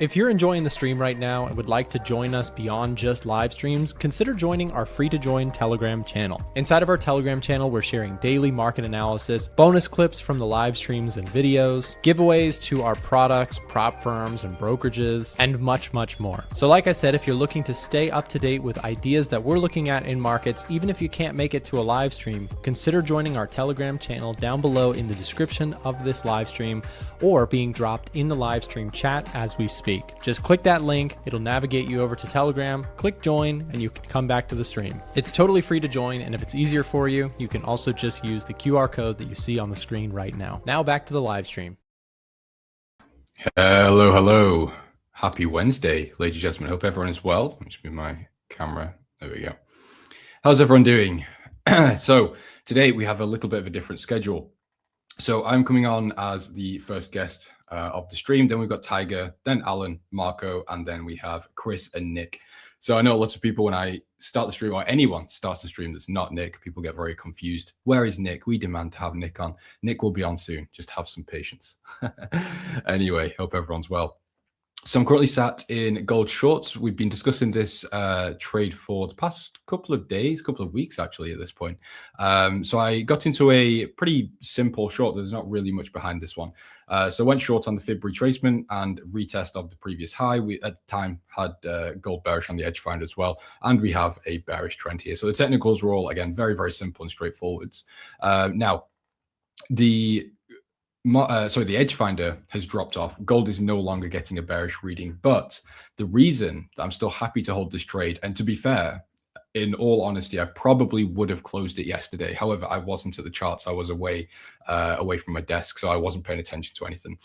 If you're enjoying the stream right now and would like to join us beyond just live streams, consider joining our free-to-join Telegram channel. Inside of our Telegram channel, we're sharing daily market analysis, bonus clips from the live streams and videos, giveaways to our products, prop firms, and brokerages, and much, much more. So like I said, if you're looking to stay up to date with ideas that we're looking at in markets, even if you can't make it to a live stream, consider joining our Telegram channel down below in the description of this live stream or being dropped in the live stream chat as we speak. Just click that link, it'll navigate you over to Telegram, click join, and you can come back to the stream. It's totally free to join, and if it's easier for you, you can also just use the QR code that you see on the screen right now. Now back to the live stream. Hello, hello. Happy Wednesday, ladies and gentlemen. Hope everyone is well. Let me just move my camera. There we go. How's everyone doing? So today we have a little bit of a different schedule. So I'm coming on as the first guest of the stream. Then we've got Tiger, then Alan, Marco, and then we have Chris and Nick. So I know lots of people, when I start the stream, or anyone starts the stream that's not Nick, people get very confused. Where is Nick? We demand to have Nick on. Nick will be on soon. Just have some patience. Anyway, hope everyone's well. So I'm currently sat in gold shorts. We've been discussing this trade for the past couple of days, couple of weeks actually at this point. So I got into a pretty simple short. There's not really much behind this one. So I went short on the fib retracement and retest of the previous high. We at the time had gold bearish on the edge finder as well. And we have a bearish trend here. So the technicals were all, again, very, very simple and straightforward. Now, the edge finder has dropped off. Gold is no longer getting a bearish reading, but the reason that I'm still happy to hold this trade, and to be fair, in all honesty, I probably would have closed it yesterday. However, I wasn't at the charts. I was away from my desk, so I wasn't paying attention to anything.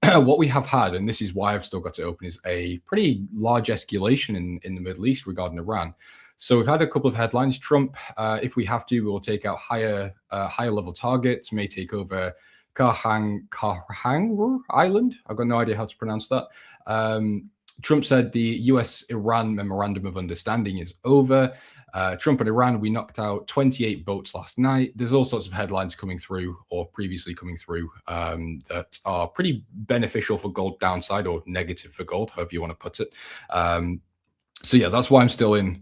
What we have had, and this is why I've still got it open, is a pretty large escalation in the Middle East regarding Iran. So we've had a couple of headlines. Trump, if we have to, we will take out higher level targets, may take over Kahang Island. I've got no idea how to pronounce that. Trump said the US-Iran Memorandum of Understanding is over. Trump and Iran, we knocked out 28 boats last night. There's all sorts of headlines coming through, or previously coming through, that are pretty beneficial for gold downside, or negative for gold, however you want to put it. So yeah, that's why I'm still in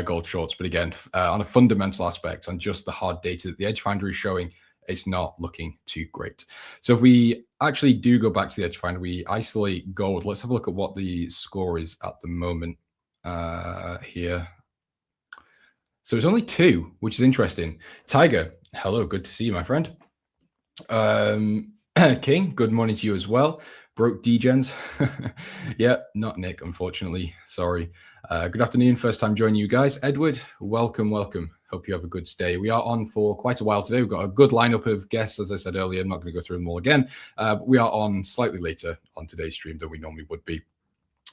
gold shorts. But again, on a fundamental aspect, on just the hard data that the edge finder is showing, it's not looking too great. So if we actually do go back to the edge finder, we isolate gold. Let's have a look at what the score is at the moment here. So it's only 2, which is interesting. Tiger, hello, good to see you, my friend. King, good morning to you as well. Broke Degens. Yeah, not Nick, unfortunately. Sorry. Good afternoon. First time joining you guys. Edward, welcome, welcome. Hope you have a good stay. We are on for quite a while today. We've got a good lineup of guests, as I said earlier. I'm not going to go through them all again. But we are on slightly later on today's stream than we normally would be.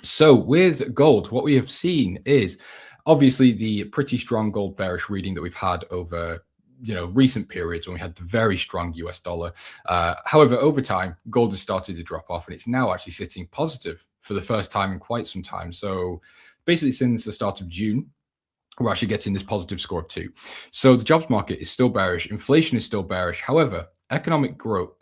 So with gold, what we have seen is obviously the pretty strong gold bearish reading that we've had over recent periods when we had the very strong US dollar. However, over time, gold has started to drop off, and it's now actually sitting positive for the first time in quite some time. So basically since the start of June, we're actually getting this positive score of 2. So the jobs market is still bearish. Inflation is still bearish. However, economic growth,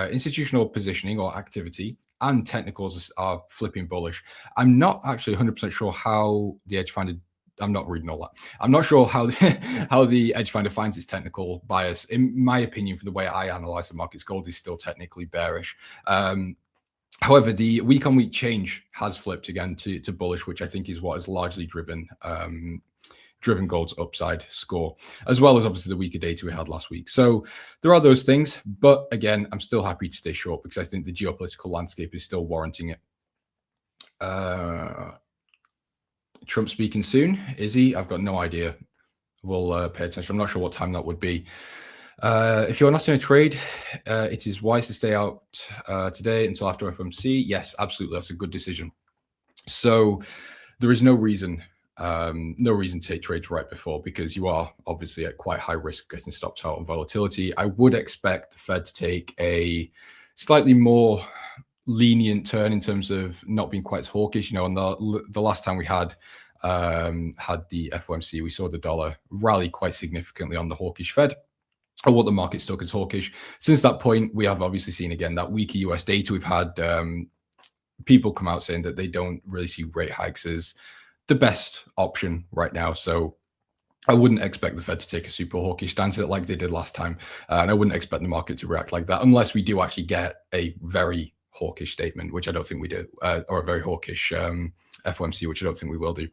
institutional positioning or activity, and technicals are flipping bullish. I'm not actually 100% sure how the edge finder, I'm not reading all that. I'm not sure how the edge finder finds its technical bias. In my opinion, for the way I analyze the markets, gold is still technically bearish. However, the week-on-week change has flipped again to bullish, which I think is what has largely driven gold's upside score, as well as obviously the weaker data we had last week. So there are those things, but again, I'm still happy to stay short because I think the geopolitical landscape is still warranting it. Trump speaking soon, is he? I've got no idea. We'll pay attention. I'm not sure what time that would be. If you're not in a trade, it is wise to stay out today until after FOMC. Yes, absolutely. That's a good decision. So there is no reason to take trades right before, because you are obviously at quite high risk of getting stopped out on volatility. I would expect the Fed to take a slightly more lenient turn in terms of not being quite as hawkish. On the last time we had the FOMC, we saw the dollar rally quite significantly on the hawkish Fed, or what the market took as hawkish. Since that point, we have obviously seen again that weaker US data. We've had people come out saying that they don't really see rate hikes as the best option right now. So I wouldn't expect the Fed to take a super hawkish stance like they did last time. And I wouldn't expect the market to react like that unless we do actually get a very hawkish statement, which I don't think we do, or a very hawkish FOMC, which I don't think we will do.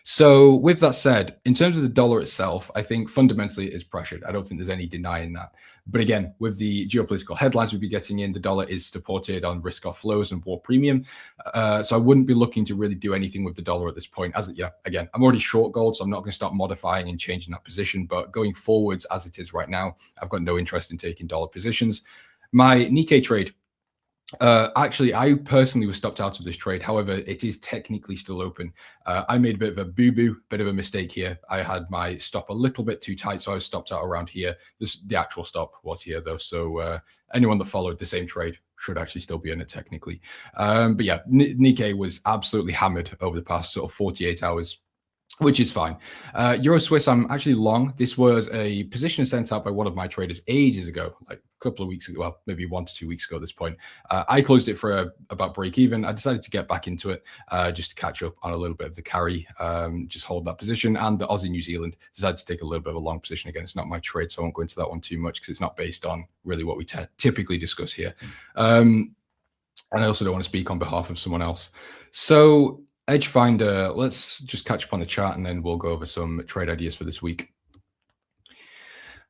So with that said, in terms of the dollar itself, I think fundamentally it is pressured. I don't think there's any denying that. But again, with the geopolitical headlines we'll be getting in, the dollar is supported on risk-off flows and war premium. So I wouldn't be looking to really do anything with the dollar at this point. As again, I'm already short gold, so I'm not going to start modifying and changing that position. But going forwards, as it is right now, I've got no interest in taking dollar positions. My Nikkei trade. Actually, I personally was stopped out of this trade. However, it is technically still open. I made a bit of a boo-boo, bit of a mistake here. I had my stop a little bit too tight, so I was stopped out around here. The actual stop was here, though. So anyone that followed the same trade should actually still be in it technically. But yeah, Nikkei was absolutely hammered over the past sort of 48 hours. Which is fine. Euro Swiss, I'm actually long. This was a position sent out by one of my traders ages ago, like a couple of weeks ago, well, maybe 1 to 2 weeks ago at this point. I closed it for about break even. I decided to get back into it just to catch up on a little bit of the carry, just hold that position. And the Aussie New Zealand decided to take a little bit of a long position. Again, it's not my trade, so I won't go into that one too much because it's not based on really what we typically discuss here. And I also don't want to speak on behalf of someone else. So Edge Finder, let's just catch up on the chart and then we'll go over some trade ideas for this week.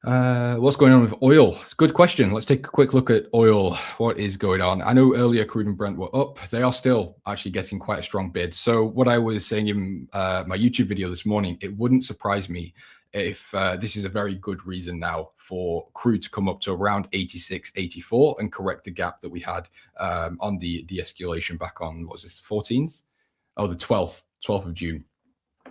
What's going on with oil? It's a good question. Let's take a quick look at oil. What is going on? I know earlier crude and Brent were up. They are still actually getting quite a strong bid. So what I was saying in my YouTube video this morning, it wouldn't surprise me if this is a very good reason now for crude to come up to around 86, 84 and correct the gap that we had on the de-escalation back on, what was this, the 14th? Oh, the 12th of June.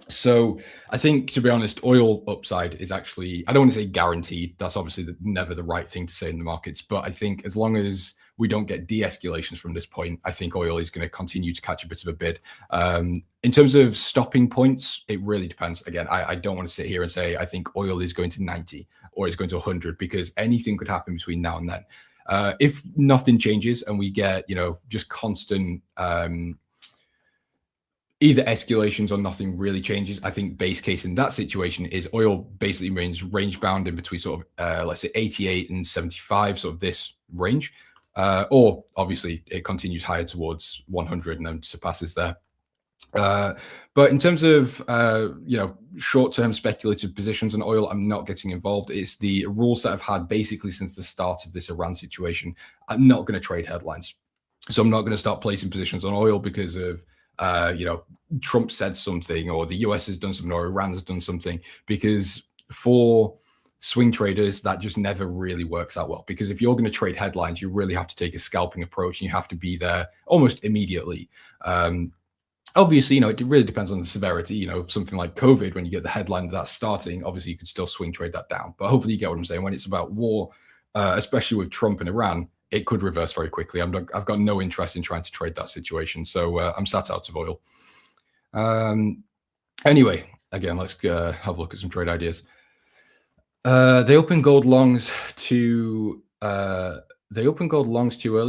So I think, to be honest, oil upside is actually, I don't want to say guaranteed. That's obviously never the right thing to say in the markets. But I think as long as we don't get de-escalations from this point, I think oil is going to continue to catch a bit of a bid. In terms of stopping points, it really depends. Again, I don't want to sit here and say I think oil is going to 90 or it's going to 100 because anything could happen between now and then. If nothing changes and we get, just constant either escalations or nothing really changes, I think base case in that situation is oil basically remains range bound in between sort of, let's say 88 and 75, sort of this range. Or obviously it continues higher towards 100 and then surpasses there. But in terms of, short-term speculative positions on oil, I'm not getting involved. It's the rules that I've had basically since the start of this Iran situation. I'm not going to trade headlines. So I'm not going to start placing positions on oil because of, Trump said something or the US has done something or Iran has done something, because for swing traders, that just never really works out well. Because if you're going to trade headlines, you really have to take a scalping approach and you have to be there almost immediately. Obviously, it really depends on the severity. Something like COVID, when you get the headline that's starting, obviously you could still swing trade that down. But hopefully you get what I'm saying. When it's about war, especially with Trump and Iran, it could reverse very quickly. I've got no interest in trying to trade that situation. So I'm sat out of oil. Anyway, again, let's have a look at some trade ideas. They open gold longs too early.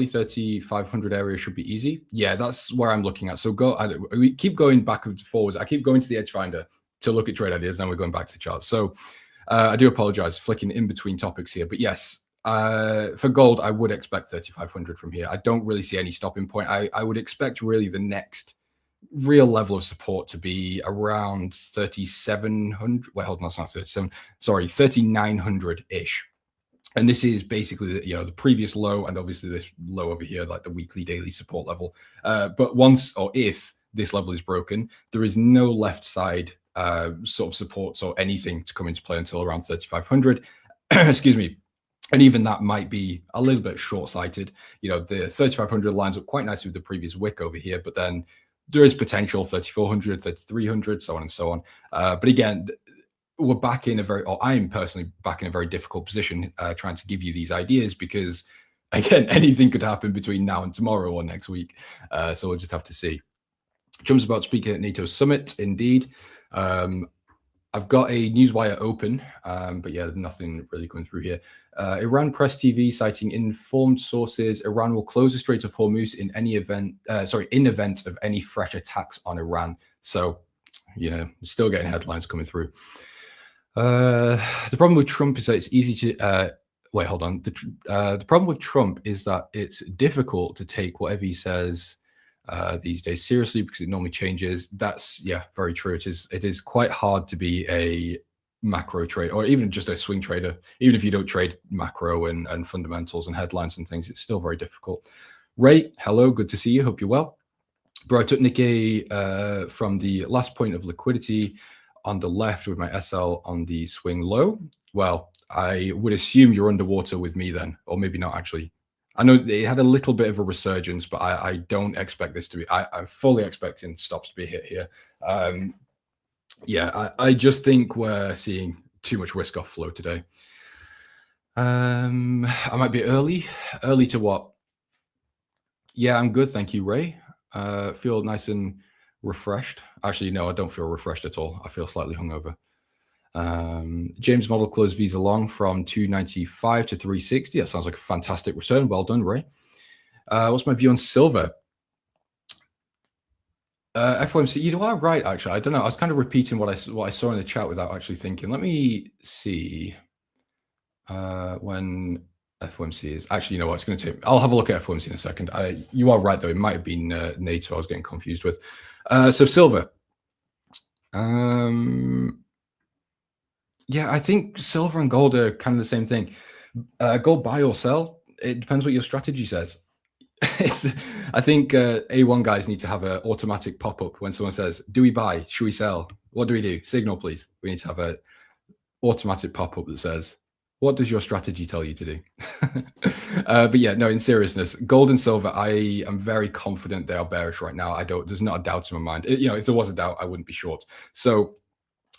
3,500 area should be easy. Yeah, that's where I'm looking at. So we keep going back and forwards. I keep going to the Edge Finder to look at trade ideas. Now we're going back to the charts. So I do apologize, flicking in between topics here. But yes, for gold, I would expect 3,500 from here. I don't really see any stopping point. I would expect really the next real level of support to be around 3,700. Well, hold on, that's not 37. Sorry, 3,900-ish. And this is basically, the previous low and obviously this low over here, like the weekly, daily support level. But once or if this level is broken, there is no left side sort of supports or anything to come into play until around 3,500. Excuse me. And even that might be a little bit short-sighted. The 3,500 lines up quite nicely with the previous wick over here, but then there is potential 3,400, 3,300, so on and so on. But again, we're back in I'm personally back in a very difficult position trying to give you these ideas because, again, anything could happen between now and tomorrow or next week. So we'll just have to see. Trump's about speaking at NATO summit, indeed. I've got a newswire open, but yeah, nothing really going through here. Iran Press TV citing informed sources: Iran will close the Strait of Hormuz in event of any fresh attacks on Iran. So, you know, still getting headlines coming through. The problem with Trump is that it's easy to wait. Hold on. The problem with Trump is that it's difficult to take whatever he says these days seriously, because it normally changes. That's, yeah, very true. It is quite hard to be a macro trader, or even just a swing trader. Even if you don't trade macro and fundamentals and headlines and things, it's still very difficult. Ray, hello, good to see you. Hope you're well. Bro, I took Nikkei from the last point of liquidity on the left with my SL on the swing low. Well, I would assume you're underwater with me then, or maybe not actually. I know it had a little bit of a resurgence, but I don't expect this to be. I'm fully expecting stops to be hit here. Yeah, I just think we're seeing too much risk off flow today. I might be early to what? Yeah, I'm good, thank you, Ray. Feel nice and refreshed. Actually, no, I don't feel refreshed at all. I feel slightly hungover. James model closed Visa long from 295 to 360. That sounds like a fantastic return. Well done, Ray. What's my view on silver? FOMC, you are right, actually. I don't know. I was kind of repeating what I saw in the chat without actually thinking. Let me see when FOMC is. Actually, you know what? It's going to take. I'll have a look at FOMC in a second. You are right, though. It might have been NATO I was getting confused with. So silver. Yeah, I think silver and gold are kind of the same thing. Gold buy or sell. It depends what your strategy says. I think A1 guys need to have an automatic pop-up when someone says, do we buy? Should we sell? What do we do? Signal, please. We need to have an automatic pop-up that says, what does your strategy tell you to do? But yeah, no, in seriousness, gold and silver, I am very confident they are bearish right now. There's not a doubt in my mind. You know, if there was a doubt, I wouldn't be short. So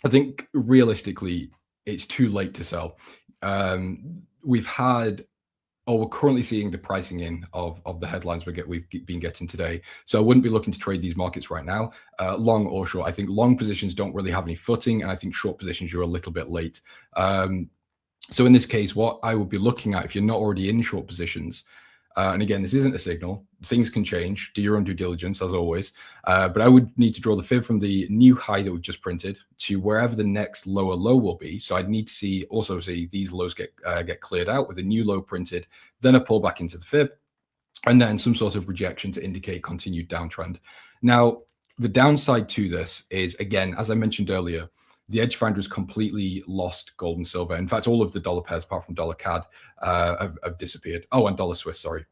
I think realistically, it's too late to sell. We're currently seeing the pricing in of the headlines we've been getting today. So I wouldn't be looking to trade these markets right now, long or short. I think long positions don't really have any footing, and I think short positions, you're a little bit late. So in this case, what I would be looking at, if you're not already in short positions, and again, this isn't a signal, things can change, do your own due diligence as always, but I would need to draw the fib from the new high that we've just printed to wherever the next lower low will be. So I'd need to also see these lows get cleared out with a new low printed, then a pull back into the fib, and then some sort of rejection to indicate continued downtrend. Now, the downside to this is, again, as I mentioned earlier, the Edge Finder has completely lost gold and silver. In fact, all of the dollar pairs, apart from dollar CAD, have disappeared. Oh, and dollar Swiss, sorry.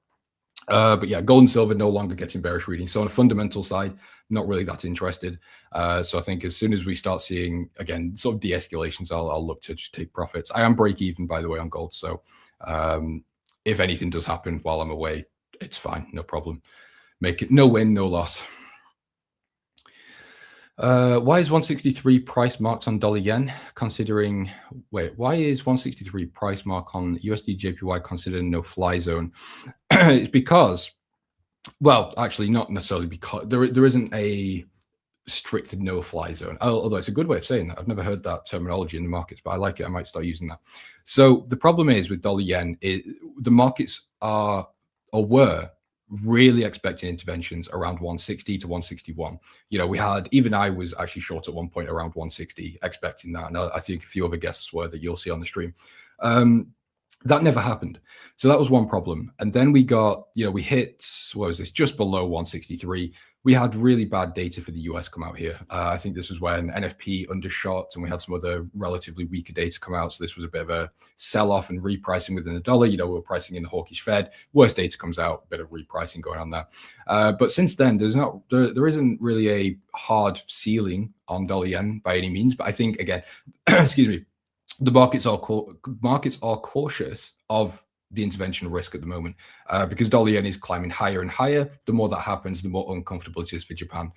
But yeah, gold and silver no longer getting bearish readings. So on a fundamental side, not really that interested. So I think as soon as we start seeing, again, sort of de-escalations, I'll look to just take profits. I am break even, by the way, on gold. So if anything does happen while I'm away, it's fine, no problem. Make it no win, no loss. Why is 163 price marked on dollar yen considering, why is 163 price mark on USD JPY considered no fly zone? It's because, well, actually not necessarily because there isn't a strict no fly zone, although it's a good way of saying that. I've never heard that terminology in the markets, but I like it. I might start using that. So the problem is with dollar yen, the markets are or were really expecting interventions around 160 to 161. You know, even I was actually short at one point around 160, expecting that. And I think a few other guests were that you'll see on the stream. That never happened. So that was one problem. And then we got, we hit, what was this, just below 163. We had really bad data for the US come out here. I think this was when NFP undershot and we had some other relatively weaker data come out. So this was a bit of a sell-off and repricing within the dollar. We were pricing in the hawkish Fed. Worst data comes out, a bit of repricing going on there. But since then, there isn't really a hard ceiling on dollar yen by any means. But I think, again, excuse me, the markets are cautious of the intervention risk at the moment because dollar yen is climbing higher and higher. The more that happens, the more uncomfortable it is for Japan.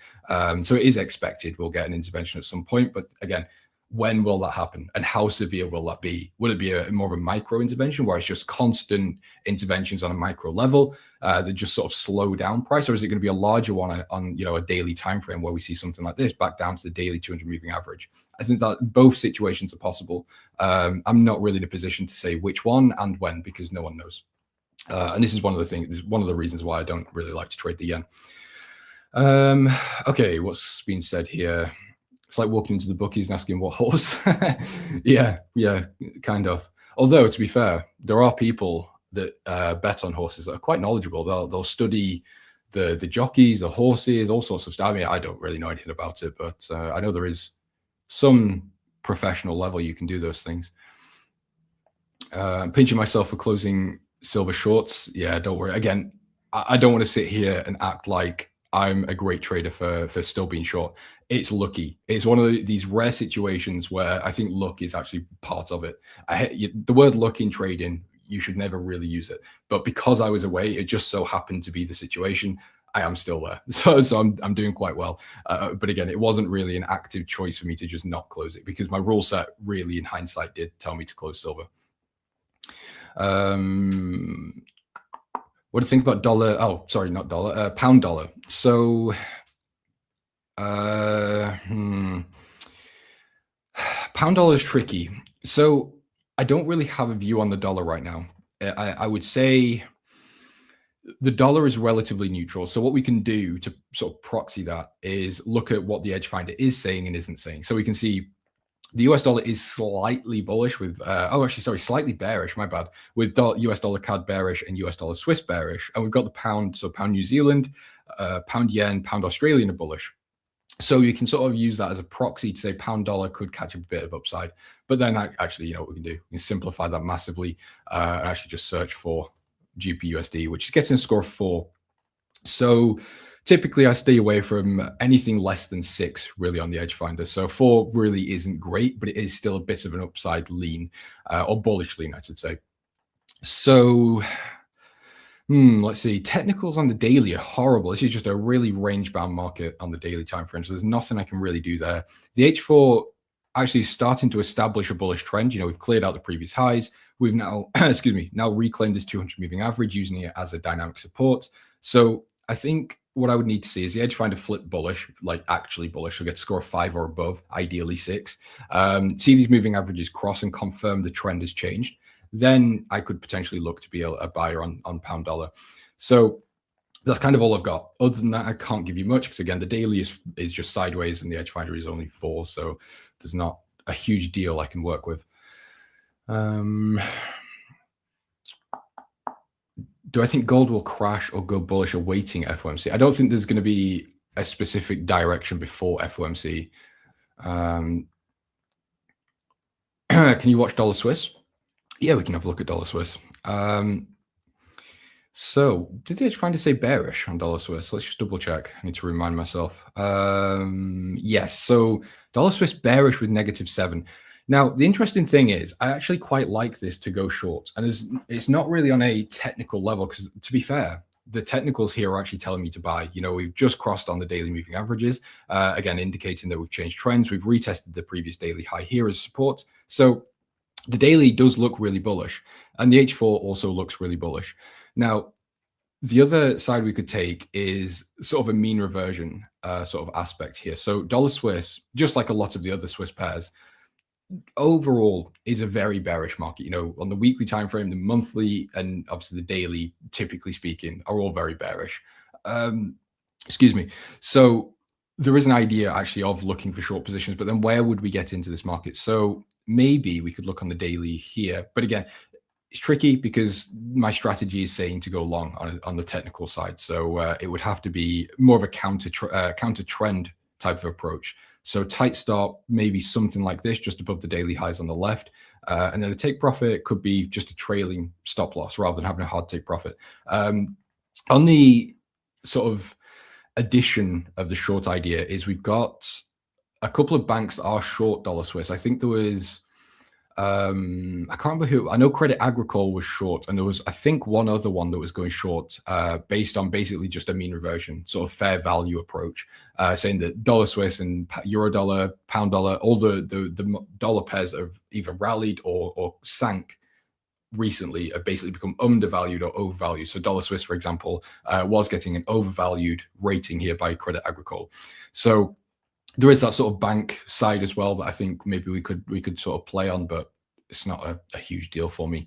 So it is expected we'll get an intervention at some point. But again, When will that happen, and how severe will that be? Will it be more of a micro intervention where it's just constant interventions on a micro level that just sort of slow down price, or is it going to be a larger one on a daily time frame where we see something like this back down to the daily 200 moving average? I think that both situations are possible. I'm not really in a position to say which one and when, because no one knows. And this is one of the reasons why I don't really like to trade the yen. Okay, what's been said here? It's like walking into the bookies and asking what horse. yeah, kind of. Although, to be fair, there are people that bet on horses that are quite knowledgeable. They'll study the jockeys, the horses, all sorts of stuff. I mean, I don't really know anything about it, but I know there is some professional level you can do those things. I'm pinching myself for closing silver shorts. Yeah, don't worry. Again, I don't want to sit here and act like I'm a great trader for still being short. It's lucky. It's one of these rare situations where I think luck is actually part of it. The word luck in trading, you should never really use it. But because I was away, it just so happened to be the situation. I am still there. So I'm doing quite well. But again, it wasn't really an active choice for me to just not close it, because my rule set really in hindsight did tell me to close silver. What do you think about dollar? Oh, sorry, not dollar, pound dollar. So, pound dollar is tricky. So I don't really have a view on the dollar right now. I would say the dollar is relatively neutral. So what we can do to sort of proxy that is look at what the edge finder is saying and isn't saying. So we can see the US dollar is slightly bullish with, slightly bearish, my bad, with US dollar CAD bearish and US dollar Swiss bearish. And we've got the pound, so pound New Zealand, pound yen, pound Australian are bullish. So you can sort of use that as a proxy to say pound dollar could catch a bit of upside. But then actually, you know what we can do? We can simplify that massively and actually just search for GPUSD, which gets in a score of 4. So typically, I stay away from anything less than 6 really on the edge finder. So 4 really isn't great, but it is still a bit of an upside lean or bullish lean, I should say. So let's see. Technicals on the daily are horrible. This is just a really range-bound market on the daily time frame. So there's nothing I can really do there. The H4 actually starting to establish a bullish trend. You know, we've cleared out the previous highs. We've now, now reclaimed this 200 moving average, using it as a dynamic support. So I think what I would need to see is the edge finder flip bullish, like actually bullish. So get a score of 5 or above, ideally 6. See these moving averages cross and confirm the trend has changed. Then I could potentially look to be a buyer on pound dollar. So that's kind of all I've got. Other than that, I can't give you much because, again, the daily is just sideways and the edge finder is only 4. So there's not a huge deal I can work with. Do I think gold will crash or go bullish awaiting FOMC? I don't think there's going to be a specific direction before FOMC. Can you watch dollar Swiss? Yeah, we can have a look at dollar Swiss. So did the edge finder say bearish on dollar Swiss? Let's just double check. I need to remind myself. Yes, so dollar Swiss bearish with -7. Now, the interesting thing is I actually quite like this to go short. And it's not really on a technical level because, to be fair, the technicals here are actually telling me to buy. You know, we've just crossed on the daily moving averages, again, indicating that we've changed trends. We've retested the previous daily high here as support. So the daily does look really bullish. And the H4 also looks really bullish. Now, the other side we could take is sort of a mean reversion sort of aspect here. So dollar Swiss, just like a lot of the other Swiss pairs, overall is a very bearish market. You know, on the weekly time frame, the monthly, and obviously the daily, typically speaking, are all very bearish. Excuse me. So there is an idea actually of looking for short positions, but then where would we get into this market? So maybe we could look on the daily here, but again, it's tricky because my strategy is saying to go long on the technical side. So it would have to be more of a counter trend type of approach. So tight stop, maybe something like this, just above the daily highs on the left. And then a take profit could be just a trailing stop loss rather than having a hard take profit. On the sort of addition of the short idea is we've got a couple of banks that are short dollar Swiss. I think there was I can't remember who. I know Credit Agricole was short, and there was, I think, one other one that was going short based on basically just a mean reversion, sort of fair value approach, saying that dollar Swiss and euro dollar, pound dollar, all the dollar pairs have either rallied or sank recently, have basically become undervalued or overvalued. So dollar Swiss, for example, was getting an overvalued rating here by Credit Agricole. So there is that sort of bank side as well that I think maybe we could sort of play on, but it's not a huge deal for me.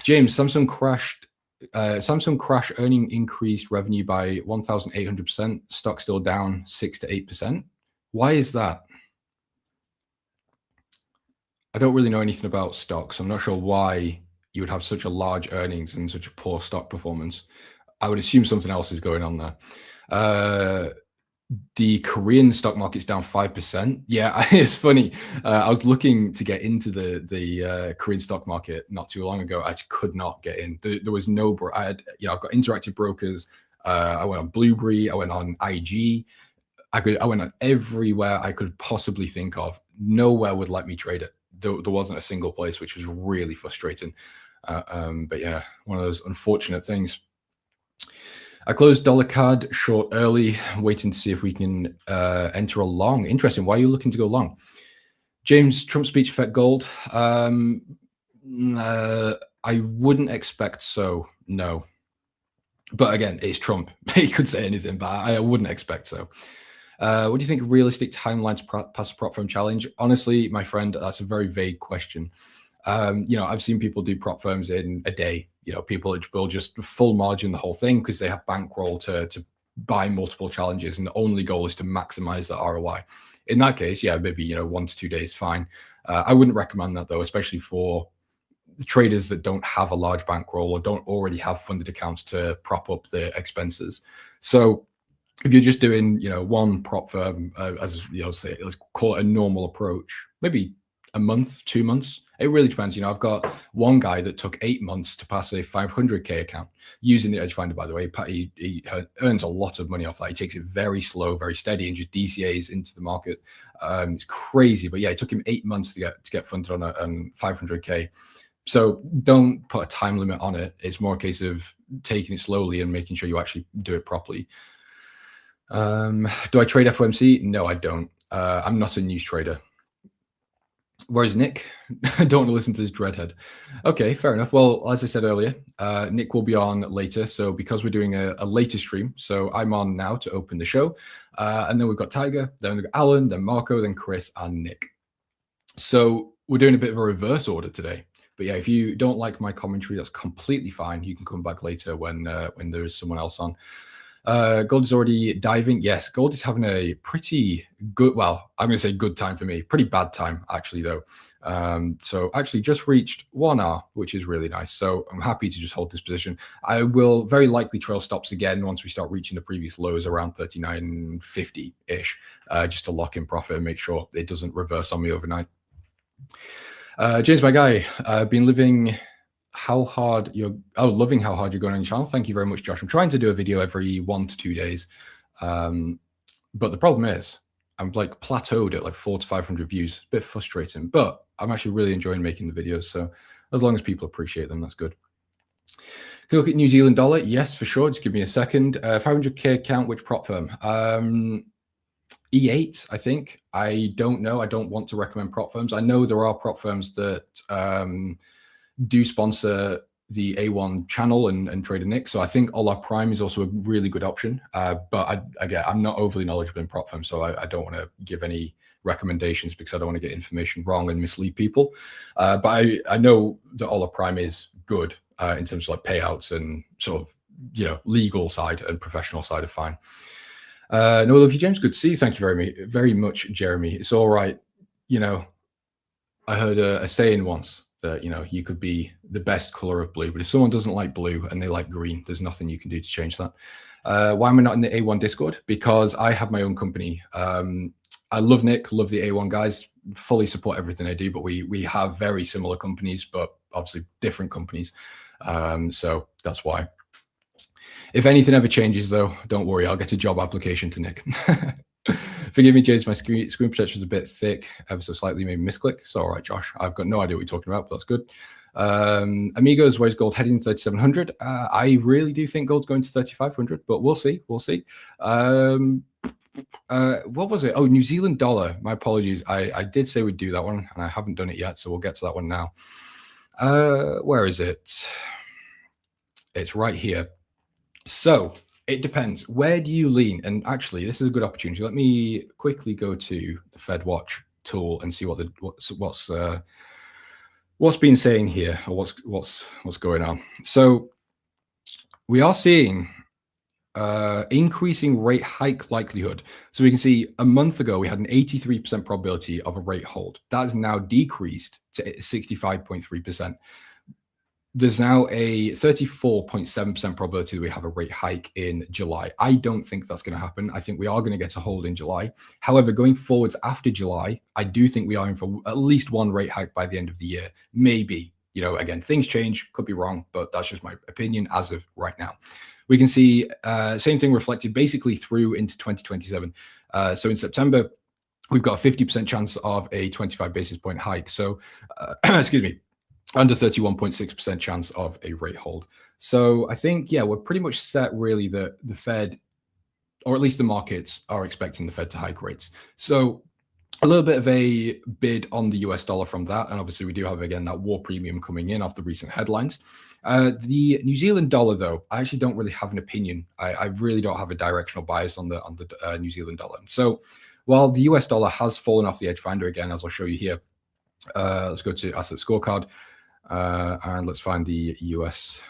James, Samsung crash earning increased revenue by 1,800%. Stock still down 6 to 8%. Why is that? I don't really know anything about stocks. I'm not sure why you would have such a large earnings and such a poor stock performance. I would assume something else is going on there. The Korean stock market's down 5%. Yeah, it's funny. I was looking to get into the Korean stock market not too long ago. I just could not get in. There was no. I've got Interactive Brokers. I went on Blueberry. I went on IG. I went on everywhere I could possibly think of. Nowhere would let me trade it. There wasn't a single place, which was really frustrating. But yeah, one of those unfortunate things. I closed dollar card short early, waiting to see if we can enter a long. Interesting. Why are you looking to go long? James, Trump speech affect gold? I wouldn't expect so, no. But again, it's Trump. He could say anything, but I wouldn't expect so. What do you think of realistic timelines past the prop firm challenge? Honestly, my friend, that's a very vague question. I've seen people do prop firms in a day. People will just full margin the whole thing because they have bankroll to buy multiple challenges, and the only goal is to maximize the ROI. In that case, yeah, maybe 1 to 2 days, fine. I wouldn't recommend that though, especially for traders that don't have a large bankroll or don't already have funded accounts to prop up their expenses. So if you're just doing one prop firm, say, let's call it a normal approach, maybe a month, 2 months. It really depends. I've got one guy that took 8 months to pass a 500K account using the Edge Finder, by the way. He earns a lot of money off that. He takes it very slow, very steady, and just DCAs into the market. It's crazy. But yeah, it took him 8 months to get funded on 500K. So don't put a time limit on it. It's more a case of taking it slowly and making sure you actually do it properly. Do I trade FOMC? No, I don't. I'm not a news trader. Where's Nick? I don't want to listen to this dreadhead. Okay, fair enough. Well, as I said earlier, Nick will be on later. So because we're doing a later stream, so I'm on now to open the show. And then we've got Tiger, then we've got Alan, then Marco, then Chris, and Nick. So we're doing a bit of a reverse order today. But yeah, if you don't like my commentary, that's completely fine. You can come back later when there is someone else on. Gold is already diving. Yes, gold is having a pretty good, well, I'm going to say good time for me. Pretty bad time, actually, though. So actually just reached 1 hour, which is really nice. So I'm happy to just hold this position. I will very likely trail stops again once we start reaching the previous lows around 39.50-ish, just to lock in profit and make sure it doesn't reverse on me overnight. James, my guy, been living... loving how hard you're going on your channel. Thank you very much, Josh. I'm trying to do a video every 1 to 2 days. But the problem is I'm like plateaued at like 400 to 500 views. It's a bit frustrating, but I'm actually really enjoying making the videos. So as long as people appreciate them, that's good. Can you look at New Zealand dollar? Yes, for sure. Just give me a second. 500K account, which prop firm? E8, I think. I don't know. I don't want to recommend prop firms. I know there are prop firms that do sponsor the A1 channel and TraderNick. So I think Ola Prime is also a really good option. But I'm not overly knowledgeable in prop firms, so I don't want to give any recommendations because I don't want to get information wrong and mislead people. But I know that Ola Prime is good in terms of like payouts and sort of, legal side and professional side are fine. No, love you, James. Good to see you. Thank you very much, Jeremy. It's all right. I heard a saying once that, you could be the best color of blue, but if someone doesn't like blue and they like green, there's nothing you can do to change that. Why am I not in the A1 Discord? Because I have my own company. I love Nick, love the A1 guys, fully support everything I do, but we have very similar companies, but obviously different companies. So that's why. If anything ever changes, though, don't worry. I'll get a job application to Nick. Forgive me, James, my screen protection is a bit thick, ever so slightly, maybe misclick. It's all right, Josh. I've got no idea what you're talking about, but that's good. Amigos, where's gold heading? 3,700. I really do think gold's going to 3,500, but we'll see. We'll see. What was it? Oh, New Zealand dollar. My apologies. I did say we'd do that one, and I haven't done it yet, so we'll get to that one now. Where is it? It's right here. So it depends. Where do you lean? And actually, this is a good opportunity. Let me quickly go to the Fed Watch tool and see what's been saying here, or what's going on. So we are seeing increasing rate hike likelihood. So we can see a month ago we had an 83% probability of a rate hold. That has now decreased to 65.3%. There's now a 34.7% probability that we have a rate hike in July. I don't think that's going to happen. I think we are going to get a hold in July. However, going forwards after July, I do think we are in for at least one rate hike by the end of the year. Maybe, again, things change, could be wrong, but that's just my opinion as of right now. We can see same thing reflected basically through into 2027. So in September, we've got a 50% chance of a 25 basis point hike. So, excuse me, under 31.6% chance of a rate hold. So I think, yeah, we're pretty much set really that the Fed, or at least the markets, are expecting the Fed to hike rates. So a little bit of a bid on the US dollar from that. And obviously we do have, again, that war premium coming in off the recent headlines. The New Zealand dollar, though, I actually don't really have an opinion. I really don't have a directional bias on the New Zealand dollar. So while the US dollar has fallen off the edge finder again, as I'll show you here, let's go to asset scorecard. And let's find the US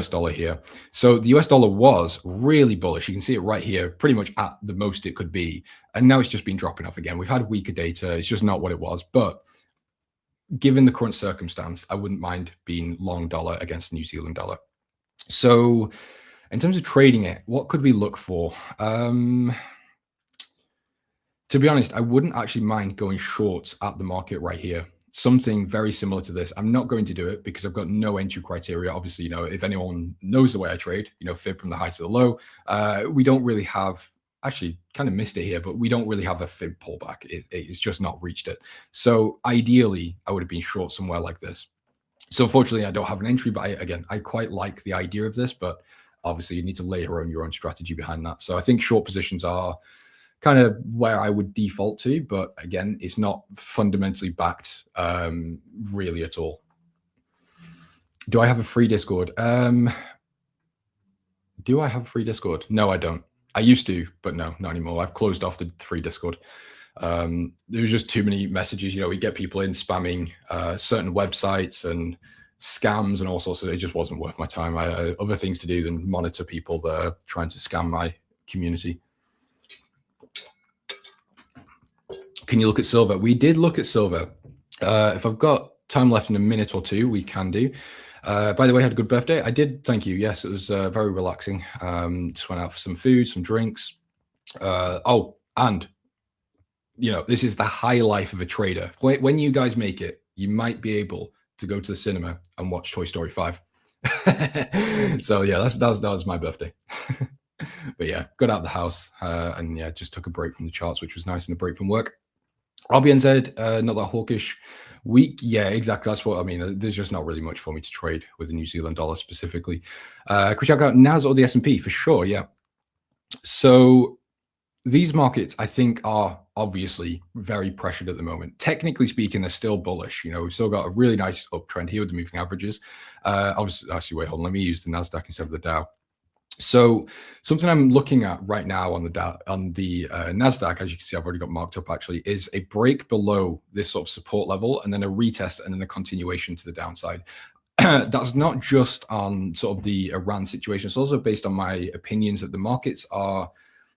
dollar here. So the US dollar was really bullish. You can see it right here, pretty much at the most it could be. And now it's just been dropping off again. We've had weaker data. It's just not what it was. But given the current circumstance, I wouldn't mind being long dollar against the New Zealand dollar. So in terms of trading it, what could we look for? To be honest, I wouldn't actually mind going short at the market right here. Something very similar to this. I'm not going to do it because I've got no entry criteria. Obviously, if anyone knows the way I trade, fib from the high to the low, we don't really have, actually kind of missed it here, but we don't really have a fib pullback. It's just not reached it. So ideally, I would have been short somewhere like this. So unfortunately, I don't have an entry, but I quite like the idea of this, but obviously you need to layer on your own strategy behind that. So I think short positions are kind of where I would default to, but again, it's not fundamentally backed really at all. Do I have a free Discord? Do I have a free Discord? No, I don't. I used to, but no, not anymore. I've closed off the free Discord. There's just too many messages. We get people in spamming certain websites and scams and all sorts of. It just wasn't worth my time. I had other things to do than monitor people that are trying to scam my community. Can you look at silver? We did look at silver. If I've got time left in a minute or two, we can do. By the way, I had a good birthday. I did, thank you. Yes, it was very relaxing. Just went out for some food, some drinks. And this is the high life of a trader. When you guys make it, you might be able to go to the cinema and watch Toy Story 5. So yeah, that was my birthday. But yeah, got out of the house and yeah, just took a break from the charts, which was nice, and a break from work. RBNZ, not that hawkish. Weak, yeah, exactly. That's what I mean. There's just not really much for me to trade with the New Zealand dollar specifically. Could we check out NAS or the S&P? For sure, yeah. So these markets, I think, are obviously very pressured at the moment. Technically speaking, they're still bullish. We've still got a really nice uptrend here with the moving averages. Obviously, actually, wait, hold on. Let me use the Nasdaq instead of the Dow. So something I'm looking at right now on the Nasdaq, as you can see, I've already got marked up actually, is a break below this sort of support level, and then a retest, and then a continuation to the downside. That's not just on sort of the Iran situation. It's also based on my opinions that the markets are,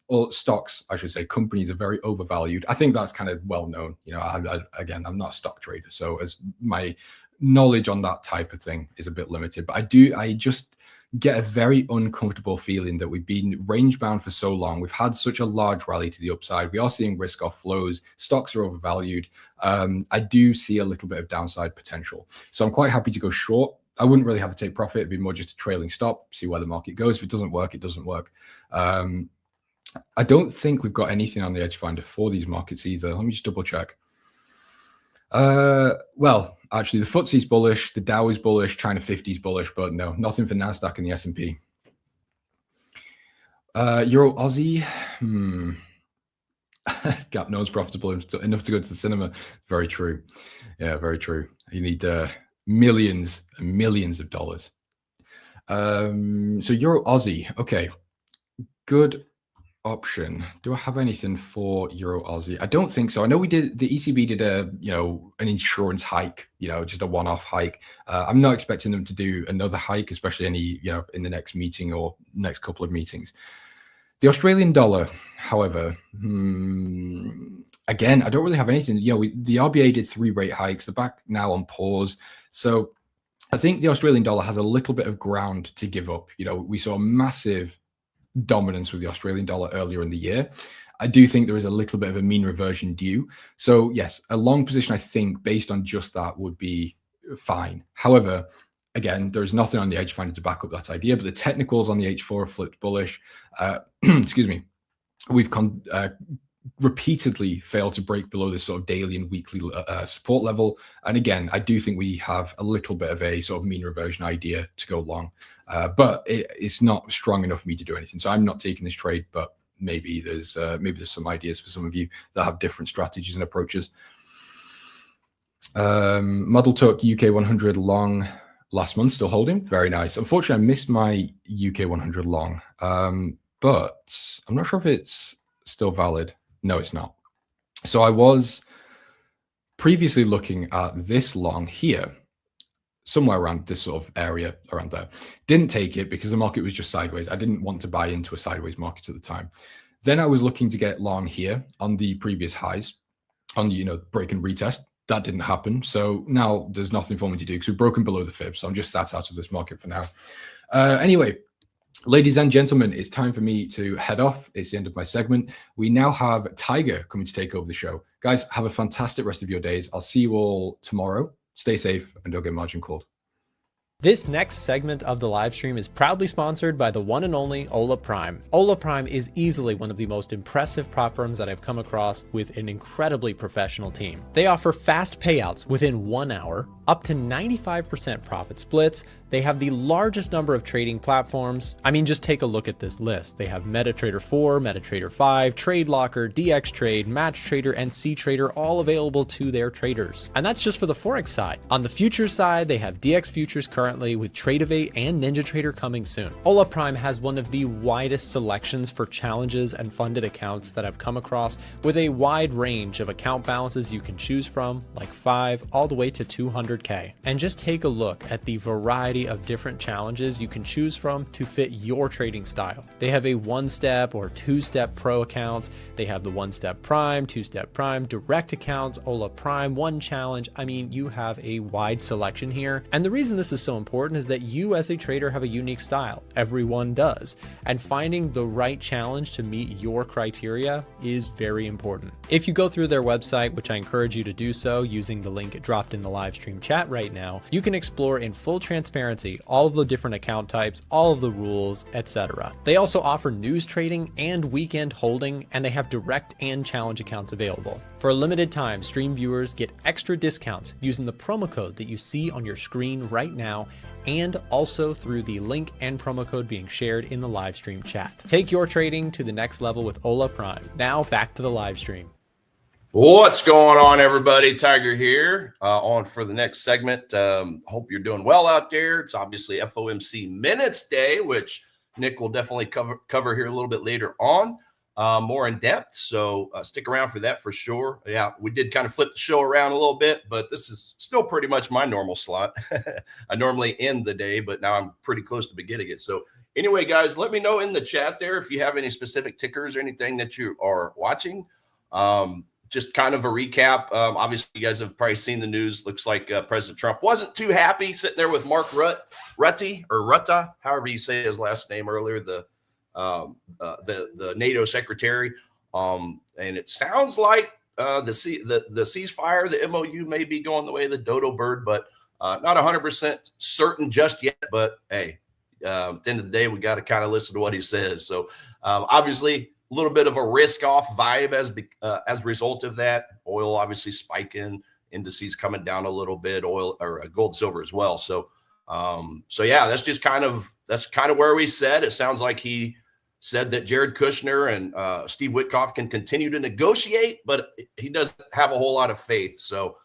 or stocks, I should say, companies are very overvalued. I think that's kind of well known. Again, I'm not a stock trader, so as my knowledge on that type of thing is a bit limited. But I just get a very uncomfortable feeling that we've been range bound for so long. We've had such a large rally to the upside. We are seeing risk off flows. Stocks are overvalued. I do see a little bit of downside potential. So I'm quite happy to go short. I wouldn't really have a take profit. It'd be more just a trailing stop, see where the market goes. If it doesn't work, it doesn't work. I don't think we've got anything on the Edge Finder for these markets either. Let me just double check. Well, actually, the FTSE's bullish, the Dow is bullish, China 50 is bullish, but no, nothing for Nasdaq and the S&P. Euro Aussie, Gap knows profitable enough to go to the cinema. Very true. Yeah, very true. You need millions and millions of dollars. So Euro Aussie, okay, good option. Do I have anything for Euro Aussie? I don't think so. I know the ECB did an insurance hike, just a one-off hike. I'm not expecting them to do another hike, especially in the next meeting or next couple of meetings. The Australian dollar, however, again, I don't really have anything. The RBA did 3 rate hikes. They're back now on pause. So I think the Australian dollar has a little bit of ground to give up. We saw a massive dominance with the Australian dollar earlier in the year. I do think there is a little bit of a mean reversion due. So yes, a long position, I think, based on just that would be fine. However, again, there's nothing on the Edge Finder to back up that idea, but the technicals on the H4 have flipped bullish. Excuse me. We've repeatedly failed to break below this sort of daily and weekly support level. And again, I do think we have a little bit of a sort of mean reversion idea to go long, but it's not strong enough for me to do anything. So I'm not taking this trade, but maybe there's some ideas for some of you that have different strategies and approaches. Model took UK 100 long last month, still holding. Very nice. Unfortunately, I missed my UK 100 long, but I'm not sure if it's still valid. No, it's not. So I was previously looking at this long here, somewhere around this sort of area around there. Didn't take it because the market was just sideways. I didn't want to buy into a sideways market at the time. Then I was looking to get long here on the previous highs, on break and retest. That didn't happen. So now there's nothing for me to do because we've broken below the fib. So I'm just sat out of this market for now. Anyway, ladies and gentlemen, it's time for me to head off. It's the end of my segment. We now have Tiger coming to take over the show. Guys, have a fantastic rest of your days. I'll see you all tomorrow. Stay safe and don't get margin called. This next segment of the live stream is proudly sponsored by the one and only Ola Prime. Ola Prime is easily one of the most impressive prop firms that I've come across with an incredibly professional team. They offer fast payouts within 1 hour, up to 95% profit splits. They have the largest number of trading platforms. I mean, just take a look at this list. They have MetaTrader 4, MetaTrader 5, TradeLocker, DXTrade, MatchTrader, and CTrader all available to their traders. And that's just for the Forex side. On the futures side, they have DX Futures currently with Tradeovate and NinjaTrader coming soon. Ola Prime has one of the widest selections for challenges and funded accounts that I've come across, with a wide range of account balances you can choose from, like 5 all the way to 200K. And just take a look at the variety of different challenges you can choose from to fit your trading style. They have a 1-step or 2-step pro accounts. They have the 1-step prime, 2-step prime, direct accounts, Ola Prime, 1 challenge. I mean, you have a wide selection here. And the reason this is so important is that you as a trader have a unique style. Everyone does. And finding the right challenge to meet your criteria is very important. If you go through their website, which I encourage you to do so using the link dropped in the live stream chat right now, you can explore in full transparency all of the different account types, all of the rules, etc. They also offer news trading and weekend holding, and they have direct and challenge accounts available. For a limited time, stream viewers get extra discounts using the promo code that you see on your screen right now, and also through the link and promo code being shared in the live stream chat. Take your trading to the next level with Ola Prime. Now back to the live stream. What's going on, everybody? Tiger here, on for the next segment. Hope you're doing well out there. It's obviously FOMC Minutes Day, which Nick will definitely cover here a little bit later on, more in depth. So stick around for that for sure. Yeah, we did kind of flip the show around a little bit, but this is still pretty much my normal slot. I normally end the day, but now I'm pretty close to beginning it. So anyway, guys, let me know in the chat there if you have any specific tickers or anything that you are watching. Just kind of a recap. Obviously, you guys have probably seen the news. Looks like President Trump wasn't too happy sitting there with Mark Rutte, however you say his last name earlier, the NATO secretary. And it sounds like the ceasefire, the MOU may be going the way of the dodo bird, but not 100% certain just yet. But hey, at the end of the day, we got to kind of listen to what he says. So obviously, little bit of a risk off vibe as a result of that. Oil obviously spiking, indices coming down a little bit, oil or gold, silver as well. So yeah, that's kind of where we said. It sounds like he said that Jared Kushner and Steve Witkoff can continue to negotiate, but he doesn't have a whole lot of faith. So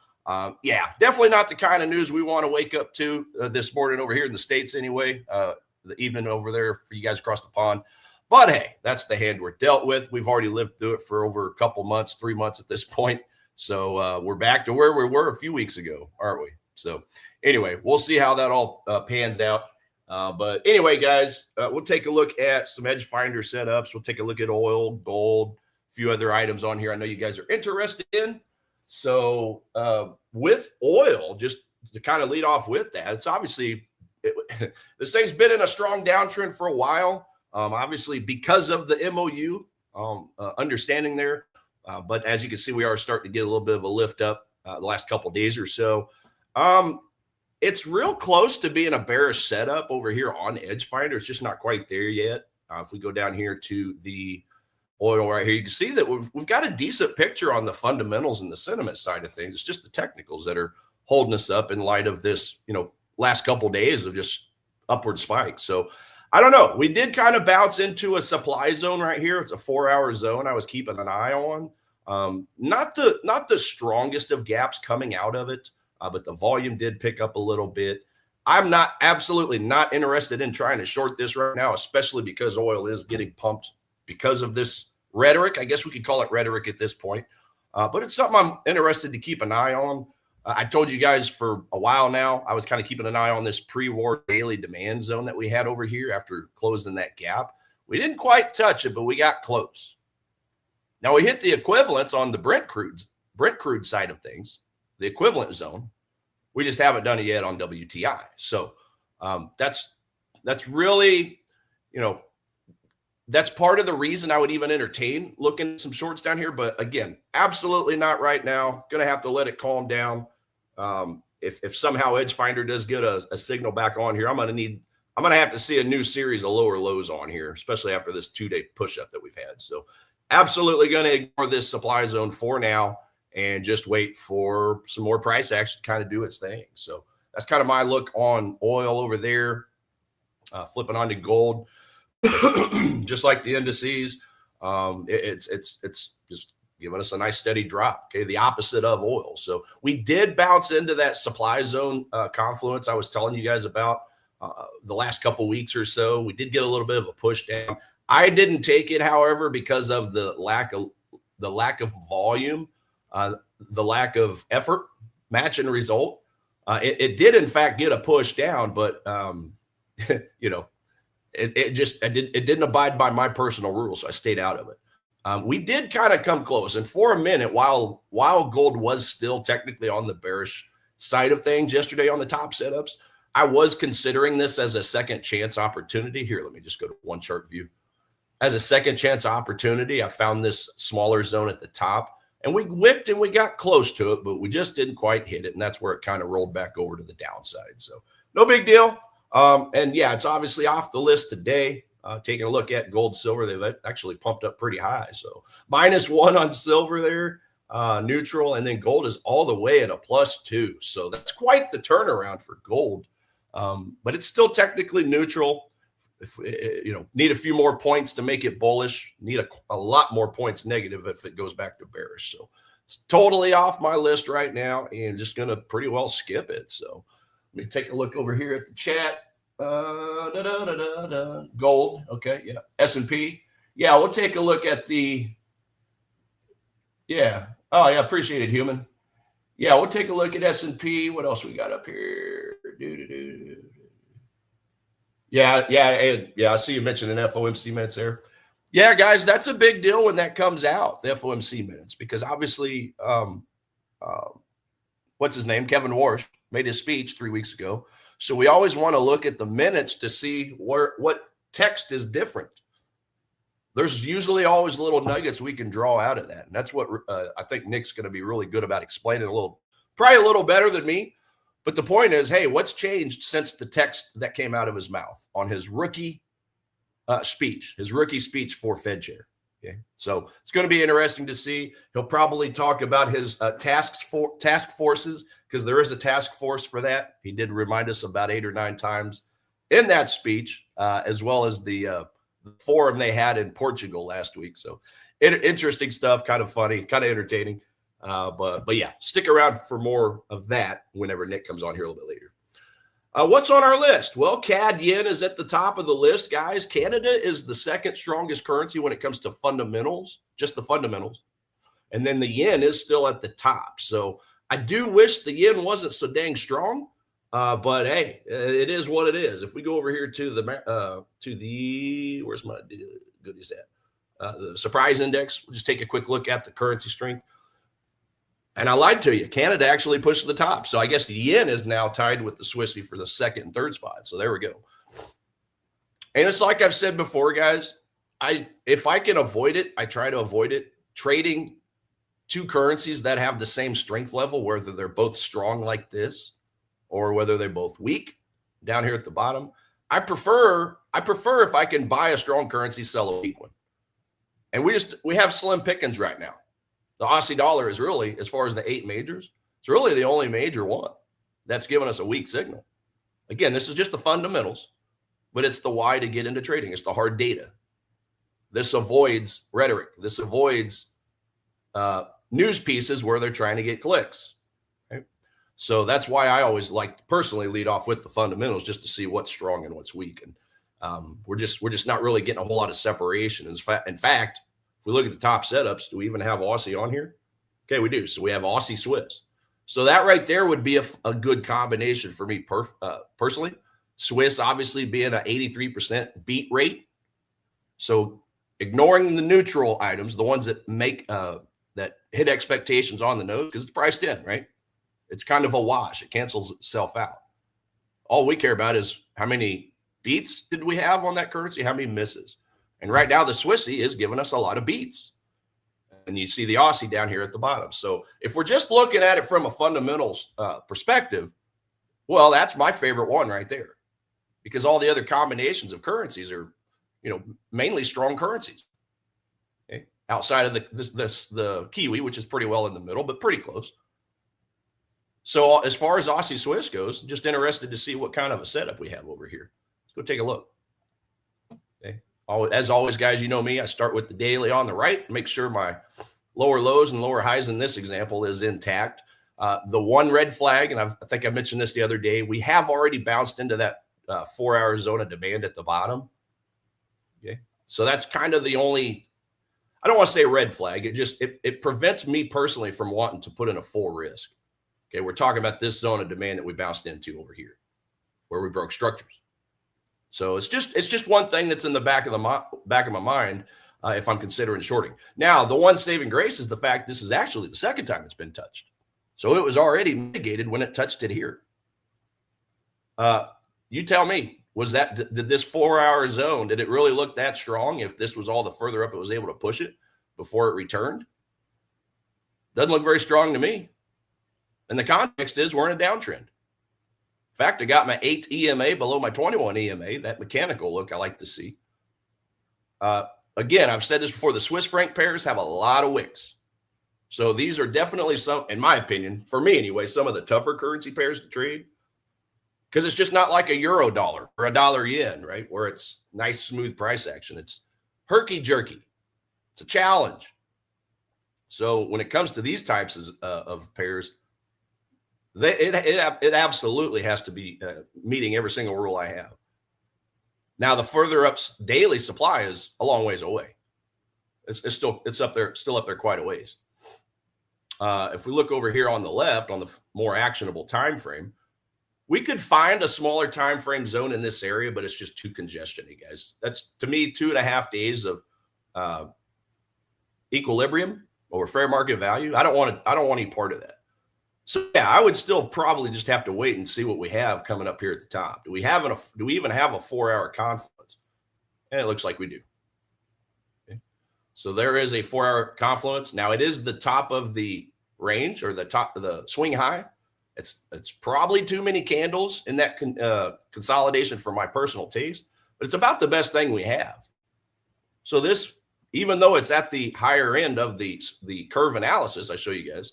yeah, definitely not the kind of news we want to wake up to this morning over here in the States anyway, the evening over there for you guys across the pond. But hey, that's the hand we're dealt with. We've already lived through it for over a couple months, 3 months at this point. So we're back to where we were a few weeks ago, aren't we? So anyway, we'll see how that all pans out. But anyway, guys, we'll take a look at some Edge Finder setups. We'll take a look at oil, gold, a few other items on here I know you guys are interested in. So with oil, just to kind of lead off with that, it's obviously this thing's been in a strong downtrend for a while. Obviously, because of the MOU understanding there. But as you can see, we are starting to get a little bit of a lift up the last couple of days or so. It's real close to being a bearish setup over here on Edge Finder. It's just not quite there yet. If we go down here to the oil right here, you can see that we've got a decent picture on the fundamentals and the sentiment side of things. It's just the technicals that are holding us up in light of this, last couple of days of just upward spike. So I don't know. We did kind of bounce into a supply zone right here. It's a 4-hour zone I was keeping an eye on. Not the strongest of gaps coming out of it, but the volume did pick up a little bit. I'm absolutely not interested in trying to short this right now, especially because oil is getting pumped because of this rhetoric. I guess we could call it rhetoric at this point. But it's something I'm interested to keep an eye on. I told you guys for a while now, I was kind of keeping an eye on this pre-war daily demand zone that we had over here after closing that gap. We didn't quite touch it, but we got close. Now we hit the equivalents on the Brent crude side of things, the equivalent zone. We just haven't done it yet on WTI. So that's really, that's part of the reason I would even entertain looking at some shorts down here. But again, absolutely not right now. Going to have to let it calm down. If somehow Edge Finder does get a signal back on here, I'm going to have to see a new series of lower lows on here, especially after this 2-day push up that we've had. So absolutely going to ignore this supply zone for now and just wait for some more price action to kind of do its thing. So that's kind of my look on oil over there. Flipping on to gold, just like the indices, it's just giving us a nice steady drop. Okay, the opposite of oil. So we did bounce into that supply zone confluence I was telling you guys about the last couple weeks or so. We did get a little bit of a push down. I didn't take it, however, because of the lack of volume, the lack of effort, match and result. It did in fact get a push down, but it didn't abide by my personal rules, so I stayed out of it. We did kind of come close, and for a minute, while gold was still technically on the bearish side of things yesterday on the top setups, I was considering this as a second chance opportunity. Here, let me just go to one chart view. As a second chance opportunity, I found this smaller zone at the top, and we whipped and we got close to it, but we just didn't quite hit it, and that's where it kind of rolled back over to the downside. So no big deal. And yeah, it's obviously off the list today. Taking a look at gold, silver, they've actually pumped up pretty high. So -1 on silver there, neutral, and then gold is all the way at a +2. So that's quite the turnaround for gold. But it's still technically neutral. If need a few more points to make it bullish, need a lot more points negative if it goes back to bearish. So it's totally off my list right now and just going to pretty well skip it. So let me take a look over here at the chat. Gold. Okay. Yeah. S&P. Yeah. We'll take a look at the, yeah. Oh yeah. Appreciate it, human. Yeah. We'll take a look at S&P. What else we got up here? Yeah. Yeah. I see you mentioning FOMC minutes there. Yeah, guys, that's a big deal when that comes out, the FOMC minutes, because obviously, what's his name? Kevin Warsh made his speech 3 weeks ago. So we always want to look at the minutes to see what text is different. There's usually always little nuggets we can draw out of that. And that's what I think Nick's going to be really good about explaining probably a little better than me. But the point is, hey, what's changed since the text that came out of his mouth on his rookie speech for Fed chair? Okay, so it's going to be interesting to see. He'll probably talk about his task forces, because there is a task force for that. He did remind us about 8 or 9 times in that speech, as well as the forum they had in Portugal last week. So interesting stuff, kind of funny, kind of entertaining. But yeah, stick around for more of that whenever Nick comes on here a little bit later. What's on our list? Well, CAD yen is at the top of the list, guys. Canada is the second strongest currency when it comes to fundamentals, just the fundamentals. And then the yen is still at the top. So I do wish the yen wasn't so dang strong, but hey, it is what it is. If we go over here to the where's my goodies at? The surprise index, we'll just take a quick look at the currency strength. And I lied to you. Canada actually pushed to the top. So I guess the yen is now tied with the Swissy for the second and third spot. So there we go. And it's like I've said before, guys, if I can avoid it, I try to avoid it. Trading two currencies that have the same strength level, whether they're both strong like this or whether they're both weak down here at the bottom. I prefer if I can buy a strong currency, sell a weak one. And we have slim pickings right now. The Aussie dollar is really, as far as the 8 majors, it's really the only major one that's given us a weak signal. Again, this is just the fundamentals, but it's the why to get into trading. It's the hard data. This avoids rhetoric. This avoids news pieces where they're trying to get clicks. Right? So that's why I always like to personally lead off with the fundamentals, just to see what's strong and what's weak. And we're just not really getting a whole lot of separation. In fact, if we look at the top setups, do we even have Aussie on here? Okay, we do. So we have Aussie Swiss. So that right there would be a good combination for me personally. Swiss obviously being an 83% beat rate. So ignoring the neutral items, the ones that make that hit expectations on the nose, because it's priced in, right? It's kind of a wash. It cancels itself out. All we care about is how many beats did we have on that currency, how many misses. And right now, the Swissy is giving us a lot of beats. And you see the Aussie down here at the bottom. So if we're just looking at it from a fundamentals perspective, well, that's my favorite one right there. Because all the other combinations of currencies are, mainly strong currencies. Okay? Outside of the Kiwi, which is pretty well in the middle, but pretty close. So as far as Aussie Swiss goes, just interested to see what kind of a setup we have over here. Let's go take a look. Okay. As always, guys, you know me, I start with the daily on the right, make sure my lower lows and lower highs in this example is intact. The one red flag, and I think I mentioned this the other day, we have already bounced into that 4-hour zone of demand at the bottom. Okay. So that's kind of the only, I don't want to say red flag. It prevents me personally from wanting to put in a full risk. Okay. We're talking about this zone of demand that we bounced into over here where we broke structures. So it's just one thing that's in the back of my mind if I'm considering shorting. Now, the one saving grace is the fact this is actually the second time it's been touched. So it was already mitigated when it touched it here. You tell me, did this 4-hour zone, did it really look that strong if this was all the further up it was able to push it before it returned? Doesn't look very strong to me. And the context is we're in a downtrend. In fact, I got my 8 EMA below my 21 EMA, that mechanical look I like to see. Again, I've said this before, the Swiss franc pairs have a lot of wicks. So these are definitely some, in my opinion, for me anyway, some of the tougher currency pairs to trade. Because it's just not like a euro dollar or a dollar yen, right? Where it's nice, smooth price action. It's herky-jerky. It's a challenge. So when it comes to these types of pairs, it absolutely has to be meeting every single rule I have. Now, the further up daily supply is a long ways away. It's up there quite a ways. If we look over here on the left, on the more actionable time frame, we could find a smaller time frame zone in this area, but it's just too congested, guys. That's, to me, 2.5 days of equilibrium or fair market value. I don't want any part of that. So yeah, I would still probably just have to wait and see what we have coming up here at the top. Do we even have a 4-hour confluence? And it looks like we do. Okay. So there is a 4-hour confluence. Now it is the top of the range or the top of the swing high. It's probably too many candles in that consolidation for my personal taste, but it's about the best thing we have. So this even though it's at the higher end of the curve analysis I show you guys,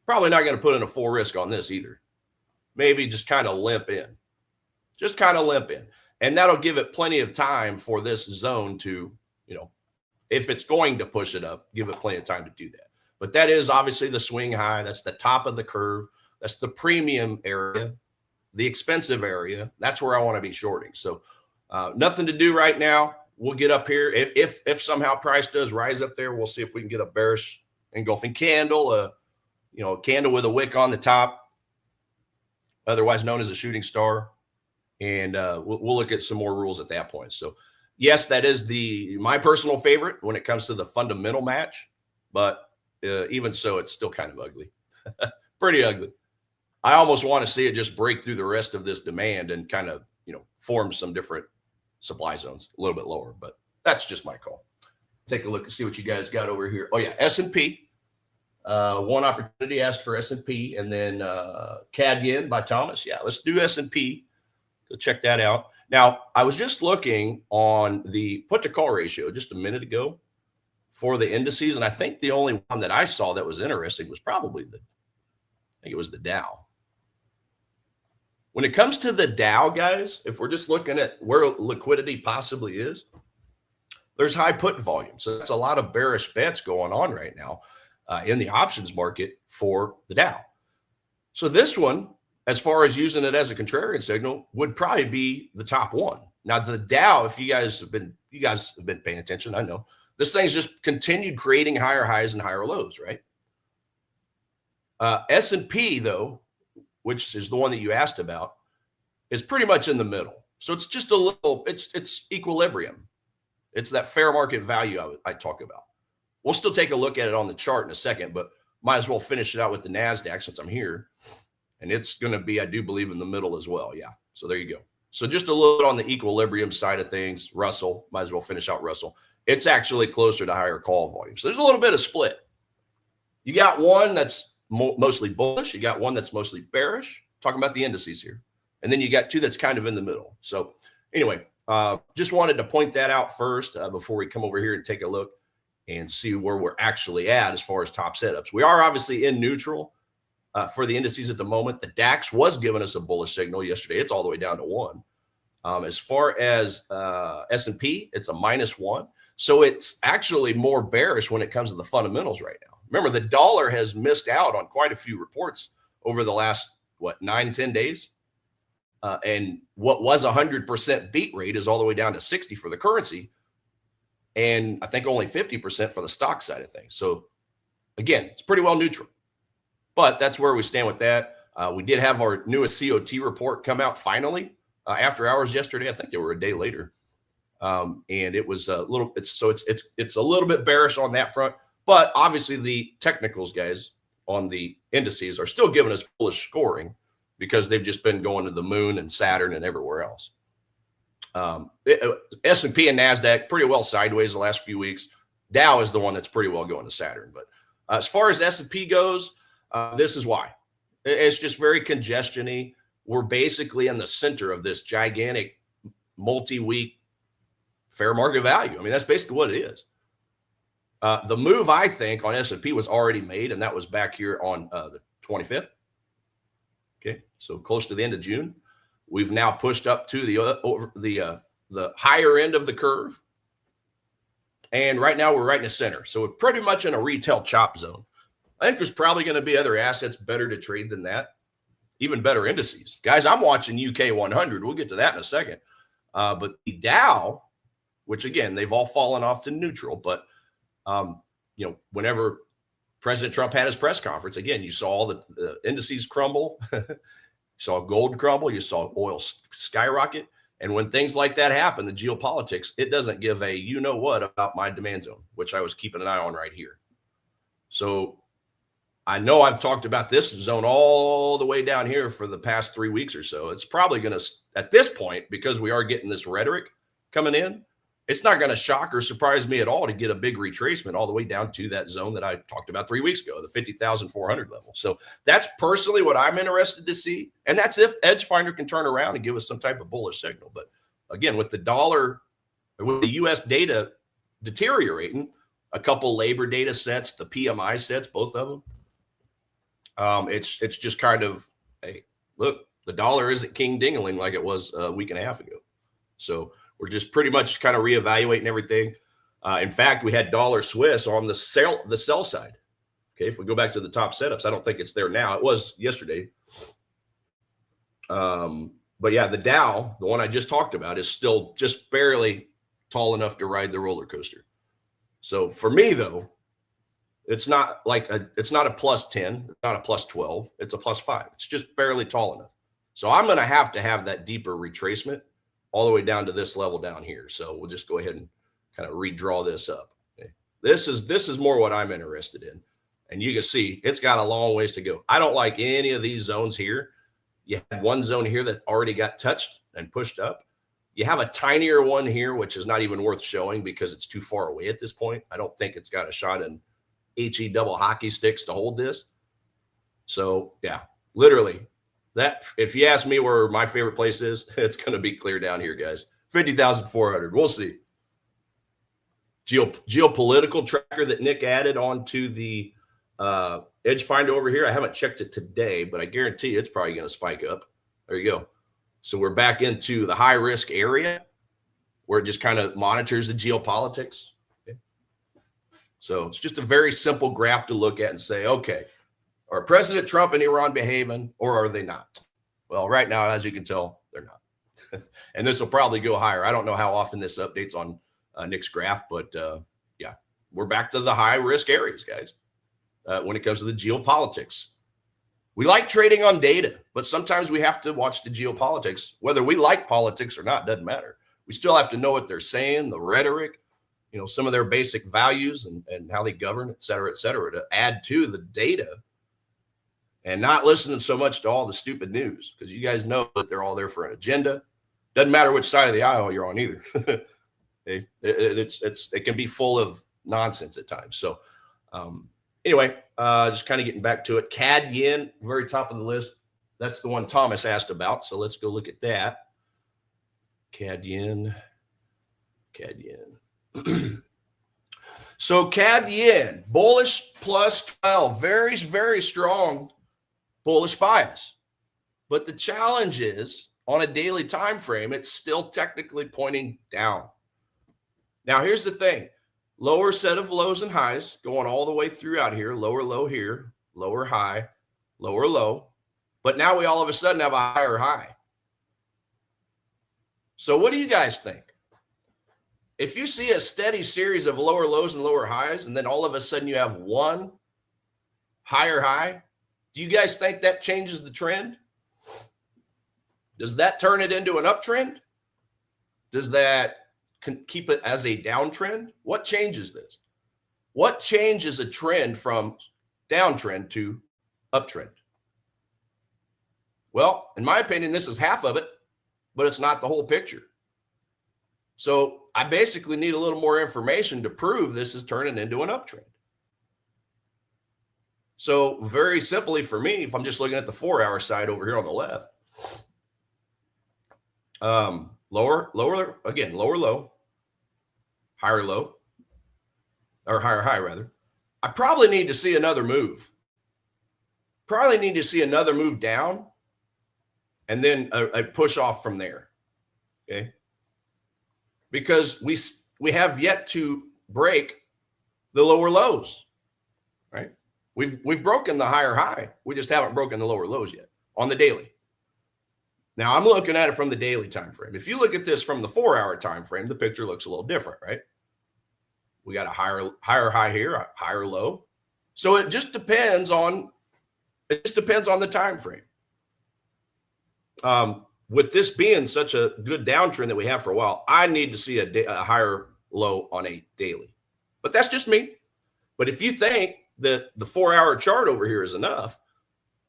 probably not going to put in a full risk on this either. Maybe just kind of limp in. Just kind of limp in. And that'll give it plenty of time for this zone to, if it's going to push it up, give it plenty of time to do that. But that is obviously the swing high. That's the top of the curve. That's the premium area, the expensive area. That's where I want to be shorting. So nothing to do right now. We'll get up here. If somehow price does rise up there, we'll see if we can get a bearish engulfing candle, a candle with a wick on the top, otherwise known as a shooting star. And we'll look at some more rules at that point. So yes, that is my personal favorite when it comes to the fundamental match, but even so, it's still kind of ugly. Pretty ugly. I almost want to see it just break through the rest of this demand and kind of, form some different supply zones a little bit lower, but that's just my call. Take a look and see what you guys got over here. Oh yeah, S&P. One opportunity asked for S&P, and then CAD yen by Thomas. Yeah, let's do S&P. Go check that out. Now, I was just looking on the put to call ratio just a minute ago for the indices, and I think the only one that I saw that was interesting was probably I think it was the Dow. When it comes to the Dow, guys, if we're just looking at where liquidity possibly is, there's high put volume. So that's a lot of bearish bets going on right now in the options market for the Dow. So this one, as far as using it as a contrarian signal, would probably be the top one. Now the Dow, if you guys have been paying attention, I know this thing's just continued creating higher highs and higher lows, right? S&P though, which is the one that you asked about, is pretty much in the middle. So it's just a little, it's equilibrium. It's that fair market value I talk about. We'll still take a look at it on the chart in a second, but might as well finish it out with the Nasdaq since I'm here. And it's going to be, I do believe, in the middle as well. Yeah. So there you go. So just a little bit on the equilibrium side of things. Russell, might as well finish out Russell. It's actually closer to higher call volume. So there's a little bit of split. You got one that's mostly bullish. You got one that's mostly bearish. Talking about the indices here. And then you got two that's kind of in the middle. So anyway, just wanted to point that out first before we come over here and take a look and see where we're actually at as far as top setups. We are obviously in neutral for the indices at the moment. The DAX was giving us a bullish signal yesterday. It's all the way down to 1. As far as S&P, it's a -1. So it's actually more bearish when it comes to the fundamentals right now. Remember, the dollar has missed out on quite a few reports over the last, 9-10 days? And what was 100% beat rate is all the way down to 60 for the currency. And I think only 50% for the stock side of things. So again, it's pretty well neutral. But that's where we stand with that. We did have our newest COT report come out finally after hours yesterday. I think they were a day later. And it was a little, it's a little bit bearish on that front. But obviously the technicals guys on the indices are still giving us bullish scoring because they've just been going to the moon and Saturn and everywhere else. S&P and Nasdaq pretty well sideways the last few weeks. Dow is the one that's pretty well going to Saturn. But as far as S&P goes, this is why. It's just very congestion-y. We're basically in the center of this gigantic multi-week fair market value. I mean, that's basically what it is. The move, I think, on S&P was already made, and that was back here on the 25th. Okay, so close to the end of June. We've now pushed up to the higher end of the curve. And right now we're right in the center. So we're pretty much in a retail chop zone. I think there's probably going to be other assets better to trade than that, even better indices. Guys, I'm watching UK 100. We'll get to that in a second. But the Dow, which again, they've all fallen off to neutral. But, whenever President Trump had his press conference, again, you saw all the indices crumble. You saw gold crumble. You saw oil skyrocket. And when things like that happen, the geopolitics, it doesn't give a you-know-what about my demand zone, which I was keeping an eye on right here. So I know I've talked about this zone all the way down here for the past 3 weeks or so. It's probably going to, at this point, because we are getting this rhetoric coming in, it's not going to shock or surprise me at all to get a big retracement all the way down to that zone that I talked about 3 weeks ago, the 50,400 level. So that's personally what I'm interested to see. And that's if Edgefinder can turn around and give us some type of bullish signal. But again, with the dollar, with the U.S. data deteriorating. A couple labor data sets, the PMI sets, both of them. It's just kind of, hey, look, the dollar isn't king dingling like it was a week and a half ago. So we're just pretty much kind of reevaluating everything. In fact, we had dollar Swiss on the sell side. Okay, if we go back to the top setups, I don't think it's there now. It was yesterday. But yeah, the Dow, the one I just talked about, is still just barely tall enough to ride the roller coaster. So for me, though, it's not it's not a plus 10, it's not a plus 12, it's a plus 5. It's just barely tall enough. So I'm going to have that deeper retracement all the way down to this level down here. So we'll just go ahead and kind of redraw this up. Okay. This is more what I'm interested in. And you can see it's got a long ways to go. I don't like any of these zones here. You had one zone here that already got touched and pushed up. You have a tinier one here, which is not even worth showing because it's too far away at this point. I don't think it's got a shot in HE double hockey sticks to hold this. So yeah, literally that, if you ask me where my favorite place is, it's going to be clear down here, guys. 50,400. We'll see. Geopolitical tracker that Nick added onto the Edge Finder over here. I haven't checked it today, but I guarantee you it's probably going to spike up. There you go. So we're back into the high risk area where it just kind of monitors the geopolitics. Okay. So it's just a very simple graph to look at and say, okay, are President Trump and Iran behaving or are they not? Well, right now, as you can tell, they're not. And this will probably go higher. I don't know how often this updates on Nick's graph, but yeah, we're back to the high risk areas, guys, when it comes to the geopolitics. We like trading on data, but sometimes we have to watch the geopolitics. Whether we like politics or not, doesn't matter. We still have to know what they're saying, the rhetoric, you know, some of their basic values and how they govern, et cetera, to add to the data and not listening so much to all the stupid news, because you guys know that they're all there for an agenda. Doesn't matter which side of the aisle you're on either. It can be full of nonsense at times. So anyway, just kind of getting back to it. CAD yen, very top of the list. That's the one Thomas asked about. So let's go look at that. CAD yen. So CAD yen, bullish plus 12, very, very strong bullish bias. But the challenge is on a daily time frame, it's still technically pointing down. Now, here's the thing. Lower set of lows and highs going all the way throughout here. Lower low here, lower high, lower low. But now we all of a sudden have a higher high. So what do you guys think? If you see a steady series of lower lows and lower highs, and then all of a sudden you have one higher high, do you guys think that changes the trend? Does that turn it into an uptrend? Does that keep it as a downtrend? What changes this? What changes a trend from downtrend to uptrend? Well, in my opinion, this is half of it, but it's not the whole picture. So I basically need a little more information to prove this is turning into an uptrend. So very simply for me, if I'm just looking at the 4-hour side over here on the left, lower low, higher low, or higher high rather. I probably need to see another move. Probably need to see another move down and then a push off from there. Okay. Because we have yet to break the lower lows, right? We've broken the higher high. We just haven't broken the lower lows yet on the daily. Now I'm looking at it from the daily time frame. If you look at this from the 4-hour time frame, the picture looks a little different, right? We got a higher high here, a higher low. So it just depends on the time frame. With this being such a good downtrend that we have for a while, I need to see a higher low on a daily. But that's just me. But if you think that the 4-hour chart over here is enough,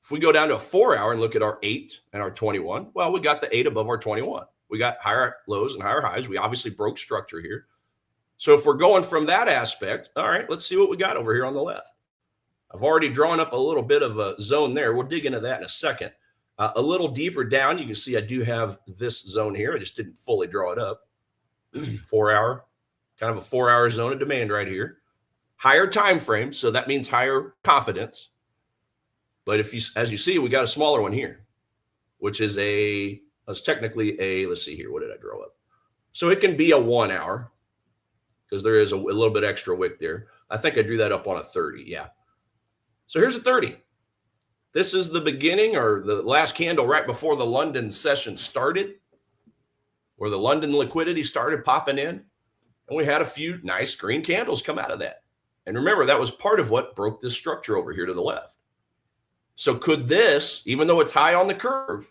if we go down to a 4-hour and look at our 8 and our 21, well, we got the 8 above our 21. We got higher lows and higher highs. We obviously broke structure here. So if we're going from that aspect, all right, let's see what we got over here on the left. I've already drawn up a little bit of a zone there. We'll dig into that in a second. A little deeper down, you can see I do have this zone here. I just didn't fully draw it up. 4-hour, kind of a 4-hour zone of demand right here. Higher time frame, so that means higher confidence. But if you, as you see, we got a smaller one here, which is it's technically let's see here, what did I draw up? So it can be a 1 hour because there is a little bit extra wick there. I think I drew that up on a 30, yeah. So here's a 30. This is the beginning or the last candle right before the London session started, where the London liquidity started popping in. And we had a few nice green candles come out of that. And remember, that was part of what broke this structure over here to the left. So could this, even though it's high on the curve,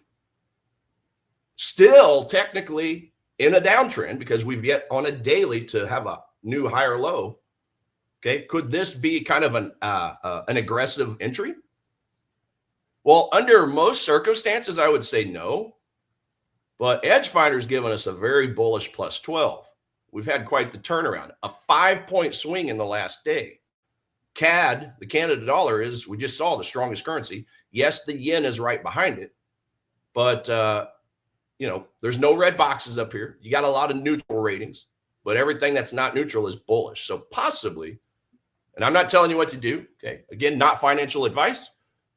still technically in a downtrend, because we've yet on a daily to have a new higher low, okay, could this be kind of an aggressive entry? Well, under most circumstances, I would say no. But EdgeFinder's given us a very bullish plus 12. We've had quite the turnaround, a 5-point swing in the last day. CAD, the Canada dollar, is, we just saw, the strongest currency. Yes, the yen is right behind it, but there's no red boxes up here. You got a lot of neutral ratings, but everything that's not neutral is bullish. So possibly, and I'm not telling you what to do, okay? Again, not financial advice.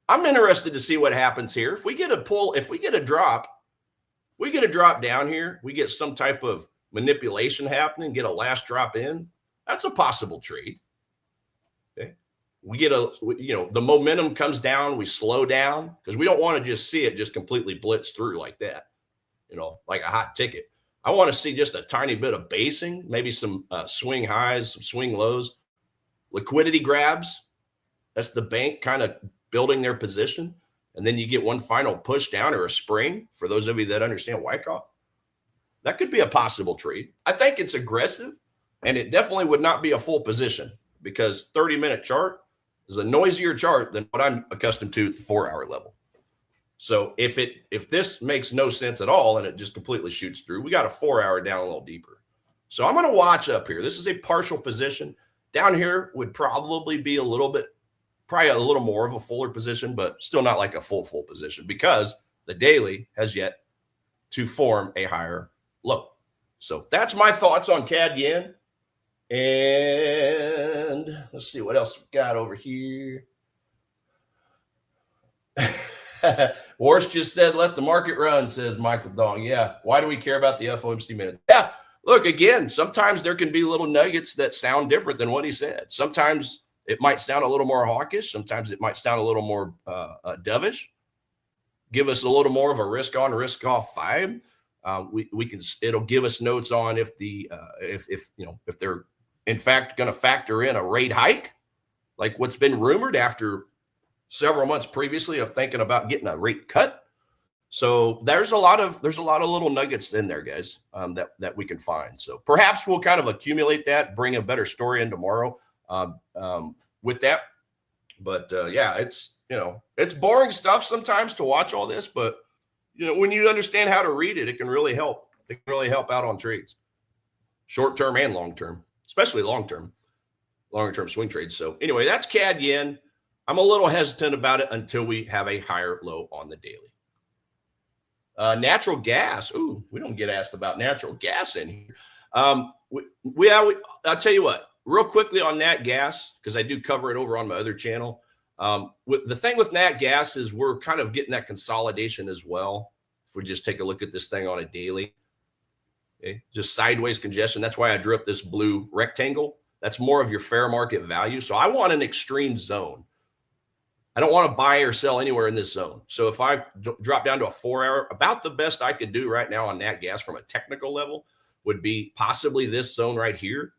I'm interested to see what happens here. If we get a pull, if we get a drop down here, we get some type of manipulation happening, get a last drop in, that's a possible trade. Okay. We get the momentum comes down, we slow down, because we don't want to just see it just completely blitz through like that, like a hot ticket. I want to see just a tiny bit of basing, maybe some swing highs, some swing lows, liquidity grabs. That's the bank kind of building their position. And then you get one final push down or a spring, for those of you that understand Wyckoff. That could be a possible trade. I think it's aggressive, and it definitely would not be a full position, because 30-minute chart is a noisier chart than what I'm accustomed to at the 4-hour level. So if this makes no sense at all and it just completely shoots through, we got a 4-hour down a little deeper. So I'm going to watch up here. This is a partial position. Down here would probably be probably a little more of a fuller position, but still not like a full position, because the daily has yet to form a higher low. So that's my thoughts on CAD yen. And let's see what else we got over here. Worst just said, let the market run, says Michael Dong. Yeah. Why do we care about the FOMC minutes? Yeah. Look, again, sometimes there can be little nuggets that sound different than what he said. Sometimes it might sound a little more hawkish. Sometimes it might sound a little more dovish. Give us a little more of a risk on, risk off vibe. It'll give us notes on if they're in fact going to factor in a rate hike, like what's been rumored after several months previously of thinking about getting a rate cut. So there's a lot of little nuggets in there, guys, that we can find. So perhaps we'll kind of accumulate that, bring a better story in tomorrow with that. But yeah, it's boring stuff sometimes to watch all this, but when you understand how to read it, it can really help. It can really help out on trades, short term and long term, especially longer term swing trades. So anyway, that's CAD yen. I'm a little hesitant about it until we have a higher low on the daily. Natural gas. Ooh, we don't get asked about natural gas in here. I'll tell you what, real quickly on nat gas, because I do cover it over on my other channel. The thing with nat gas is we're kind of getting that consolidation as well. If we just take a look at this thing on a daily, okay, just sideways congestion. That's why I drew up this blue rectangle. That's more of your fair market value. So I want an extreme zone. I don't want to buy or sell anywhere in this zone. So if I drop down to a 4-hour, about the best I could do right now on nat gas from a technical level would be possibly this zone right here.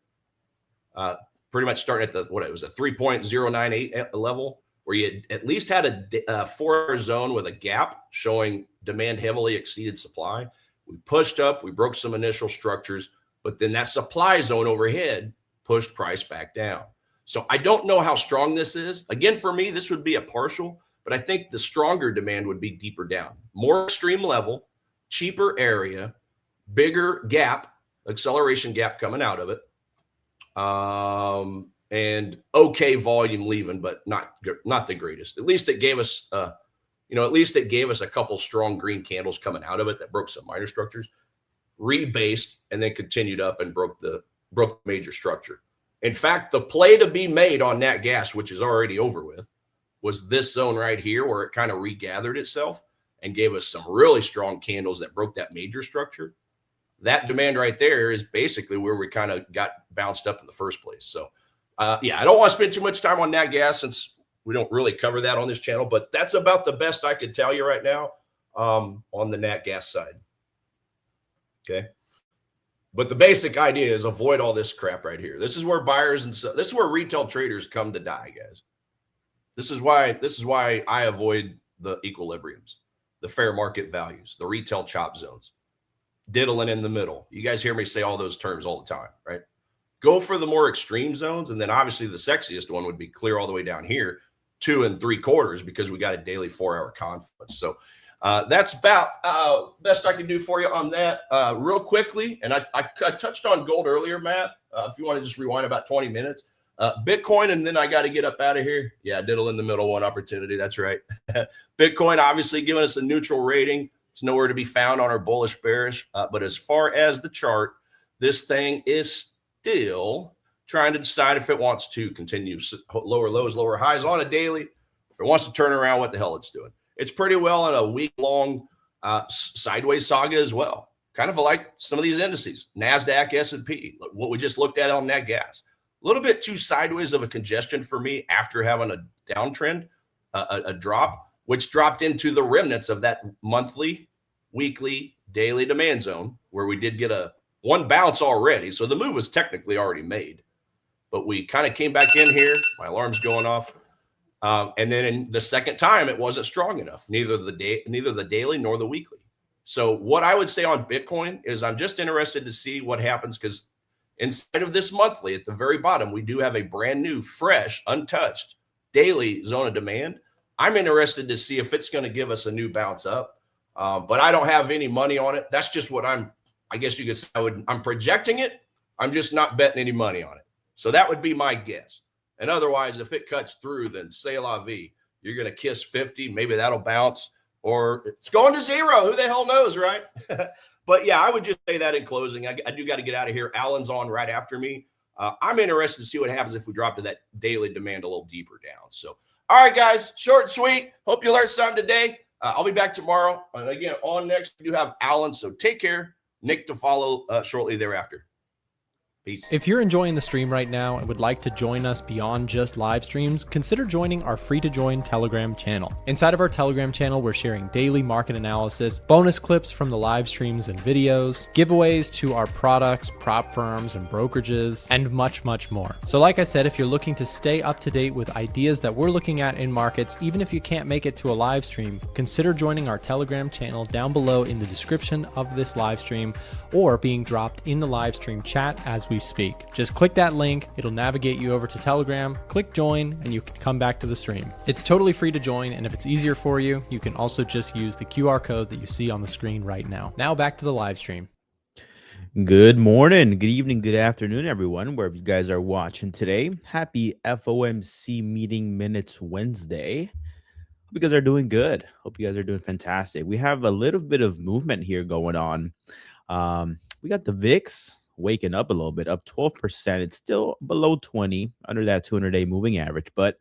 Pretty much starting at a 3.098 level, where you at least had a 4-hour zone with a gap showing demand heavily exceeded supply. We pushed up, we broke some initial structures, but then that supply zone overhead pushed price back down. So I don't know how strong this is. Again, for me, this would be a partial, but I think the stronger demand would be deeper down, more extreme level, cheaper area, bigger gap, acceleration gap coming out of it. And okay volume leaving, but not the greatest. At least it gave us, a couple strong green candles coming out of it that broke some minor structures, rebased, and then continued up and broke the broke major structure. In fact, the play to be made on nat gas, which is already over with, was this zone right here where it kind of regathered itself and gave us some really strong candles that broke that major structure. That demand right there is basically where we kind of got bounced up in the first place. So, yeah, I don't want to spend too much time on nat gas since we don't really cover that on this channel, but that's about the best I could tell you right now on the nat gas side. Okay. But the basic idea is avoid all this crap right here. This is where buyers and this is where retail traders come to die, guys. This is why I avoid the equilibriums, the fair market values, the retail chop zones, diddling in the middle. You guys hear me say all those terms all the time, right? Go for the more extreme zones. And then obviously the sexiest one would be clear all the way down here, 2 3/4, because we got a daily 4-hour confluence. So that's about best I can do for you on that. Real quickly, and I touched on gold earlier, Matt. If you want to just rewind about 20 minutes. Bitcoin, and then I got to get up out of here. Yeah, diddle in the middle, one opportunity. That's right. Bitcoin obviously giving us a neutral rating. It's nowhere to be found on our bullish bearish. But as far as the chart, this thing is still trying to decide if it wants to continue lower lows, lower highs on a daily. If it wants to turn around, what the hell it's doing. It's pretty well in a week-long sideways saga as well. Kind of like some of these indices, Nasdaq, S&P, what we just looked at on nat gas. A little bit too sideways of a congestion for me after having a downtrend, a drop, which dropped into the remnants of that monthly, weekly, daily demand zone where we did get one bounce already. So the move was technically already made, but we kind of came back in here. My alarm's going off. And then in the second time, it wasn't strong enough, neither the daily nor the weekly. So what I would say on Bitcoin is I'm just interested to see what happens, because inside of this monthly at the very bottom, we do have a brand new, fresh, untouched daily zone of demand. I'm interested to see if it's going to give us a new bounce up, but I don't have any money on it. That's just what I guess you could say I'm projecting it. I'm just not betting any money on it. So that would be my guess. And otherwise, if it cuts through, then say la vie. You're going to kiss 50. Maybe that'll bounce, or it's going to 0. Who the hell knows, right? But yeah, I would just say that in closing. I do got to get out of here. Alan's on right after me. I'm interested to see what happens if we drop to that daily demand a little deeper down. So, all right, guys, short and sweet. Hope you learned something today. I'll be back tomorrow. And again, on next, we do have Alan. So take care. Nick to follow shortly thereafter. Peace. If you're enjoying the stream right now and would like to join us beyond just live streams, consider joining our free-to-join Telegram channel. Inside of our Telegram channel, we're sharing daily market analysis, bonus clips from the live streams and videos, giveaways to our products, prop firms, and brokerages, and much, much more. So like I said, if you're looking to stay up to date with ideas that we're looking at in markets, even if you can't make it to a live stream, consider joining our Telegram channel down below in the description of this live stream, or being dropped in the live stream chat as we speak. Just click that link, it'll navigate you over to Telegram, click join, and you can come back to the stream. It's totally free to join, and if it's easier for you, you can also just use the QR code that you see on the screen right now. Now back to the live stream. Good morning, good evening, good afternoon, everyone, wherever you guys are watching today. Happy FOMC Meeting Minutes Wednesday. Hope you guys are doing good. Hope you guys are doing fantastic. We have a little bit of movement here going on. We got the VIX waking up a little bit, up 12%. It's still below 20, under that 200-day moving average, but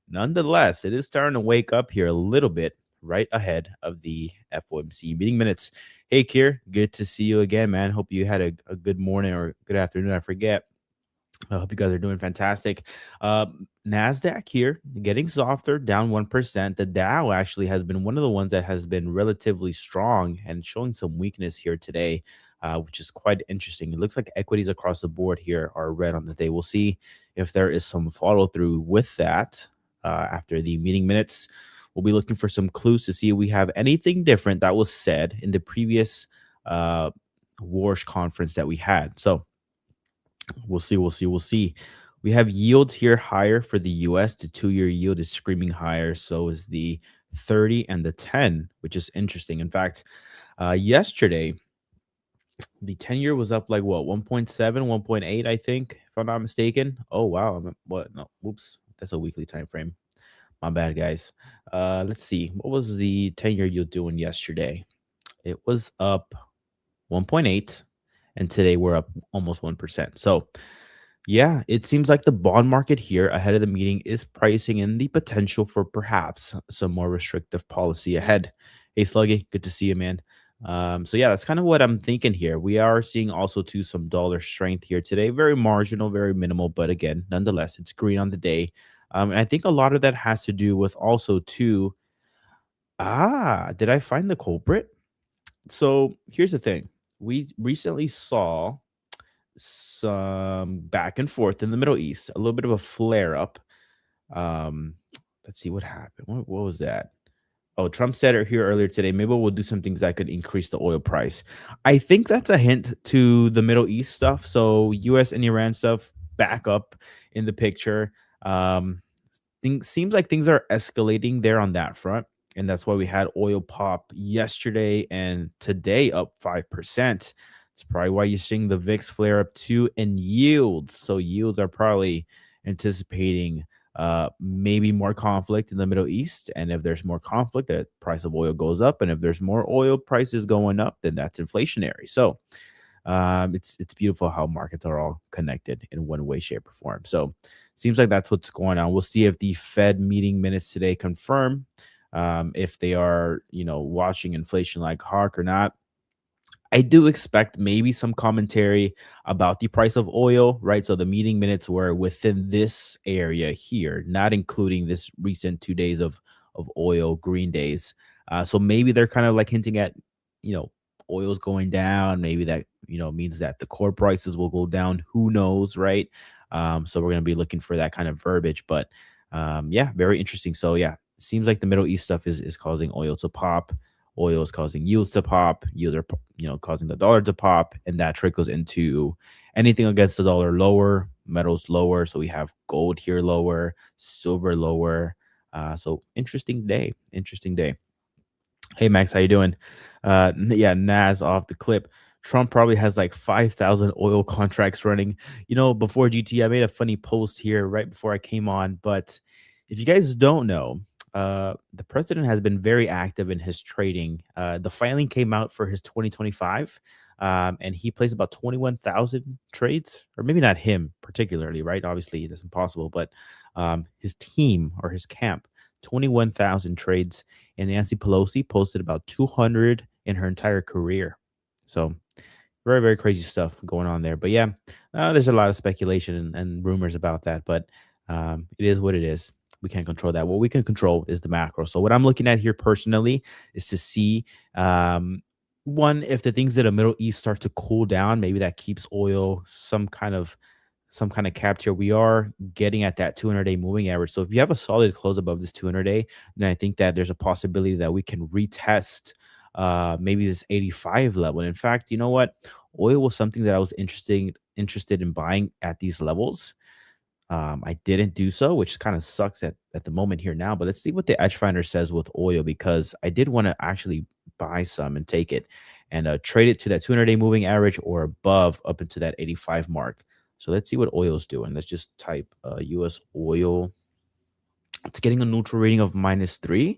nonetheless, it is starting to wake up here a little bit right ahead of the FOMC meeting minutes. Hey, Kier, good to see you again, man. Hope you had a good morning or good afternoon. I forget. I hope you guys are doing fantastic. Nasdaq here getting softer, down 1%. The Dow actually has been one of the ones that has been relatively strong and showing some weakness here today, which is quite interesting. It looks like equities across the board here are red on the day. We'll see if there is some follow through with that after the meeting minutes. We'll be looking for some clues to see if we have anything different that was said in the previous Warsh conference that we had. So we'll see. We have yields here higher for the U.S. The 2-year yield is screaming higher. So is the 30 and the 10, which is interesting. In fact, yesterday, the 10-year was up like what, 1.7, 1.8, I think, if I'm not mistaken. Oh, wow. What? No, whoops. That's a weekly time frame. My bad, guys. Let's see. What was the 10-year yield doing yesterday? It was up 1.8. and today we're up almost 1%. So yeah, it seems like the bond market here ahead of the meeting is pricing in the potential for perhaps some more restrictive policy ahead. Hey, Sluggy, good to see you, man. So yeah, that's kind of what I'm thinking here. We are seeing also too some dollar strength here today. Very marginal, very minimal, but again, nonetheless, it's green on the day. And I think a lot of that has to do with also too. Did I find the culprit? So here's the thing. We recently saw some back and forth in the Middle East, a little bit of a flare up. Um, let's see what happened. What was that? Oh, Trump said it here earlier today. Maybe we'll do some things that could increase the oil price. I think that's a hint to the Middle East stuff. So US and Iran stuff back up in the picture. Um, things seems like things are escalating there on that front. And that's why we had oil pop yesterday and today up 5%. It's probably why you're seeing the VIX flare up too, and yields. So yields are probably anticipating maybe more conflict in the Middle East. And if there's more conflict, the price of oil goes up. And if there's more oil prices going up, then that's inflationary. So it's beautiful how markets are all connected in one way, shape, or form. So seems like that's what's going on. We'll see if the Fed meeting minutes today confirm if they are, watching inflation like hawk or not. I do expect maybe some commentary about the price of oil, right? So the meeting minutes were within this area here, not including this recent 2 days of oil green days. So maybe they're kind of like hinting at, oil's going down. Maybe that, means that the core prices will go down. Who knows, right? So we're going to be looking for that kind of verbiage. But yeah, very interesting. So yeah, seems like the Middle East stuff is causing oil to pop. Oil is causing yields to pop. Yields are, causing the dollar to pop, and that trickles into anything against the dollar lower, metals lower. So we have gold here lower, silver lower. So interesting day. Interesting day. Hey Max, how you doing? Yeah, Nas off the clip. Trump probably has like 5,000 oil contracts running. Before GT, I made a funny post here right before I came on. But if you guys don't know, the president has been very active in his trading. The filing came out for his 2025, and he placed about 21,000 trades, or maybe not him particularly, right? Obviously, that's impossible, but his team or his camp, 21,000 trades. And Nancy Pelosi posted about 200 in her entire career. So very, very crazy stuff going on there. But yeah, there's a lot of speculation and rumors about that, but it is what it is. We can't control that. What we can control is the macro. So what I'm looking at here personally is to see, one, if the things that the Middle East start to cool down, maybe that keeps oil some kind of capped here. We are getting at that 200-day moving average. So if you have a solid close above this 200-day, then I think that there's a possibility that we can retest maybe this 85 level. And in fact, you know what? Oil was something that I was interested in buying at these levels. I didn't do so, which kind of sucks at the moment here now. But let's see what the Edge Finder says with oil, because I did want to actually buy some and take it and trade it to that 200-day moving average or above up into that 85 mark. So let's see what oil is doing. Let's just type US oil. It's getting a neutral rating of -3.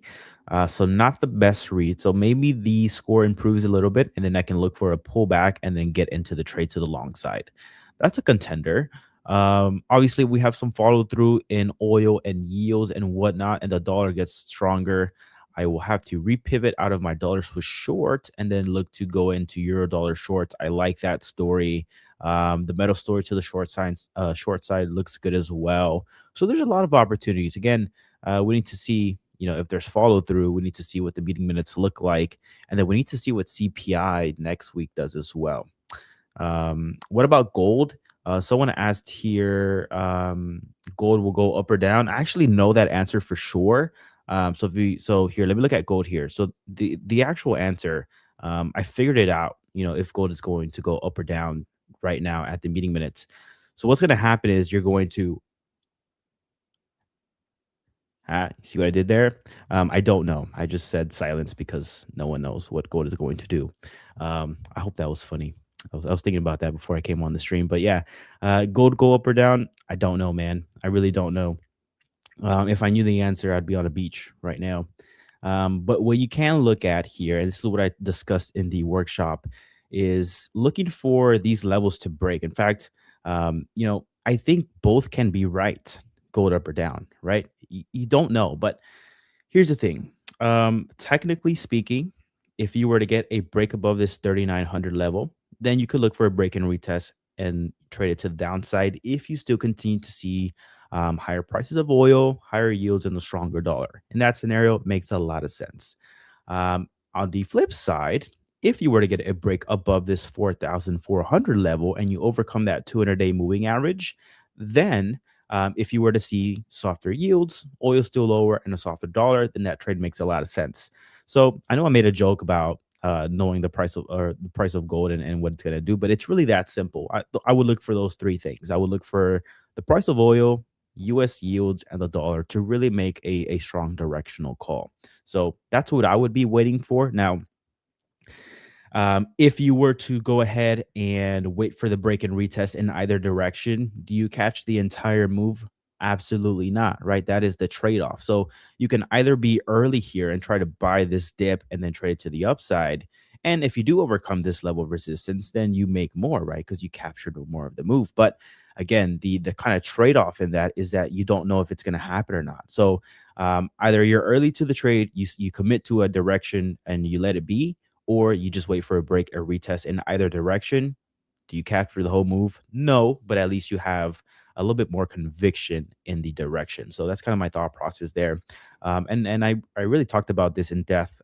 So not the best read. So maybe the score improves a little bit, and then I can look for a pullback and then get into the trade to the long side. That's a contender. Obviously, we have some follow through in oil and yields and whatnot, and the dollar gets stronger. I will have to repivot out of my dollar Swiss short and then look to go into euro dollar shorts. I like that story. The metal story to the short side looks good as well. So there's a lot of opportunities. Again, we need to see, if there's follow through. We need to see what the meeting minutes look like, and then we need to see what CPI next week does as well. What about gold? Someone asked here, gold will go up or down. I actually know that answer for sure. So here, let me look at gold here. So the actual answer, I figured it out, if gold is going to go up or down right now at the meeting minutes. So what's going to happen is you're going to, see what I did there? I don't know. I just said silence because no one knows what gold is going to do. I hope that was funny. I was thinking about that before I came on the stream, but yeah, gold go up or down? I don't know, man. I really don't know. If I knew the answer, I'd be on a beach right now. But what you can look at here, and this is what I discussed in the workshop, is looking for these levels to break. In fact, I think both can be right, gold up or down, right? You don't know, but here's the thing. Technically speaking, if you were to get a break above this 3,900 level, then you could look for a break and retest and trade it to the downside if you still continue to see higher prices of oil, higher yields, and a stronger dollar. In that scenario, it makes a lot of sense. On the flip side, if you were to get a break above this 4,400 level and you overcome that 200-day moving average, then if you were to see softer yields, oil still lower, and a softer dollar, then that trade makes a lot of sense. So I know I made a joke about knowing the price of gold and what it's going to do, but it's really that simple. I would look for those three things. I would look for the price of oil, U.S. yields, and the dollar to really make a strong directional call. So that's what I would be waiting for. Now, if you were to go ahead and wait for the break and retest in either direction, do you catch the entire move? Absolutely not, right? That is the trade-off. So you can either be early here and try to buy this dip and then trade it to the upside. And if you do overcome this level of resistance, then you make more, right? Because you captured more of the move. But again, the kind of trade-off in that is that you don't know if it's going to happen or not. So either you're early to the trade, you commit to a direction and you let it be, or you just wait for a break or retest in either direction. Do you capture the whole move? No, but at least you have a little bit more conviction in the direction. So that's kind of my thought process there. And I really talked about this in depth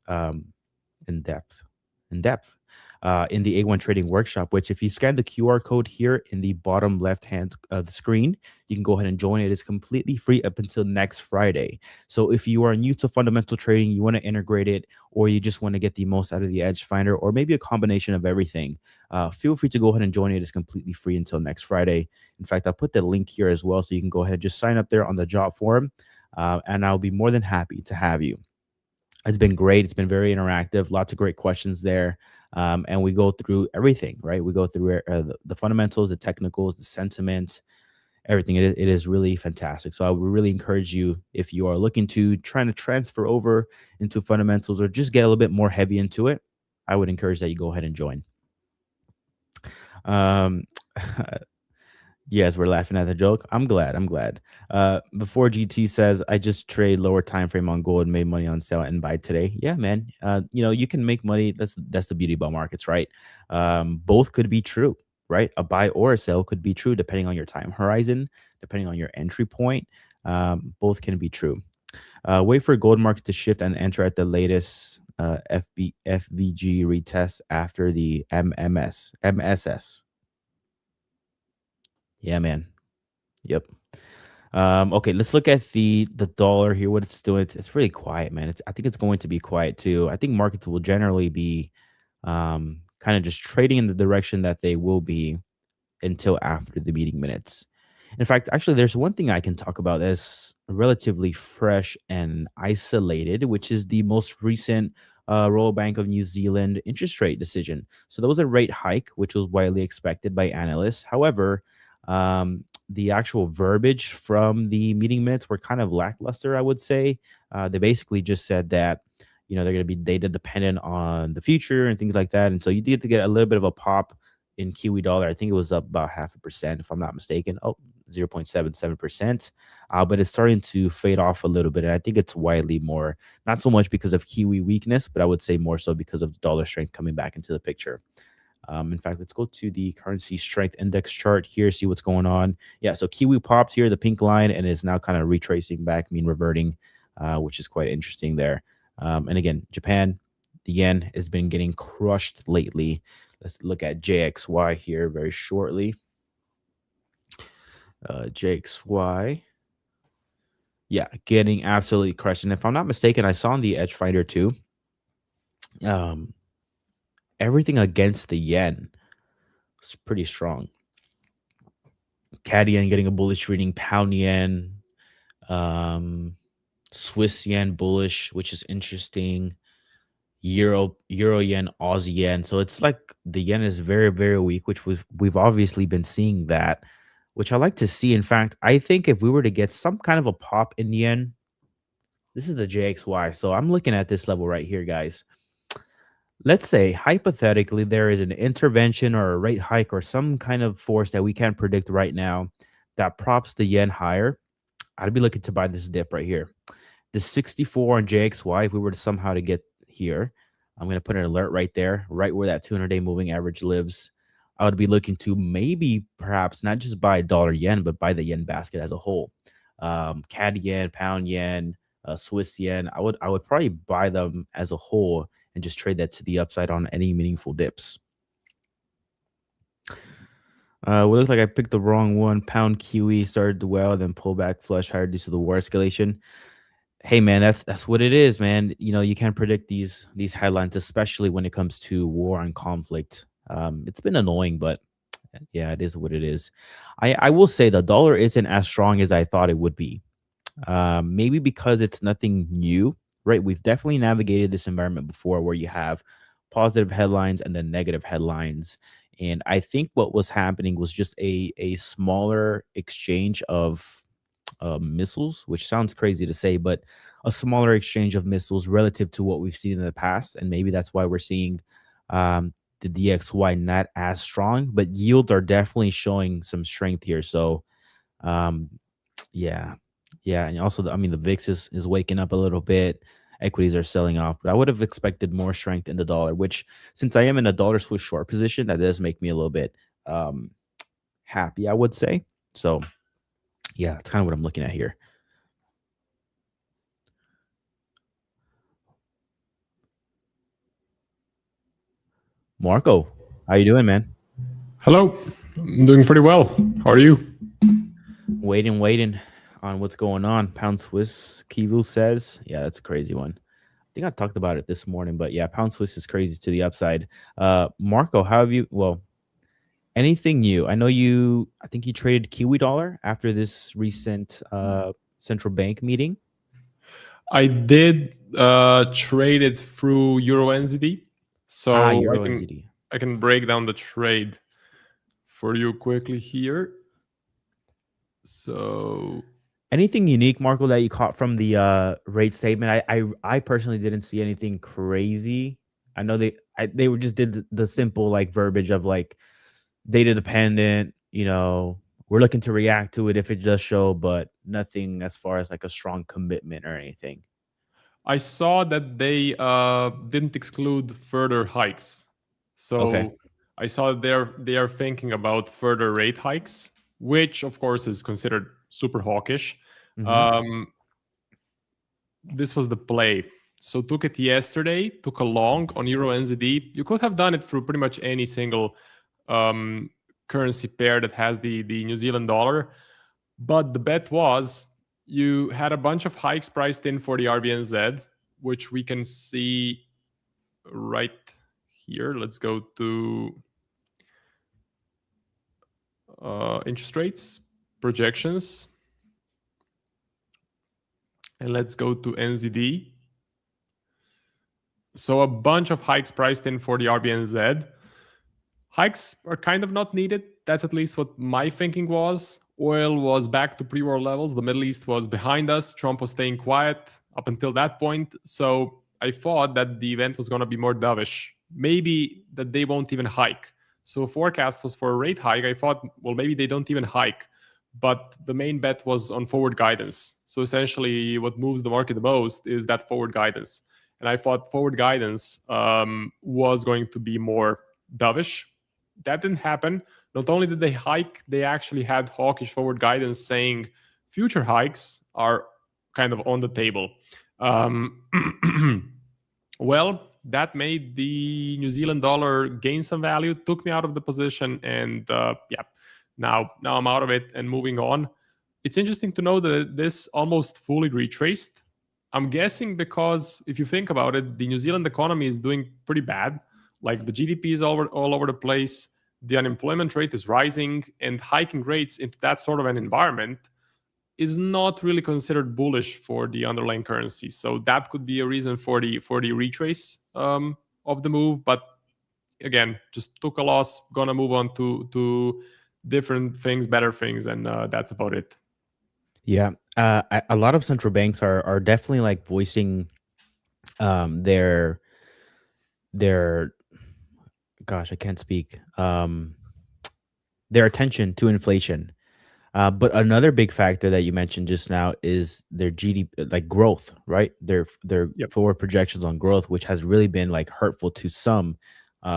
in the A1 Trading Workshop, which if you scan the QR code here in the bottom left hand of the screen, you can go ahead and join. It is completely free up until next Friday. So if you are new to fundamental trading, you want to integrate it, or you just want to get the most out of the Edge Finder, or maybe a combination of everything, feel free to go ahead and join. It is completely free until next Friday. In fact, I'll put the link here as well, so you can go ahead and just sign up there on the job forum, and I'll be more than happy to have you. It's been great. It's been very interactive. Lots of great questions there. And we go through everything, right? We go through the fundamentals, the technicals, the sentiment, everything. It is really fantastic. So I would really encourage you, if you are looking to trying to transfer over into fundamentals or just get a little bit more heavy into it, I would encourage that you go ahead and join. Yes, we're laughing at the joke. I'm glad. Before GT says, I just trade lower time frame on gold, made money on sale and buy today. Yeah, man. You can make money. That's the beauty about markets, right? Both could be true, right? A buy or a sell could be true depending on your time horizon, depending on your entry point. Both can be true. Wait for gold market to shift and enter at the latest FVG retest after the MSS. Yeah, man. Yep. Okay, let's look at the dollar here. What it's doing. It's really quiet, man. I think it's going to be quiet too. I think markets will generally be kind of just trading in the direction that they will be until after the meeting minutes. In fact, actually, there's one thing I can talk about that's relatively fresh and isolated, which is the most recent Royal Bank of New Zealand interest rate decision. So there was a rate hike, which was widely expected by analysts. However, the actual verbiage from the meeting minutes were kind of lackluster, I would say. They basically just said that, they're going to be data dependent on the future and things like that. And so you did to get a little bit of a pop in Kiwi dollar. I think it was up about 0.5%, if I'm not mistaken. 0.77%. But it's starting to fade off a little bit. And I think it's widely more, not so much because of Kiwi weakness, but I would say more so because of the dollar strength coming back into the picture. In fact, let's go to the currency strength index chart here, see what's going on. Yeah, so Kiwi popped here, the pink line, and is now kind of retracing back, reverting, which is quite interesting there. And again, Japan, the yen has been getting crushed lately. Let's look at JXY here very shortly. JXY. Yeah, getting absolutely crushed. And if I'm not mistaken, I saw on the Edge Finder too. Everything against the yen is pretty strong. CAD yen getting a bullish reading, pound yen, Swiss yen bullish, which is interesting. Euro yen, Aussie yen. So it's like the yen is very, very weak, which we've obviously been seeing that, which I like to see. In fact, I think if we were to get some kind of a pop in yen, this is the JXY. So I'm looking at this level right here, guys. let's say hypothetically there is an intervention or a rate hike or some kind of force that we can't predict right now that props the yen higher, I'd be looking to buy this dip right here. The 64 on JXY, if we were to somehow to get here, I'm going to put an alert right there, right where that 200-day moving average lives. I would be looking to maybe perhaps not just buy dollar yen, but buy the yen basket as a whole. CAD yen, pound yen, Swiss yen. I would probably buy them as a whole and just trade that to the upside on any meaningful dips. It looks like I picked the wrong one. Pound QE started well, then pull back flush higher due to the war escalation. Hey man, that's what it is, man. You know, you can't predict these headlines, especially when it comes to war and conflict. It's been annoying, but yeah, it is what it is. I will say the dollar isn't as strong as I thought it would be. Maybe because it's nothing new, right? We've definitely navigated this environment before where you have positive headlines and then negative headlines. And I think what was happening was just a smaller exchange of missiles, which sounds crazy to say, but a smaller exchange of missiles relative to what we've seen in the past. And maybe that's why we're seeing the DXY not as strong, but yields are definitely showing some strength here. So yeah. And also, the VIX is waking up a little bit. Equities are selling off, but I would have expected more strength in the dollar, which since I am in a dollar Swiss short position, that does make me a little bit happy, I would say. So yeah, that's kind of what I'm looking at here. Marco, how you doing, man? Hello, I'm doing pretty well. How are you? Waiting on what's going on. Pound Swiss, Kivu says. Yeah, that's a crazy one. I think I talked about it this morning, but yeah, Pound Swiss is crazy to the upside. Marco, how have you? Well, anything new? I think you traded Kiwi dollar after this recent central bank meeting. I did trade it through Euro NZD, so Euro NZD. I can break down the trade for you quickly here. So, anything unique, Marco, that you caught from the rate statement? I personally didn't see anything crazy. I know they were just did the simple like verbiage of like data dependent, we're looking to react to it if it does show, but nothing as far as like a strong commitment or anything. I saw that they didn't exclude further hikes. So okay. I saw they are thinking about further rate hikes, which of course is considered super hawkish. Mm-hmm. This was the play. So took it yesterday, took a long on Euro NZD. You could have done it through pretty much any single currency pair that has the New Zealand dollar. But the bet was you had a bunch of hikes priced in for the RBNZ, which we can see right here. Let's go to interest rates, projections. And let's go to NZD. So a bunch of hikes priced in for the RBNZ. Hikes are kind of not needed. That's at least what my thinking was. Oil was back to pre-war levels. The Middle East was behind us. Trump was staying quiet up until that point. So I thought that the event was going to be more dovish. Maybe that they won't even hike. So forecast was for a rate hike. I thought, well, maybe they don't even hike. But the main bet was on forward guidance. So essentially what moves the market the most is that forward guidance. And I thought forward guidance was going to be more dovish. That didn't happen. Not only did they hike, they actually had hawkish forward guidance saying future hikes are kind of on the table. Well, that made the New Zealand dollar gain some value, took me out of the position, and now I'm out of it and moving on. It's interesting to know that this almost fully retraced. I'm guessing because if you think about it, the New Zealand economy is doing pretty bad. Like the GDP is all over the place. The unemployment rate is rising, and hiking rates into that sort of an environment is not really considered bullish for the underlying currency. So that could be a reason for the retrace of the move. But again, just took a loss, gonna move on to different things, better things, and that's about it. Yeah, a lot of central banks are definitely like voicing their their gosh, I can't speak. Their attention to inflation. But another big factor that you mentioned just now is their GDP, like growth, right? Their Yep. forward projections on growth, which has really been like hurtful to some.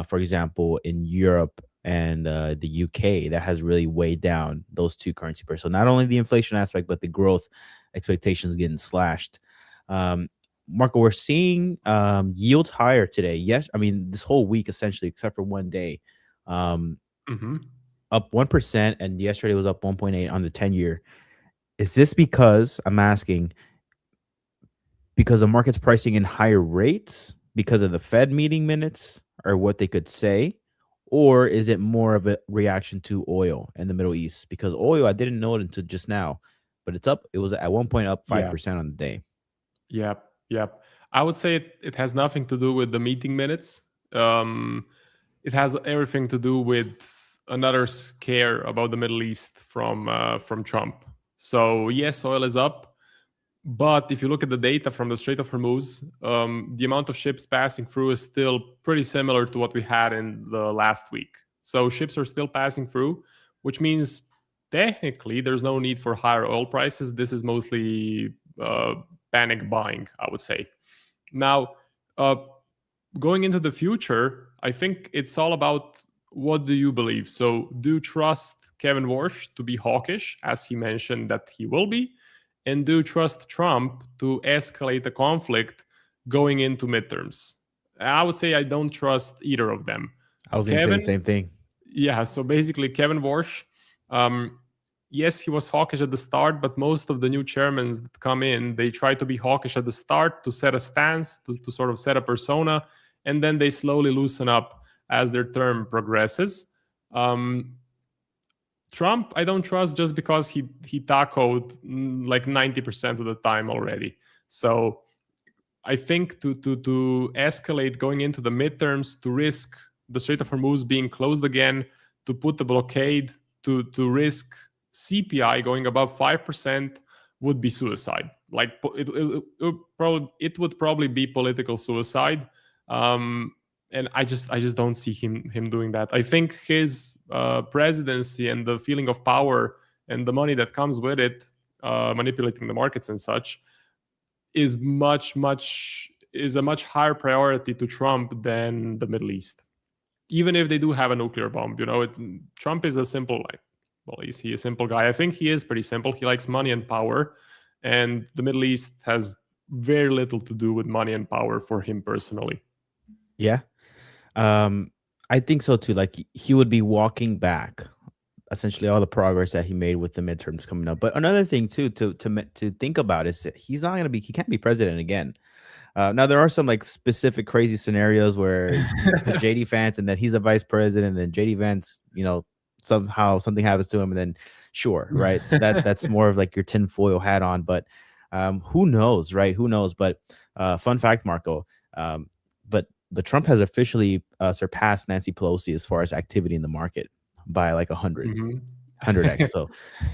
For example, in Europe and the UK, that has really weighed down those two currency pairs. So not only the inflation aspect, but the growth expectations getting slashed. Marco, we're seeing yields higher today. Yes, I mean this whole week essentially, except for one day. Mm-hmm. Up 1%, and yesterday was up 1.8 on the 10-year. Is this because, I'm asking, because the market's pricing in higher rates because of the Fed meeting minutes or what they could say? Or is it more of a reaction to oil in the Middle East? Because oil, I didn't know it until just now, but it's up. It was at one point up 5% on the day. Yep. I would say it has nothing to do with the meeting minutes. It has everything to do with another scare about the Middle East from Trump. So yes, oil is up, but if you look at the data from the Strait of Hormuz, the amount of ships passing through is still pretty similar to what we had in the last week. So ships are still passing through, which means technically there's no need for higher oil prices. This is mostly panic buying, I would say. Now, going into the future, I think it's all about what do you believe. So do you trust Kevin Warsh to be hawkish, as he mentioned that he will be? And do you trust Trump to escalate the conflict going into midterms? I would say I don't trust either of them. I was going to say the same thing. Yeah, so basically Kevin Warsh, yes, he was hawkish at the start, but most of the new chairmen that come in, they try to be hawkish at the start to set a stance, to sort of set a persona, and then they slowly loosen up as their term progresses. Trump, I don't trust just because he tacoed like 90% of the time already. So I think to escalate going into the midterms, to risk the Strait of Hormuz being closed again, to put the blockade, to risk CPI going above 5% would be suicide. Like it would probably be political suicide. And I just don't see him doing that. I think his presidency and the feeling of power and the money that comes with it, manipulating the markets and such, is a much higher priority to Trump than the Middle East. Even if they do have a nuclear bomb, Trump is a simple, is he a simple guy? I think he is pretty simple. He likes money and power, and the Middle East has very little to do with money and power for him personally. Yeah. I think so too. Like he would be walking back essentially all the progress that he made with the midterms coming up. But another thing too to think about is that he can't be president again. Now there are some like specific crazy scenarios where JD Vance and then he's a vice president, and then JD Vance, somehow something happens to him, and then sure, right? That's more of like your tinfoil hat on. But who knows, right? Who knows? But fun fact, Marco. But Trump has officially surpassed Nancy Pelosi as far as activity in the market by like 100x. So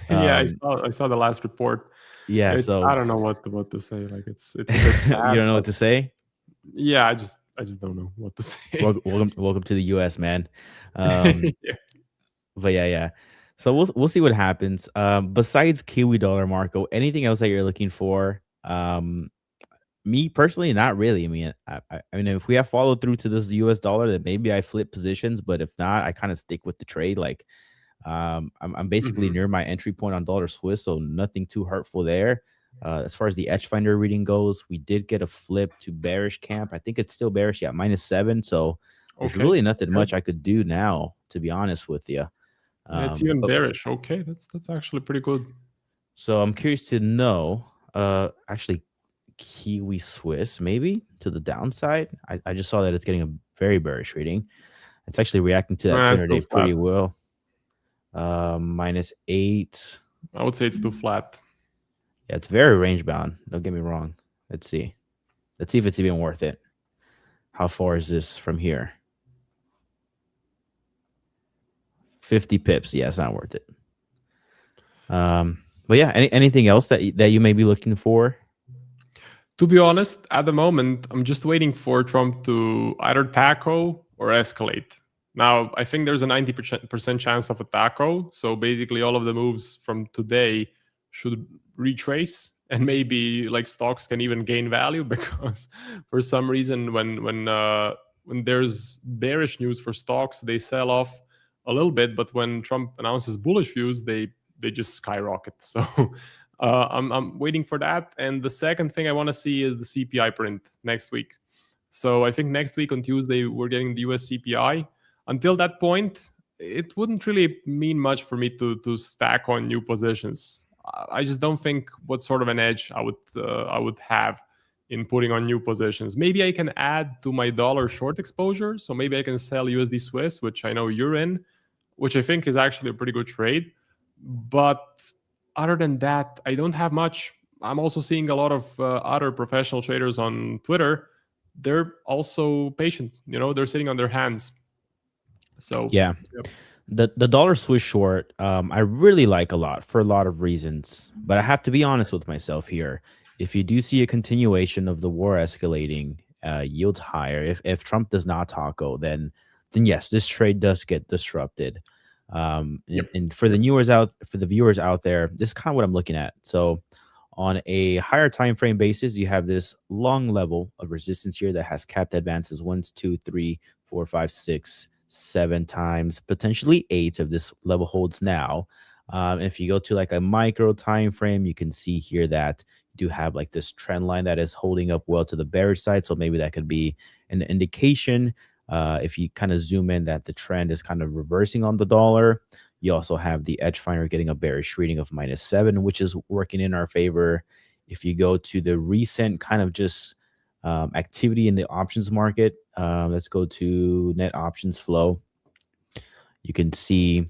yeah, I saw the last report. Yeah, so I don't know what to say. Like it's a bit sad, you don't know what to say. Yeah, I just don't know what to say. Welcome to the U.S., man. Yeah. But yeah. So we'll see what happens. Besides Kiwi dollar, Marco, anything else that you're looking for? Me personally, not really. I mean, I mean, if we have followed through to this US dollar, then maybe I flip positions. But if not, I kind of stick with the trade. Like, I'm basically near my entry point on dollar Swiss, so nothing too hurtful there. As far as the Edge Finder reading goes, we did get a flip to bearish camp. I think it's still bearish, yeah, -7. So there's really nothing much I could do now, to be honest with you. It's even bearish. Okay, that's actually pretty good. So I'm curious to know, actually, Kiwi Swiss maybe to the downside. I just saw that it's getting a very bearish reading. It's actually reacting to that 200-day pretty well. -8. I would say it's too flat. Yeah, it's very range bound. Don't get me wrong. Let's see if it's even worth it. How far is this from here? 50 pips. Yeah, it's not worth it. But yeah, anything else that you may be looking for? To be honest, at the moment, I'm just waiting for Trump to either tackle or escalate. Now, I think there's a 90% chance of a tackle. So basically, all of the moves from today should retrace, and maybe like stocks can even gain value because for some reason, when there's bearish news for stocks, they sell off a little bit, but when Trump announces bullish views, they just skyrocket. So I'm waiting for that. And the second thing I want to see is the CPI print next week. So I think next week on Tuesday, we're getting the US CPI. Until that point, it wouldn't really mean much for me to stack on new positions. I just don't think what sort of an edge I would have in putting on new positions. Maybe I can add to my dollar short exposure. So maybe I can sell USD Swiss, which I know you're in, which I think is actually a pretty good trade. But other than that, I don't have much. I'm also seeing a lot of other professional traders on Twitter. They're also patient. They're sitting on their hands. So yeah, yep. The dollar Swiss short, I really like a lot for a lot of reasons. But I have to be honest with myself here. If you do see a continuation of the war escalating, yields higher, if Trump does not tackle, then yes, this trade does get disrupted. And for the viewers out there, this is kind of what I'm looking at. So on a higher time frame basis, you have this long level of resistance here that has capped advances 1, 2, 3, 4, 5, 6, 7 times, potentially 8 if this level holds now. And if you go to like a micro time frame, you can see here that you do have like this trend line that is holding up well to the bearish side. So maybe that could be an indication. If you kind of zoom in, that the trend is kind of reversing on the dollar. You also have the edge finder getting a bearish reading of -7, which is working in our favor. If you go to the recent kind of just activity in the options market, let's go to net options flow. You can see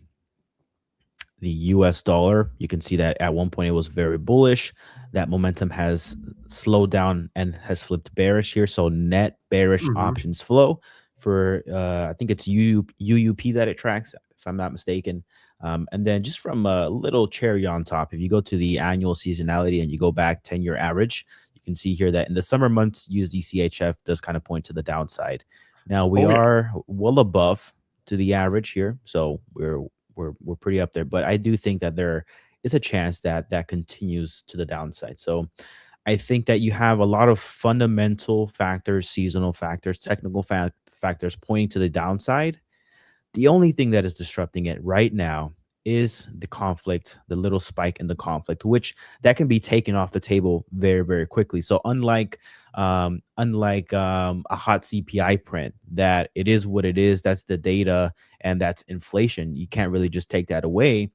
the US dollar. You can see that at one point it was very bullish. That momentum has slowed down and has flipped bearish here. So net bearish options flow for I think it's UUP that it tracks, if I'm not mistaken. And then just from a little cherry on top, if you go to the annual seasonality and you go back 10-year average, you can see here that in the summer months, USD CHF does kind of point to the downside. Now we are well above to the average here, so we're pretty up there. But I do think that there is a chance that that continues to the downside. So I think that you have a lot of fundamental factors, seasonal factors, technical factors pointing to the downside. The only thing that is disrupting it right now is the conflict, the little spike in the conflict, which that can be taken off the table very, very quickly. So unlike a hot CPI print, that it is what it is, that's the data and that's inflation. You can't really just take that away.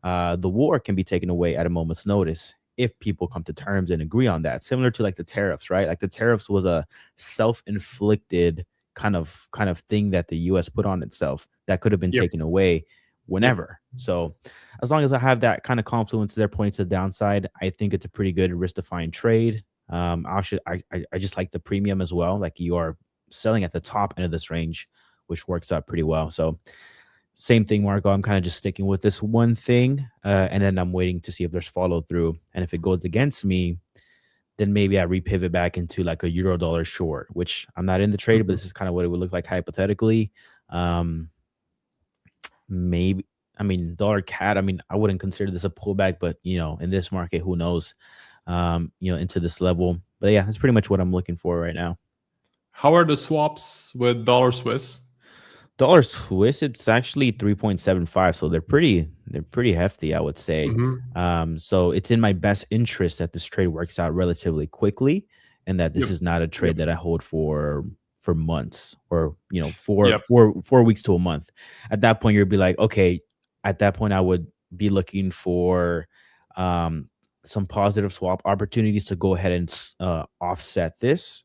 The war can be taken away at a moment's notice if people come to terms and agree on that. Similar to like the tariffs, right? Like the tariffs was a self-inflicted kind of thing that the US put on itself that could have been taken away whenever. So as long as I have that kind of confluence there pointing to the downside, I think it's a pretty good risk-defined trade. Actually, I just like the premium as well. Like you are selling at the top end of this range, which works out pretty well. So same thing, Marco. I'm kind of just sticking with this one thing, and then I'm waiting to see if there's follow through. And if it goes against me, then maybe I repivot back into like a euro dollar short, which I'm not in the trade, but this is kind of what it would look like hypothetically. Maybe, I mean, dollar CAD, I mean, I wouldn't consider this a pullback, but in this market, who knows, into this level. But yeah, that's pretty much what I'm looking for right now. How are the swaps with dollar Swiss? Dollar Swiss, it's actually 3.75, so they're pretty hefty, I would say. So it's in my best interest that this trade works out relatively quickly, and that this is not a trade that I hold for months or 4 weeks to a month. At that point, you'd be like, okay, at that point I would be looking for some positive swap opportunities to go ahead and offset this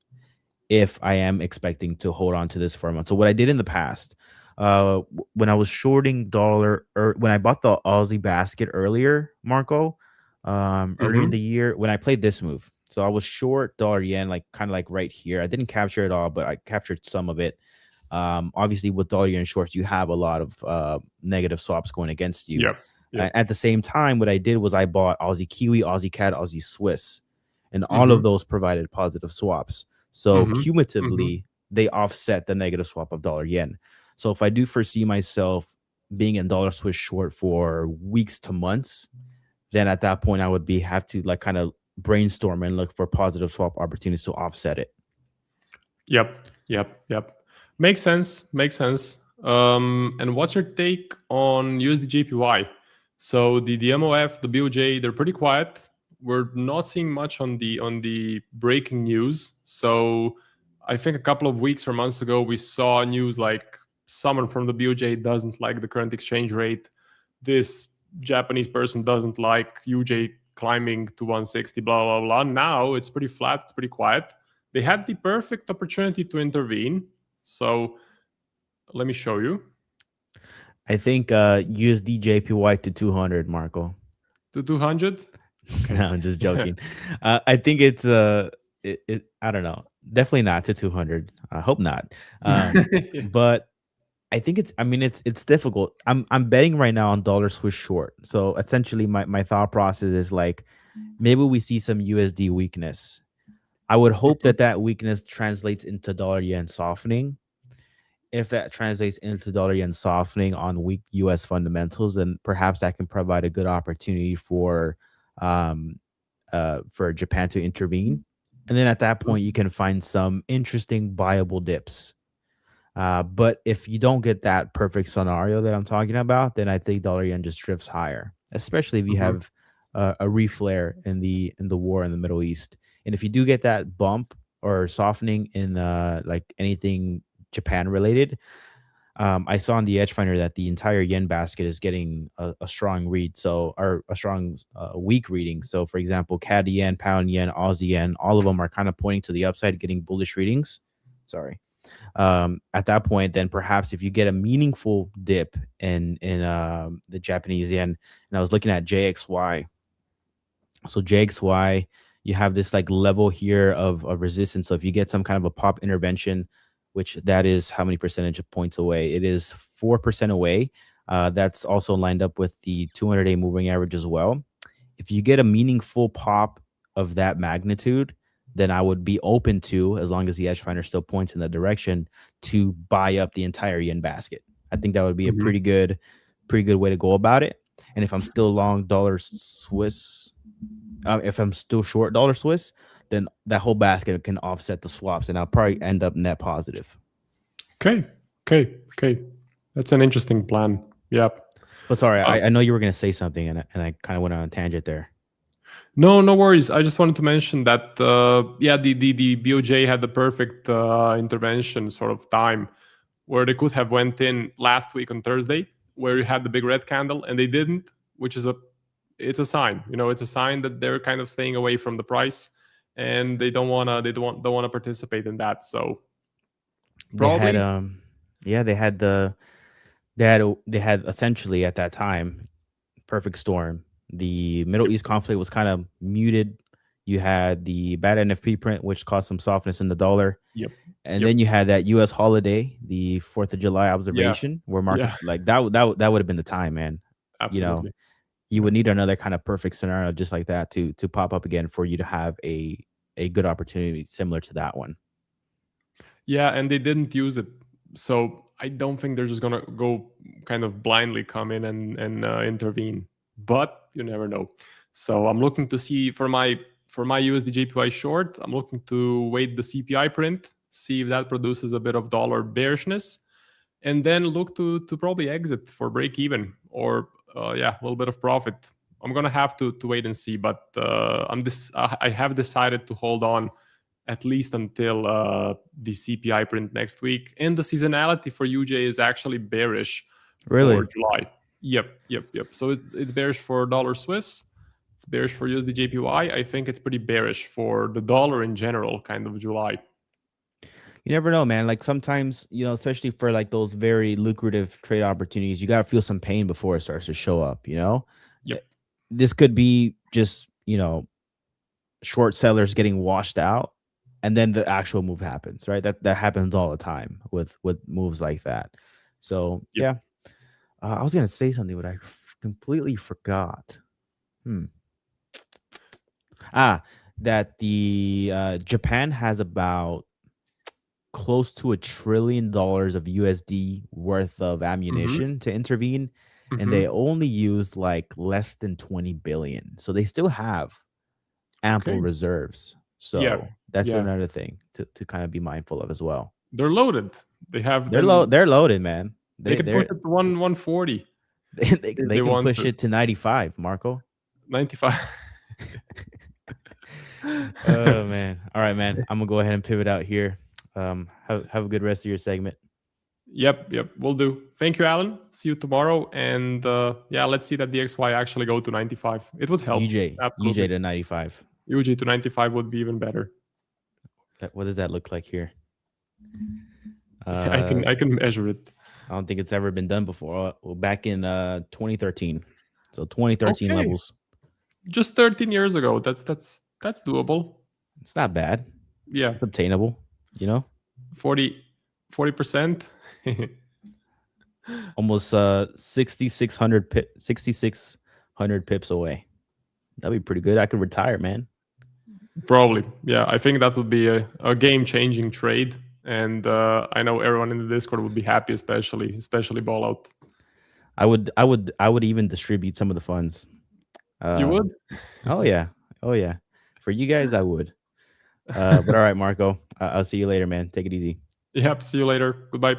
if I am expecting to hold on to this for a month. So what I did in the past, when I was shorting dollar, or when I bought the Aussie basket earlier, Marco, earlier in the year, when I played this move, so I was short dollar yen, like kind of like right here. I didn't capture it all, but I captured some of it. Obviously, with dollar yen shorts, you have a lot of negative swaps going against you. At the same time, what I did was I bought Aussie Kiwi, Aussie CAD, Aussie Swiss. and all of those provided positive swaps. So cumulatively, they offset the negative swap of dollar yen. So if I do foresee myself being in dollar Swiss short for weeks to months, then at that point I would have to like kind of brainstorm and look for positive swap opportunities to offset it. Yep. Makes sense. And what's your take on USD JPY? So the MOF, the BOJ, they're pretty quiet. We're not seeing much on the breaking news. So I think a couple of weeks or months ago we saw news like someone from the BOJ doesn't like the current exchange rate. This Japanese person doesn't like UJ climbing to 160, blah, blah, blah. Now it's pretty flat, it's pretty quiet. They had the perfect opportunity to intervene. So let me show you. I think USD JPY to 200, Marco. To 200? Okay. No, I'm just joking. I think it's I don't know. Definitely not to 200. I hope not. But I think it's difficult. I'm betting right now on dollar Swiss short. So essentially my thought process is like maybe we see some USD weakness. I would hope that weakness translates into dollar yen softening. If that translates into dollar yen softening on weak US fundamentals, then perhaps that can provide a good opportunity for Japan to intervene. And then at that point you can find some interesting buyable dips. But if you don't get that perfect scenario that I'm talking about, then I think dollar yen just drifts higher, especially if you have a reflare in the war in the Middle East. And if you do get that bump or softening in like anything Japan related, I saw on the Edge Finder that the entire yen basket is getting a strong read, or a strong weak reading. So, for example, CAD yen, pound yen, Aussie yen, all of them are kind of pointing to the upside, getting bullish readings. Sorry. At that point, then perhaps if you get a meaningful dip in the Japanese yen, and I was looking at JXY. So JXY, you have this like level here of resistance. So if you get some kind of a pop intervention, which that is how many percentage points away? It is 4% away. That's also lined up with the 200-day moving average as well. If you get a meaningful pop of that magnitude, then I would be open to, as long as the Edge Finder still points in that direction, to buy up the entire yen basket. I think that would be a pretty good way to go about it. And if I'm still long dollar Swiss, if I'm still short dollar Swiss, then that whole basket can offset the swaps, and I'll probably end up net positive. Okay. That's an interesting plan. Yep. But sorry, I know you were going to say something, and I kind of went on a tangent there. No worries. I just wanted to mention that, the BOJ had the perfect intervention sort of time where they could have went in last week on Thursday, where you had the big red candle, and they didn't, which is it's a sign. It's a sign that they're kind of staying away from the price, and they don't want to participate in that. So probably they had essentially at that time perfect storm. The Middle East conflict was kind of muted. You had the bad NFP print, which caused some softness in the dollar. And then you had that U.S. holiday, the 4th of July observation, where market like that would have been the time, man. Absolutely. You would need another kind of perfect scenario just like that to pop up again for you to have a good opportunity similar to that one. Yeah, and they didn't use it. So I don't think they're just going to go kind of blindly come in and intervene. But you never know. So I'm looking to see for my USD JPY short, I'm looking to wait the CPI print, see if that produces a bit of dollar bearishness, and then look to probably exit for break even or a little bit of profit. I'm gonna have to wait and see, but I have decided to hold on at least until the CPI print next week. And the seasonality for UJ is actually bearish for July. Yep. So it's bearish for dollar Swiss. It's bearish for USD JPY. I think it's pretty bearish for the dollar in general, kind of July. You never know, man. Like sometimes, especially for like those very lucrative trade opportunities, you got to feel some pain before it starts to show up, Yep. This could be just, short sellers getting washed out, and then the actual move happens, right? That happens all the time with moves like that. So, I was going to say something, but I completely forgot. that the Japan has about close to $1 trillion of USD worth of ammunition to intervene, and they only used like less than 20 billion. So they still have ample Okay. reserves. So Yeah, that's yeah. another thing to kind of be mindful of as well. They're loaded. They have They're loaded, man. They can push it to 140. They can want push to. it to 95, Marco. 95. Oh man. All right, man. I'm gonna go ahead and pivot out here. Have a good rest of your segment. Yep, will do. Thank you, Alan. See you tomorrow. And yeah, let's see that DXY actually go to 95. It would help. UJ to 95. UJ to 95 would be even better. What does that look like here? I can measure it. I don't think it's ever been done before. Well, back in 2013. So 2013 levels. Just 13 years ago. That's doable. It's not bad. Yeah. It's obtainable, you know? 40%. Almost 6,600 pips away. That'd be pretty good. I could retire, man. Probably. Yeah, I think that would be a game-changing trade. And I know everyone in the Discord would be happy, especially ball out. I would even distribute some of the funds. You would? Oh yeah. For you guys, I would. But all right, Marco. I'll see you later, man. Take it easy. Yep. See you later. Goodbye.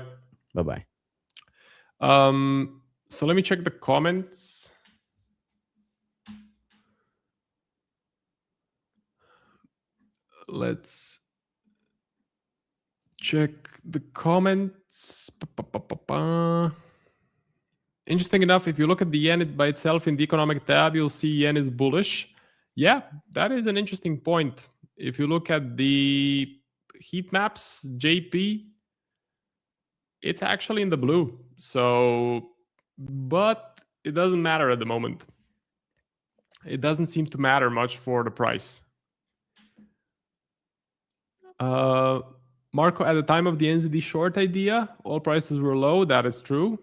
Bye-bye. So let me check the comments. Let's check the comments. Interesting enough, if you look at the yen by itself in the economic tab, you'll see yen is bullish. Yeah, that is an interesting point. If you look at the heat maps, JP, it's actually in the blue. So, but it doesn't matter at the moment. It doesn't seem to matter much for the price. Marco, at the time of the NZD short idea, all prices were low. That is true.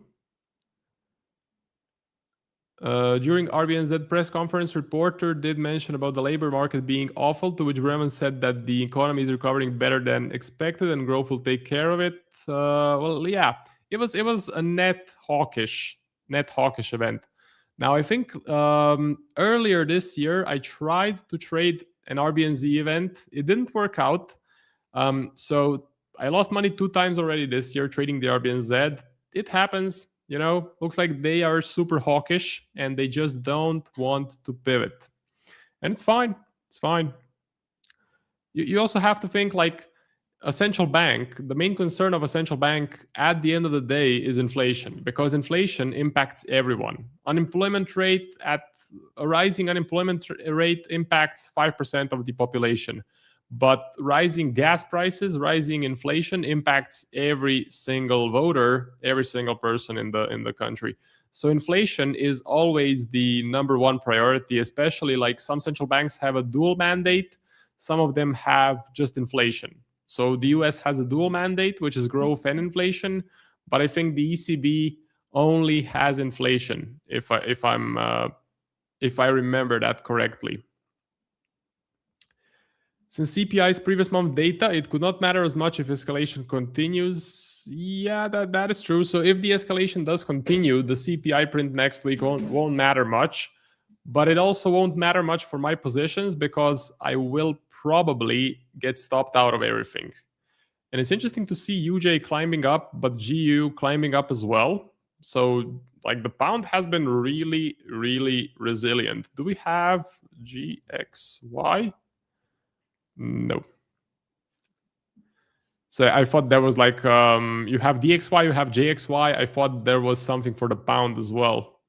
During RBNZ press conference, reporter did mention about the labor market being awful, to which Bremen said that the economy is recovering better than expected and growth will take care of it. Well, yeah, it was a net hawkish event. Now, I think earlier this year, I tried to trade an RBNZ event. It didn't work out. So I lost money 2 times already this year trading the RBNZ. It happens, you know, looks like they are super hawkish and they just don't want to pivot. And it's fine. It's fine. You also have to think like a central bank. The main concern of a central bank at the end of the day is inflation, because inflation impacts everyone. Unemployment rate a rising unemployment rate impacts 5% of the population. But rising gas prices, rising inflation impacts every single voter, every single person in the country. So inflation is always the #1 priority, especially like some central banks have a dual mandate. Some of them have just inflation. So the US has a dual mandate, which is growth and inflation. But I think the ECB only has inflation, if I remember that correctly. Since CPI is previous month data, it could not matter as much if escalation continues. Yeah, that is true. So if the escalation does continue, the CPI print next week won't matter much. But it also won't matter much for my positions because I will probably get stopped out of everything. And it's interesting to see UJ climbing up, but GU climbing up as well. So like the pound has been really, really resilient. Do we have GXY? No. So I thought there was like, you have DXY, you have JXY. I thought there was something for the pound as well.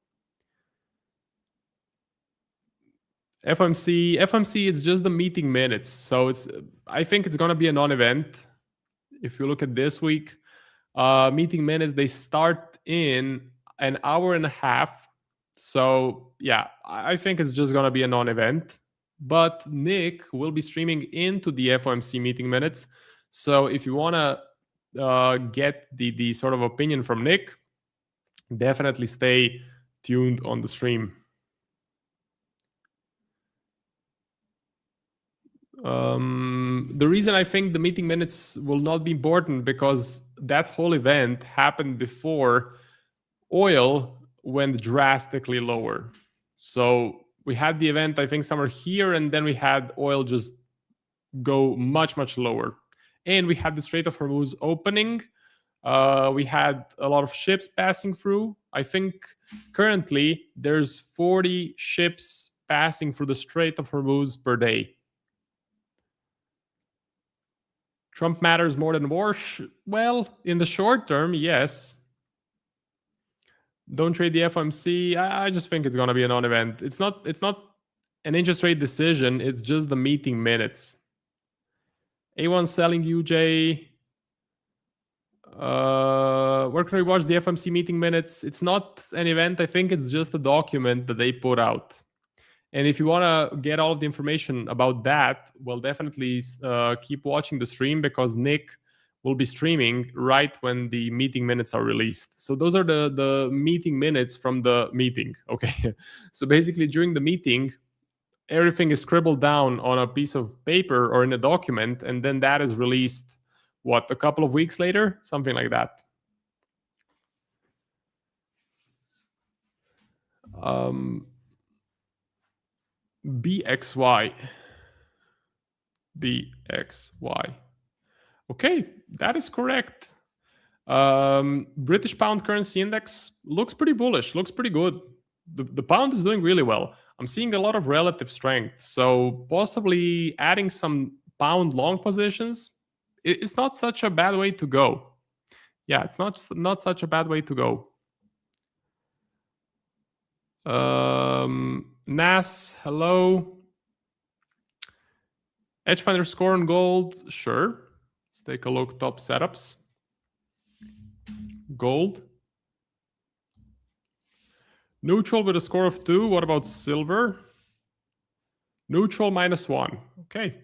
FOMC, it's just the meeting minutes. So I think it's going to be a non-event. If you look at this week, meeting minutes, they start in an hour and a half. So yeah, I think it's just going to be a non-event. But Nick will be streaming into the FOMC meeting minutes. So if you want to get the sort of opinion from Nick, definitely stay tuned on the stream. The reason I think the meeting minutes will not be important because that whole event happened before oil went drastically lower. So we had the event, I think, somewhere here, and then we had oil just go much, much lower. And we had the Strait of Hormuz opening. We had a lot of ships passing through. I think currently there's 40 ships passing through the Strait of Hormuz per day. Trump matters more than war? Well, in the short term, yes. Don't trade the FOMC. I just think it's going to be a non-event. It's not an interest rate decision. It's just the meeting minutes. A1 selling UJ. Where can we watch the FOMC meeting minutes? It's not an event. I think it's just a document that they put out. And if you want to get all of the information about that, well, definitely keep watching the stream because Nick will be streaming right when the meeting minutes are released. So those are the meeting minutes from the meeting. Okay. So basically during the meeting, everything is scribbled down on a piece of paper or in a document, and then that is released, a couple of weeks later? Something like that. BXY. Okay, that is correct. British pound currency index looks pretty bullish, looks pretty good. The pound is doing really well. I'm seeing a lot of relative strength, so possibly adding some pound long positions, it's not such a bad way to go. Yeah, it's not such a bad way to go. Nas, hello. Edgefinder score on gold, sure. Let's take a look. Top setups. Gold. Neutral with a score of 2. What about silver? Neutral -1. Okay.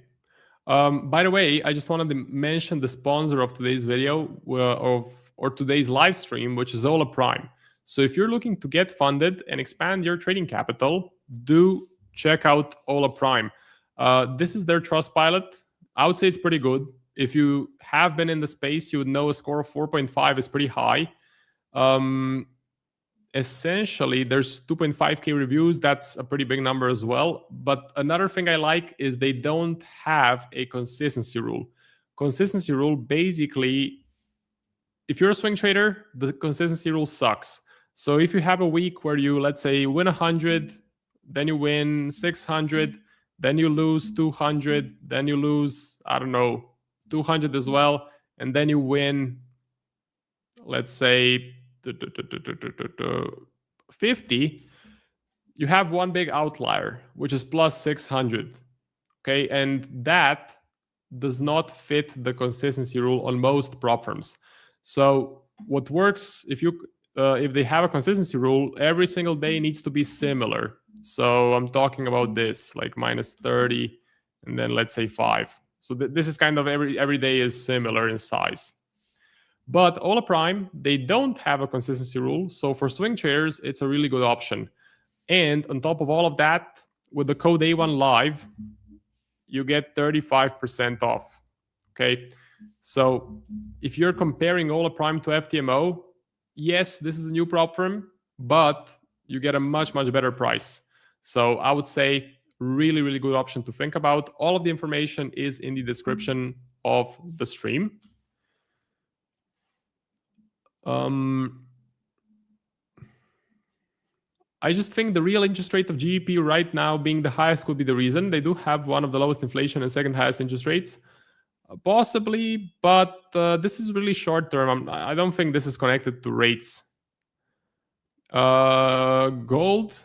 By the way, I just wanted to mention the sponsor of today's video or today's live stream, which is Ola Prime. So if you're looking to get funded and expand your trading capital, do check out Ola Prime. This is their Trustpilot. I would say it's pretty good. If you have been in the space, you would know a score of 4.5 is pretty high. Essentially, there's 2.5K reviews. That's a pretty big number as well. But another thing I like is they don't have a consistency rule. Consistency rule, basically, if you're a swing trader, the consistency rule sucks. So if you have a week where you, let's say, win 100, then you win 600, then you lose 200, then you lose, 200 as well, and then you win, let's say, 50, you have one big outlier, which is plus 600. Okay, and that does not fit the consistency rule on most prop firms. So what works if they have a consistency rule, every single day needs to be similar. So I'm talking about this, like -30, and then let's say 5. So this is kind of every day is similar in size. But Ola Prime, they don't have a consistency rule. So for swing traders, it's a really good option. And on top of all of that, with the code A1 Live, you get 35% off. Okay. So if you're comparing Ola Prime to FTMO, yes, this is a new prop firm, but you get a much, much better price. So I would say really, really good option to think about. All of the information is in the description of the stream. I just think the real interest rate of GEP right now being the highest could be the reason. They do have one of the lowest inflation and second highest interest rates. Possibly, but this is really short term. I don't think this is connected to rates. Gold.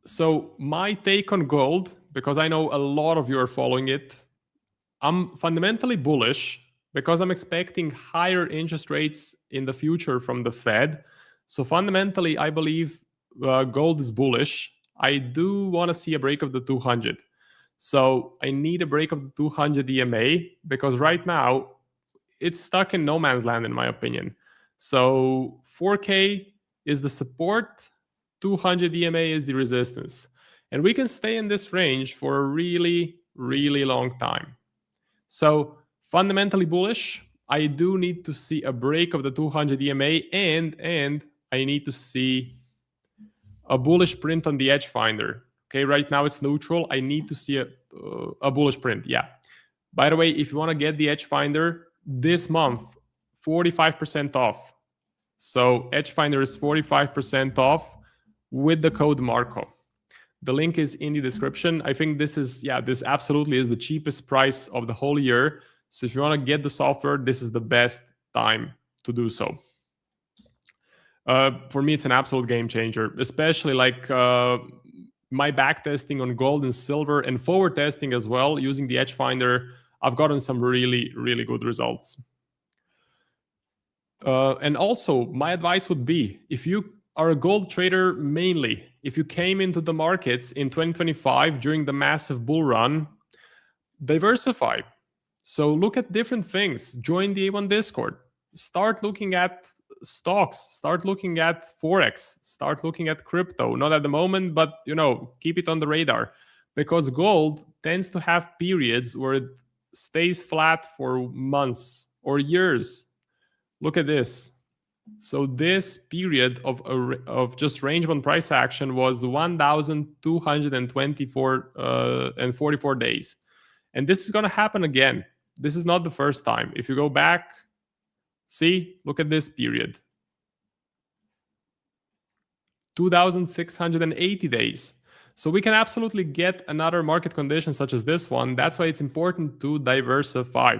So my take on gold, because I know a lot of you are following it, I'm fundamentally bullish because I'm expecting higher interest rates in the future from the Fed. So fundamentally, I believe gold is bullish. I do want to see a break of the 200. So I need a break of the 200 EMA because right now it's stuck in no man's land, in my opinion. So 4K is the support, 200 EMA is the resistance. And we can stay in this range for a really, really long time. So fundamentally bullish. I do need to see a break of the 200 EMA, and I need to see a bullish print on the edge finder. Okay, right now it's neutral. I need to see a bullish print. Yeah. By the way, if you want to get the edge finder this month, 45% off. So edge finder is 45% off with the code Marco. The link is in the description. I think this is, this absolutely is the cheapest price of the whole year. So if you want to get the software, this is the best time to do so. For me, it's an absolute game changer, especially like my back testing on gold and silver and forward testing as well using the edge finder. I've gotten some really, really good results. And also, my advice would be, if you are a gold trader mainly, if you came into the markets in 2025 during the massive bull run, diversify. So look at different things. Join the A1 Discord. Start looking at stocks. Start looking at Forex. Start looking at crypto. Not at the moment, but keep it on the radar. Because gold tends to have periods where it stays flat for months or years. Look at this. So this period of just range-bound price action was 1,224 and 44 days. And this is going to happen again. This is not the first time. If you go back, see, look at this period. 2,680 days. So we can absolutely get another market condition such as this one. That's why it's important to diversify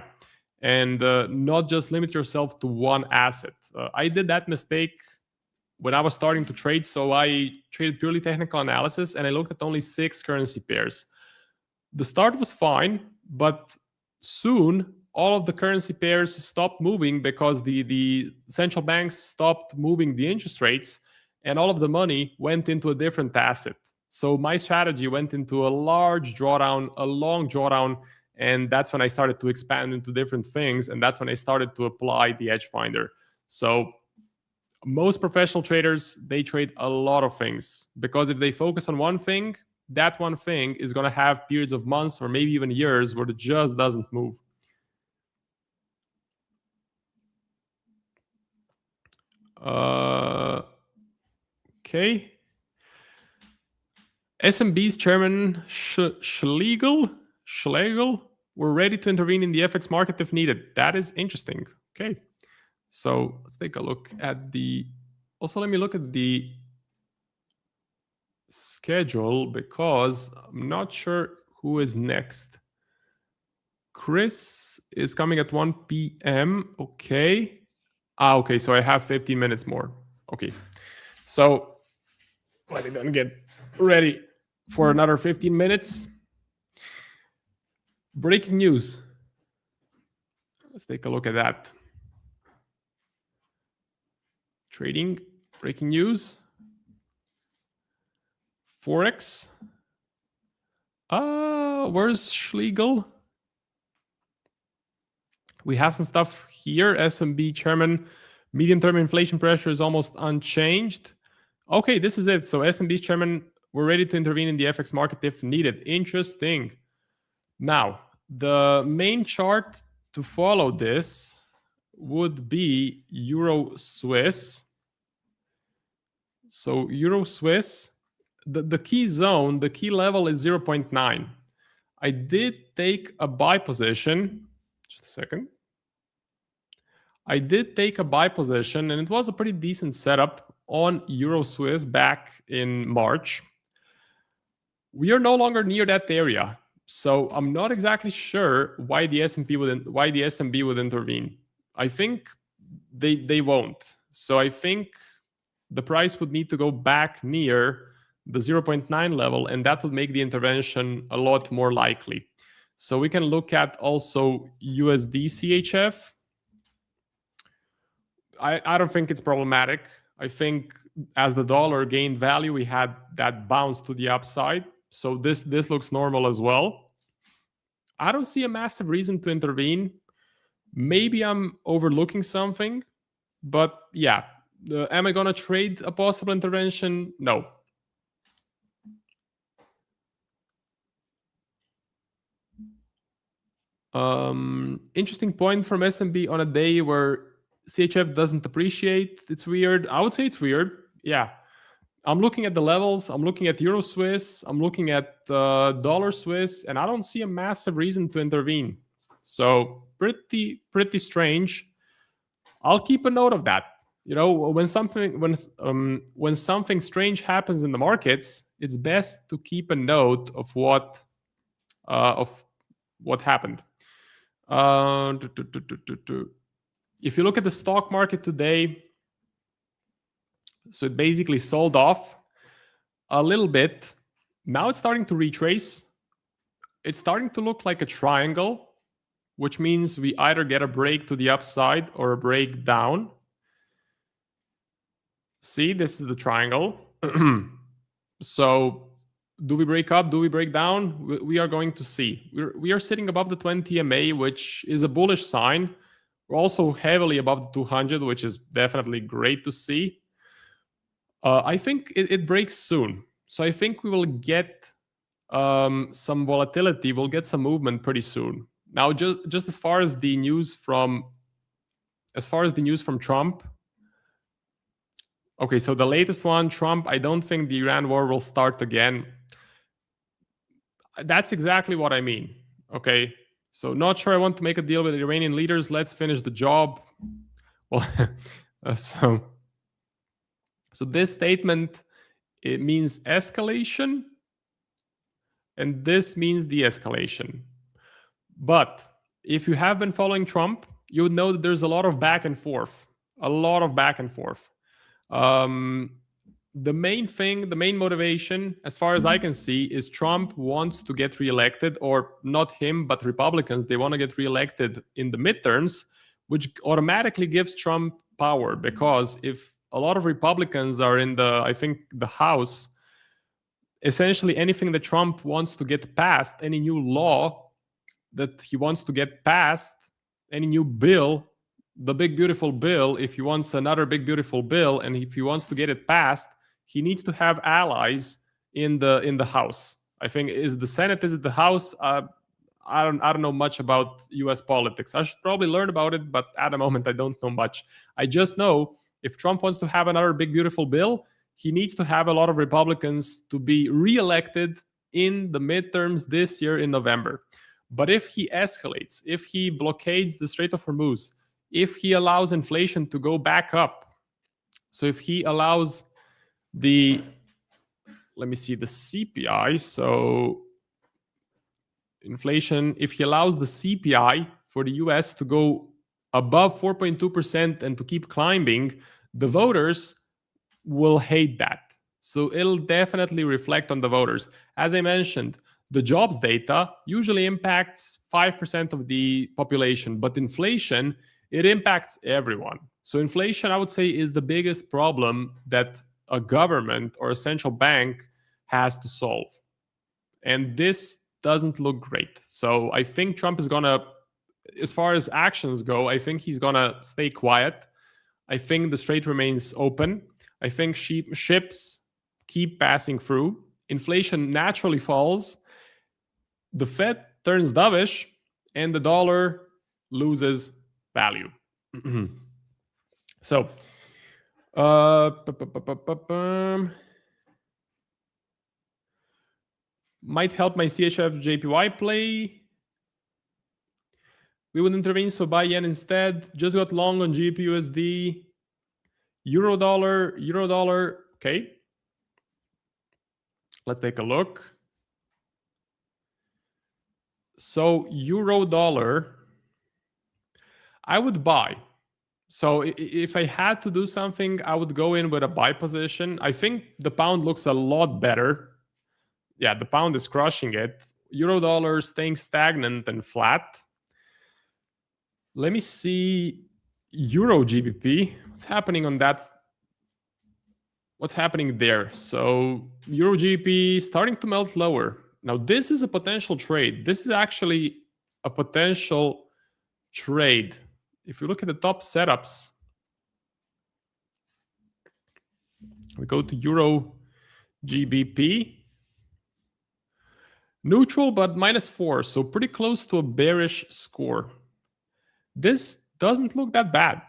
and not just limit yourself to one asset. I did that mistake when I was starting to trade. So I traded purely technical analysis and I looked at only 6 currency pairs. The start was fine, but soon all of the currency pairs stopped moving because the central banks stopped moving the interest rates and all of the money went into a different asset. So my strategy went into a large drawdown, a long drawdown, and that's when I started to expand into different things, and that's when I started to apply the edge finder. So most professional traders, they trade a lot of things because if they focus on one thing, that one thing is going to have periods of months or maybe even years where it just doesn't move. Okay. SMB's chairman Schlegel, we're ready to intervene in the FX market if needed. That is interesting. Okay. So let's take a look at the... Also, let me look at the schedule because I'm not sure who is next. Chris is coming at 1 p.m. Okay. Okay, so I have 15 minutes more. Okay. So let me then get ready for another 15 minutes. Breaking news. Let's take a look at that. Trading, breaking news. Forex. Where's Schlegel? We have some stuff here. SMB chairman, medium-term inflation pressure is almost unchanged. Okay, this is it. So SMB chairman, we're ready to intervene in the FX market if needed. Interesting. Now, the main chart to follow this would be Euro Swiss. So Euro Swiss, the key zone, the key level is 0.9. I did take a buy position. Just a second. I did take a buy position, and it was a pretty decent setup on Euro Swiss back in March. We are no longer near that area, so I'm not exactly sure why the SMB would intervene. I think they won't. So I think the price would need to go back near the 0.9 level, and that would make the intervention a lot more likely. So we can look at also USD CHF. I don't think it's problematic. I think as the dollar gained value, we had that bounce to the upside. So this looks normal as well. I don't see a massive reason to intervene. Maybe I'm overlooking something, but yeah. Am I going to trade a possible intervention? No. Interesting point from SMB on a day where CHF doesn't appreciate. It's weird. I would say it's weird. Yeah. I'm looking at the levels. I'm looking at Euro Swiss. I'm looking at Dollar Swiss, and I don't see a massive reason to intervene. So pretty strange. I'll keep a note of that. You know, when something strange happens in the markets, it's best to keep a note of what happened. If you look at the stock market today, so it basically sold off a little bit. Now it's starting to retrace. It's starting to look like a triangle, which means we either get a break to the upside or a break down. See, this is the triangle. So do we break up? Do we break down? We are going to see. We are sitting above the 20 MA, which is a bullish sign. We're also heavily above the 200, which is definitely great to see. I think it breaks soon. So I think we will get some volatility. We'll get some movement pretty soon. Now, just as far as the news from Trump. Okay, so the latest one, Trump, I don't think the Iran war will start again. That's exactly what I mean. Okay, so not sure I want to make a deal with the Iranian leaders. Let's finish the job. Well, so this statement, it means escalation, and this means de-escalation. But if you have been following Trump, you would know that there's a lot of back and forth. The main motivation, as far as I can see, is Trump wants to get reelected, or not him, but Republicans. They want to get reelected in the midterms, which automatically gives Trump power, because if a lot of Republicans are in the House, essentially anything that Trump wants to get passed, any new law that he wants to get passed, any new bill, the big beautiful bill, if he wants another big beautiful bill, and if he wants to get it passed, he needs to have allies in the House. I think, is it the Senate? Is it the House? I don't know much about U.S. politics. I should probably learn about it, but at the moment I don't know much. I just know if Trump wants to have another big beautiful bill, he needs to have a lot of Republicans to be reelected in the midterms this year in November. But if he escalates, if he blockades the Strait of Hormuz, if he allows inflation to go back up, so if he allows the CPI, so inflation, if he allows the CPI for the US to go above 4.2% and to keep climbing, the voters will hate that. So it'll definitely reflect on the voters. As I mentioned, the jobs data usually impacts 5% of the population, but inflation, it impacts everyone. So inflation, I would say, is the biggest problem that a government or a central bank has to solve. And this doesn't look great. So I think Trump is gonna, as far as actions go, I think he's gonna stay quiet. I think the strait remains open. I think ships keep passing through. Inflation naturally falls. The Fed turns dovish, and the dollar loses value. So, might help my CHF JPY play. We would intervene, so buy yen instead. Just got long on GBP/USD. Euro dollar. Okay. Let's take a look. So euro dollar, I would buy. So if I had to do something, I would go in with a buy position. I think the pound looks a lot better. Yeah, the pound is crushing it. Euro dollar staying stagnant and flat. Let me see Euro GBP. What's happening on that? What's happening there? So Euro GBP starting to melt lower. Now this is a potential trade. This is actually a potential trade. If you look at the top setups, we go to Euro GBP. Neutral, but -4, so pretty close to a bearish score. This doesn't look that bad.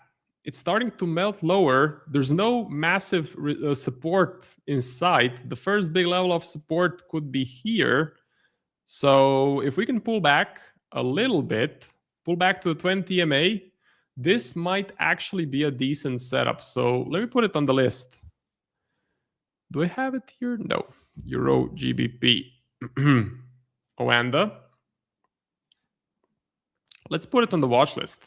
It's starting to melt lower. There's no massive support in sight. The first big level of support could be here. So if we can pull back a little bit, pull back to the 20 EMA, this might actually be a decent setup. So let me put it on the list. Do I have it here? No. Euro GBP. Oanda. Let's put it on the watch list.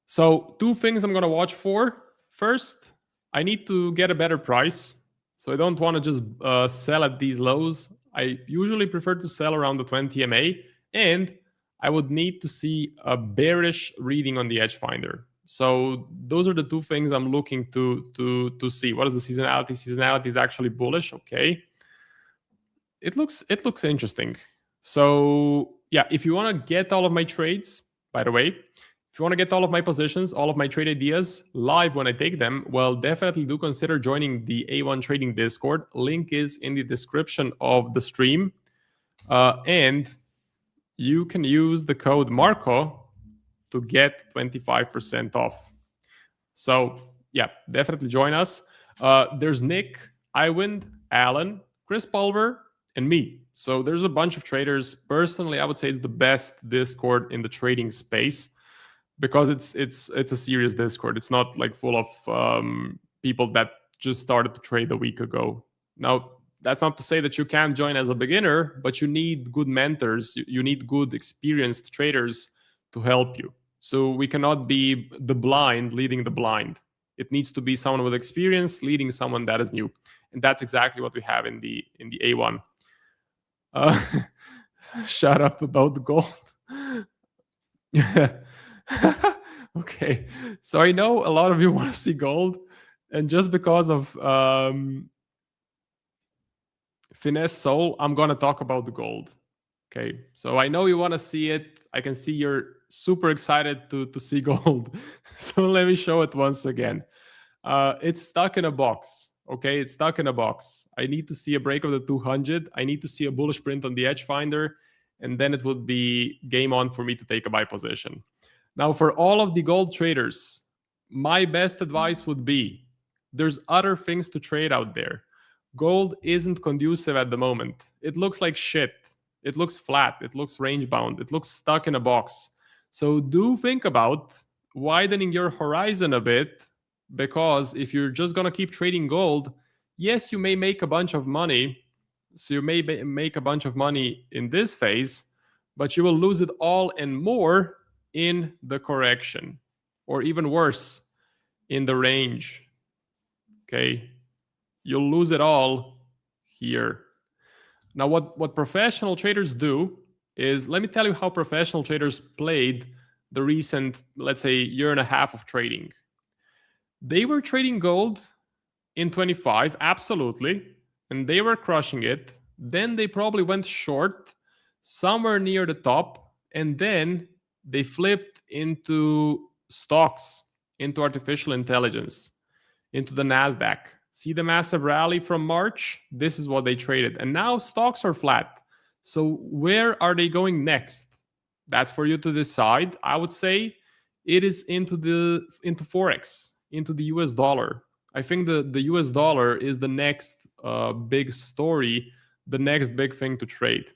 So 2 things I'm going to watch for. First, I need to get a better price. So I don't want to just sell at these lows. I usually prefer to sell around the 20 MA, and I would need to see a bearish reading on the edge finder. So those are the 2 things I'm looking to see. What is the seasonality? Seasonality is actually bullish. Okay. It looks interesting. So yeah, if you want to get all of my trades, by the way, if you want to get all of my positions, all of my trade ideas live when I take them, well, definitely do consider joining the A1 Trading Discord. Link is in the description of the stream. And you can use the code Marco to get 25% off. So yeah, definitely join us. There's Nick, Iwind, Alan, Chris Pulver, and me. So there's a bunch of traders. Personally, I would say it's the best Discord in the trading space, because it's a serious Discord. It's not like full of people that just started to trade a week ago. Now, that's not to say that you can't join as a beginner, but you need good mentors. You need good experienced traders to help you. So we cannot be the blind leading the blind. It needs to be someone with experience leading someone that is new. And that's exactly what we have in the A1. Shut up about the gold. Okay, so I know a lot of you want to see gold, and just because of Finesse Soul, I'm gonna talk about the gold. Okay, so I know you want to see it. I can see you're super excited to see gold. So let me show it once again. It's stuck in a box. Okay, it's stuck in a box. I need to see a break of the 200. I need to see a bullish print on the edge finder, and then it would be game on for me to take a buy position. Now, for all of the gold traders, my best advice would be there's other things to trade out there. Gold isn't conducive at the moment. It looks like shit. It looks flat. It looks range bound. It looks stuck in a box. So do think about widening your horizon a bit, because if you're just going to keep trading gold, yes, you may make a bunch of money. So you may make a bunch of money in this phase, but you will lose it all and more in the correction, or even worse, in the range. Okay, you'll lose it all here. Now, what professional traders do is, let me tell you how professional traders played the recent, let's say, year and a half of trading. They were trading gold in 25, absolutely, and they were crushing it. Then they probably went short somewhere near the top, and then they flipped into stocks, into artificial intelligence, into the Nasdaq. See the massive rally from March? This is what they traded. And now stocks are flat. So where are they going next? That's for you to decide. I would say it is into Forex, into the US dollar. I think the US dollar is the next big story, the next big thing to trade.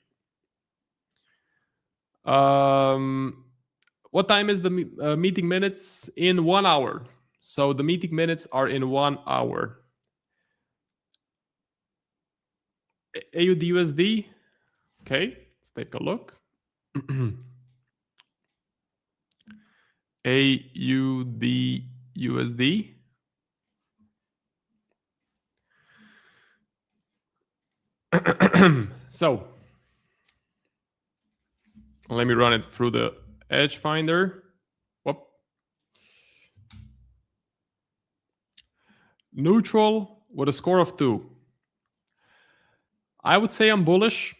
What time is the meeting minutes? In 1 hour. So the meeting minutes are in 1 hour. AUD USD. Okay, let's take a look. AUD USD. So let me run it through the edge finder. Whoop. Neutral with a score of 2. I would say I'm bullish,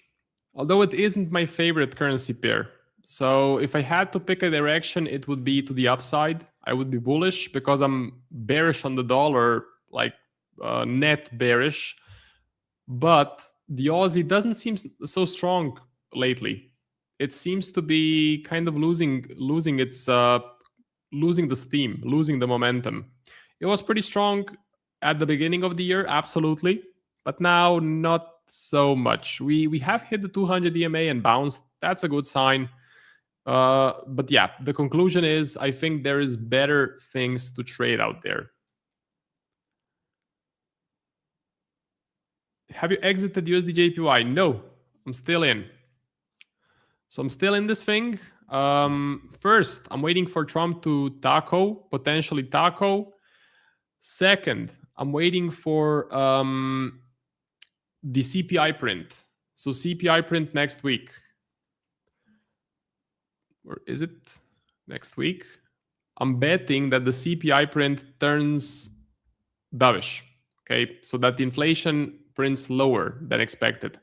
although it isn't my favorite currency pair. So if I had to pick a direction, it would be to the upside. I would be bullish because I'm bearish on the dollar, like net bearish. But the Aussie doesn't seem so strong lately. It seems to be kind of losing the steam, losing the momentum. It was pretty strong at the beginning of the year, absolutely, but now not so much. We have hit the 200 EMA and bounced. That's a good sign. But yeah, the conclusion is I think there is better things to trade out there. Have you exited USD/JPY? No, I'm still in. So I'm still in this thing. First, I'm waiting for Trump to potentially taco. Second, I'm waiting for the CPI print. So CPI print next week. Or is it next week? I'm betting that the CPI print turns dovish. Okay, so that the inflation prints lower than expected.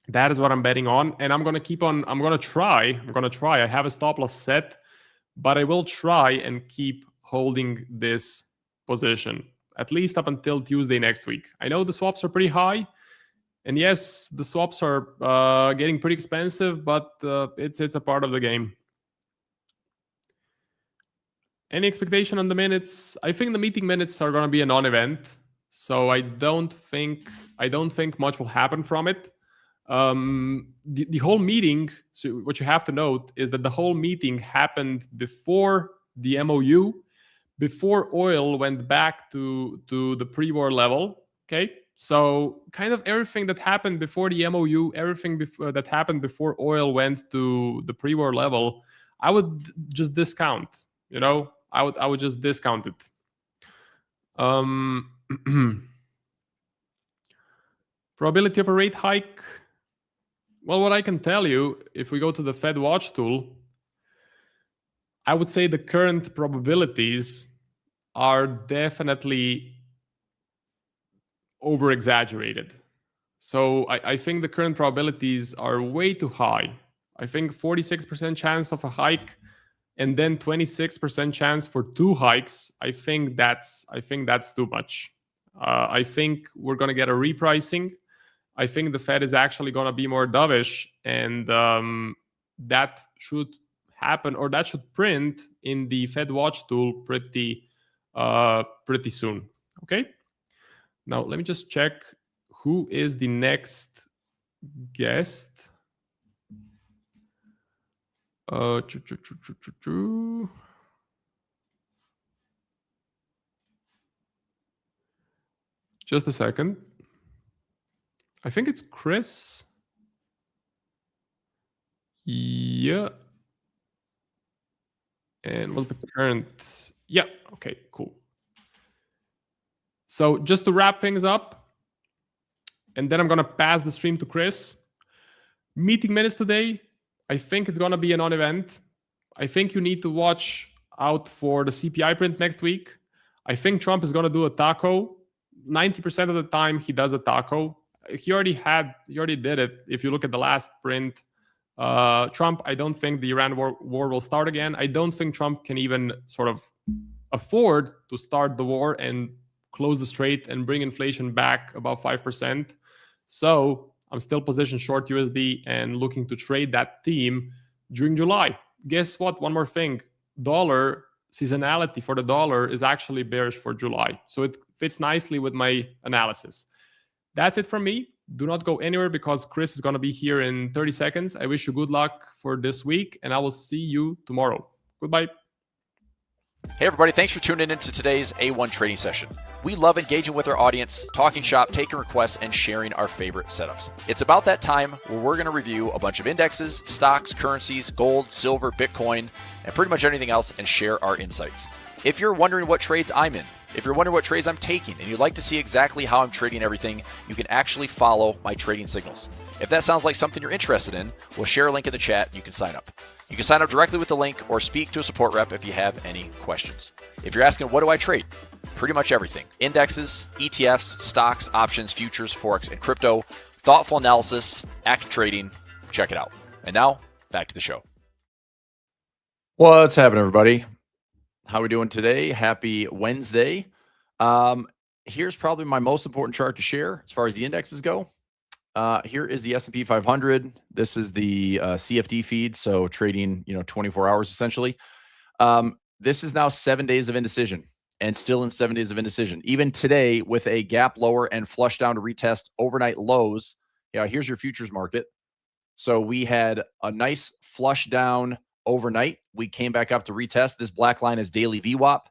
That is what I'm betting on, and I'm gonna try. I have a stop loss set, but I will try and keep holding this position at least up until Tuesday next week. I know the swaps are pretty high, and yes, the swaps are getting pretty expensive, but it's a part of the game. Any expectation on the minutes? I think the meeting minutes are going to be a non-event, so I don't think much will happen from it. The whole meeting. So what you have to note is that the whole meeting happened before the MOU, before oil went back to the pre-war level. Okay, so kind of everything that happened before the MOU, everything that happened before oil went to the pre-war level, I would just discount. You know, I would just discount it. Probability of a rate hike. Well, what I can tell you, if we go to the Fed Watch tool, I would say the current probabilities are definitely over-exaggerated. So I think the current probabilities are way too high. I think 46% chance of a hike and then 26% chance for 2 hikes. I think that's too much. I think we're going to get a repricing. I think the Fed is actually going to be more dovish, and that should happen, or that should print in the Fed Watch tool pretty soon. Okay. Now let me just check who is the next guest. Just a second. I think it's Chris. Yeah. And what's the current? Yeah. Okay, cool. So just to wrap things up, and then I'm going to pass the stream to Chris. Meeting minutes today, I think it's going to be a non-event. I think you need to watch out for the CPI print next week. I think Trump is going to do a taco. 90% of the time he does a taco. He already did it. If you look at the last print, Trump, I don't think the Iran war will start again. I don't think Trump can even sort of afford to start the war and close the strait and bring inflation back above 5%. So I'm still positioned short USD and looking to trade that theme during July. Guess what? One more thing. Dollar seasonality for the dollar is actually bearish for July. So it fits nicely with my analysis. That's it from me. Do not go anywhere because Chris is going to be here in 30 seconds. I wish you good luck for this week, and I will see you tomorrow. Goodbye. Hey everybody, thanks for tuning in to today's A1 trading session. We love engaging with our audience, talking shop, taking requests, and sharing our favorite setups. It's about that time where we're going to review a bunch of indexes, stocks, currencies, gold, silver, Bitcoin, and pretty much anything else and share our insights. If you're wondering what trades I'm in, if you're wondering what trades I'm taking, and you'd like to see exactly how I'm trading everything, you can actually follow my trading signals. If that sounds like something you're interested in, we'll share a link in the chat and you can sign up. You can sign up directly with the link or speak to a support rep if you have any questions. If you're asking, what do I trade? Pretty much everything. Indexes, ETFs, stocks, options, futures, Forex, and crypto. Thoughtful analysis, active trading. Check it out. And now, back to the show. What's happening, everybody? How are we doing today? Happy Wednesday. here's probably my most important chart to share as far as the indexes go. Here is the S&P 500. This is the CFD feed, so trading, 24 hours essentially. This is now 7 days of indecision, and still in 7 days of indecision. Even today, with a gap lower and flush down to retest overnight lows. Here's your futures market. So we had a nice flush down overnight. We came back up to retest. This black line is daily VWAP.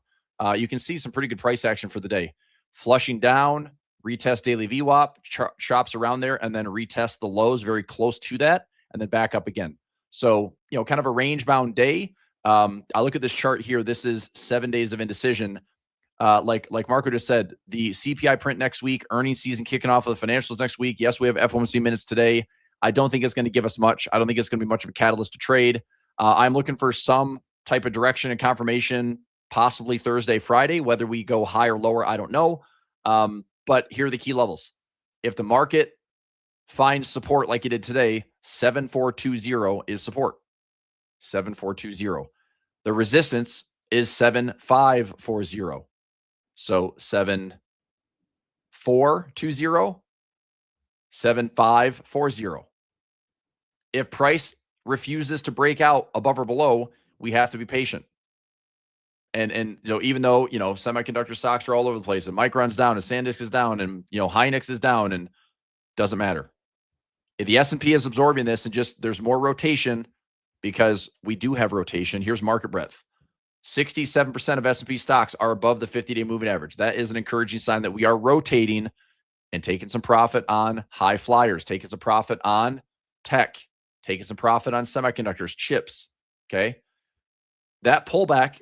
You can see some pretty good price action for the day. Flushing down, retest daily VWAP, chops around there, and then retest the lows very close to that, and then back up again. So, kind of a range-bound day. I look at this chart here. This is 7 days of indecision. Like Marco just said, the CPI print next week, earnings season kicking off with the financials next week. Yes, we have FOMC minutes today. I don't think it's going to give us much. I don't think it's going to be much of a catalyst to trade. I'm looking for some type of direction and confirmation, possibly Thursday, Friday. Whether we go higher or lower, I don't know. But here are the key levels. If the market finds support like it did today, 7420 is support. 7420. The resistance is 7540. So 7420, 7540. If price refuses to break out above or below, we have to be patient. And even though, semiconductor stocks are all over the place, and Micron's down, and SanDisk is down, and, Hynix is down, and doesn't matter. If the S&P is absorbing this and just there's more rotation, because we do have rotation, here's market breadth. 67% of S&P stocks are above the 50-day moving average. That is an encouraging sign that we are rotating and taking some profit on high flyers, taking some profit on tech, taking some profit on semiconductors, chips, okay? That pullback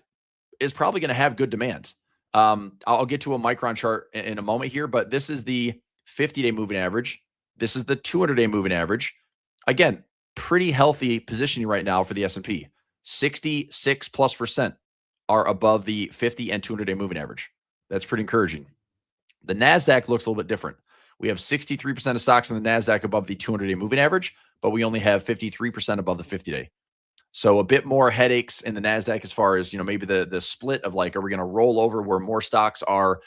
is probably going to have good demand. I'll get to a Micron chart in a moment here, but this is the 50-day moving average. This is the 200-day moving average. Again, pretty healthy positioning right now for the S&P. 66+% are above the 50 and 200-day moving average. That's pretty encouraging. The Nasdaq looks a little bit different. We have 63% of stocks in the Nasdaq above the 200-day moving average, but we only have 53% above the 50-day. So a bit more headaches in the Nasdaq as far as, maybe the split of like, are we going to roll over where more stocks are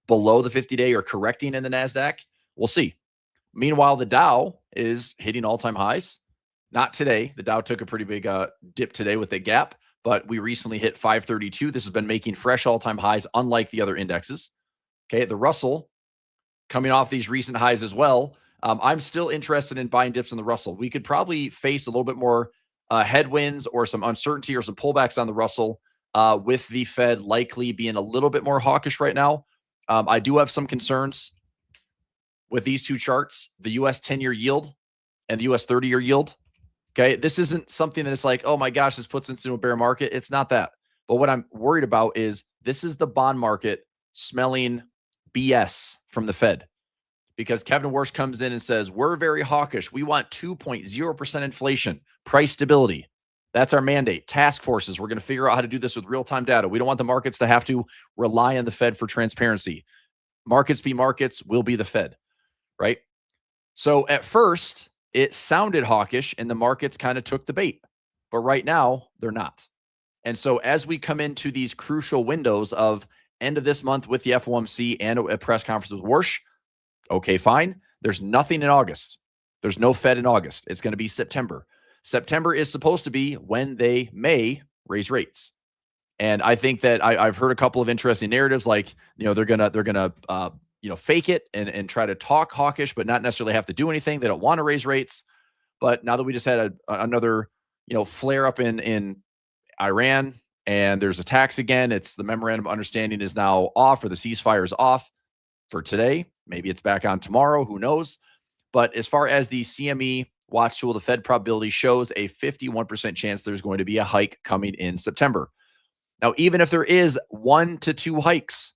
below the 50-day or correcting in the Nasdaq? We'll see. Meanwhile, the Dow is hitting all-time highs. Not today. The Dow took a pretty big dip today with a gap, but we recently hit 532. This has been making fresh all-time highs, unlike the other indexes. Okay, the Russell coming off these recent highs as well. I'm still interested in buying dips in the Russell. We could probably face a little bit more headwinds or some uncertainty or some pullbacks on the Russell with the Fed likely being a little bit more hawkish right now. I do have some concerns with these two charts, the U.S. 10-year yield and the U.S. 30-year yield. Okay, this isn't something that it's like, oh my gosh, this puts us into a bear market. It's not that. But what I'm worried about is this is the bond market smelling BS from the Fed. Because Kevin Warsh comes in and says, we're very hawkish. We want 2.0% inflation, price stability. That's our mandate. Task forces, we're going to figure out how to do this with real-time data. We don't want the markets to have to rely on the Fed for transparency. Markets be markets, will be the Fed, right? So at first, it sounded hawkish and the markets kind of took the bait. But right now, they're not. And so as we come into these crucial windows of end of this month with the FOMC and a press conference with Warsh, okay, fine. There's nothing in August. There's no Fed in August. It's going to be September. September is supposed to be when they may raise rates. And I think that I've heard a couple of interesting narratives, like, they're gonna fake it and try to talk hawkish, but not necessarily have to do anything. They don't want to raise rates. But now that we just had another, flare up in Iran and there's attacks again, it's the memorandum of understanding is now off, or the ceasefire is off for today. Maybe it's back on tomorrow. Who knows? But as far as the CME watch tool, the Fed probability shows a 51% chance there's going to be a hike coming in September. Now, even if there is 1 to 2 hikes,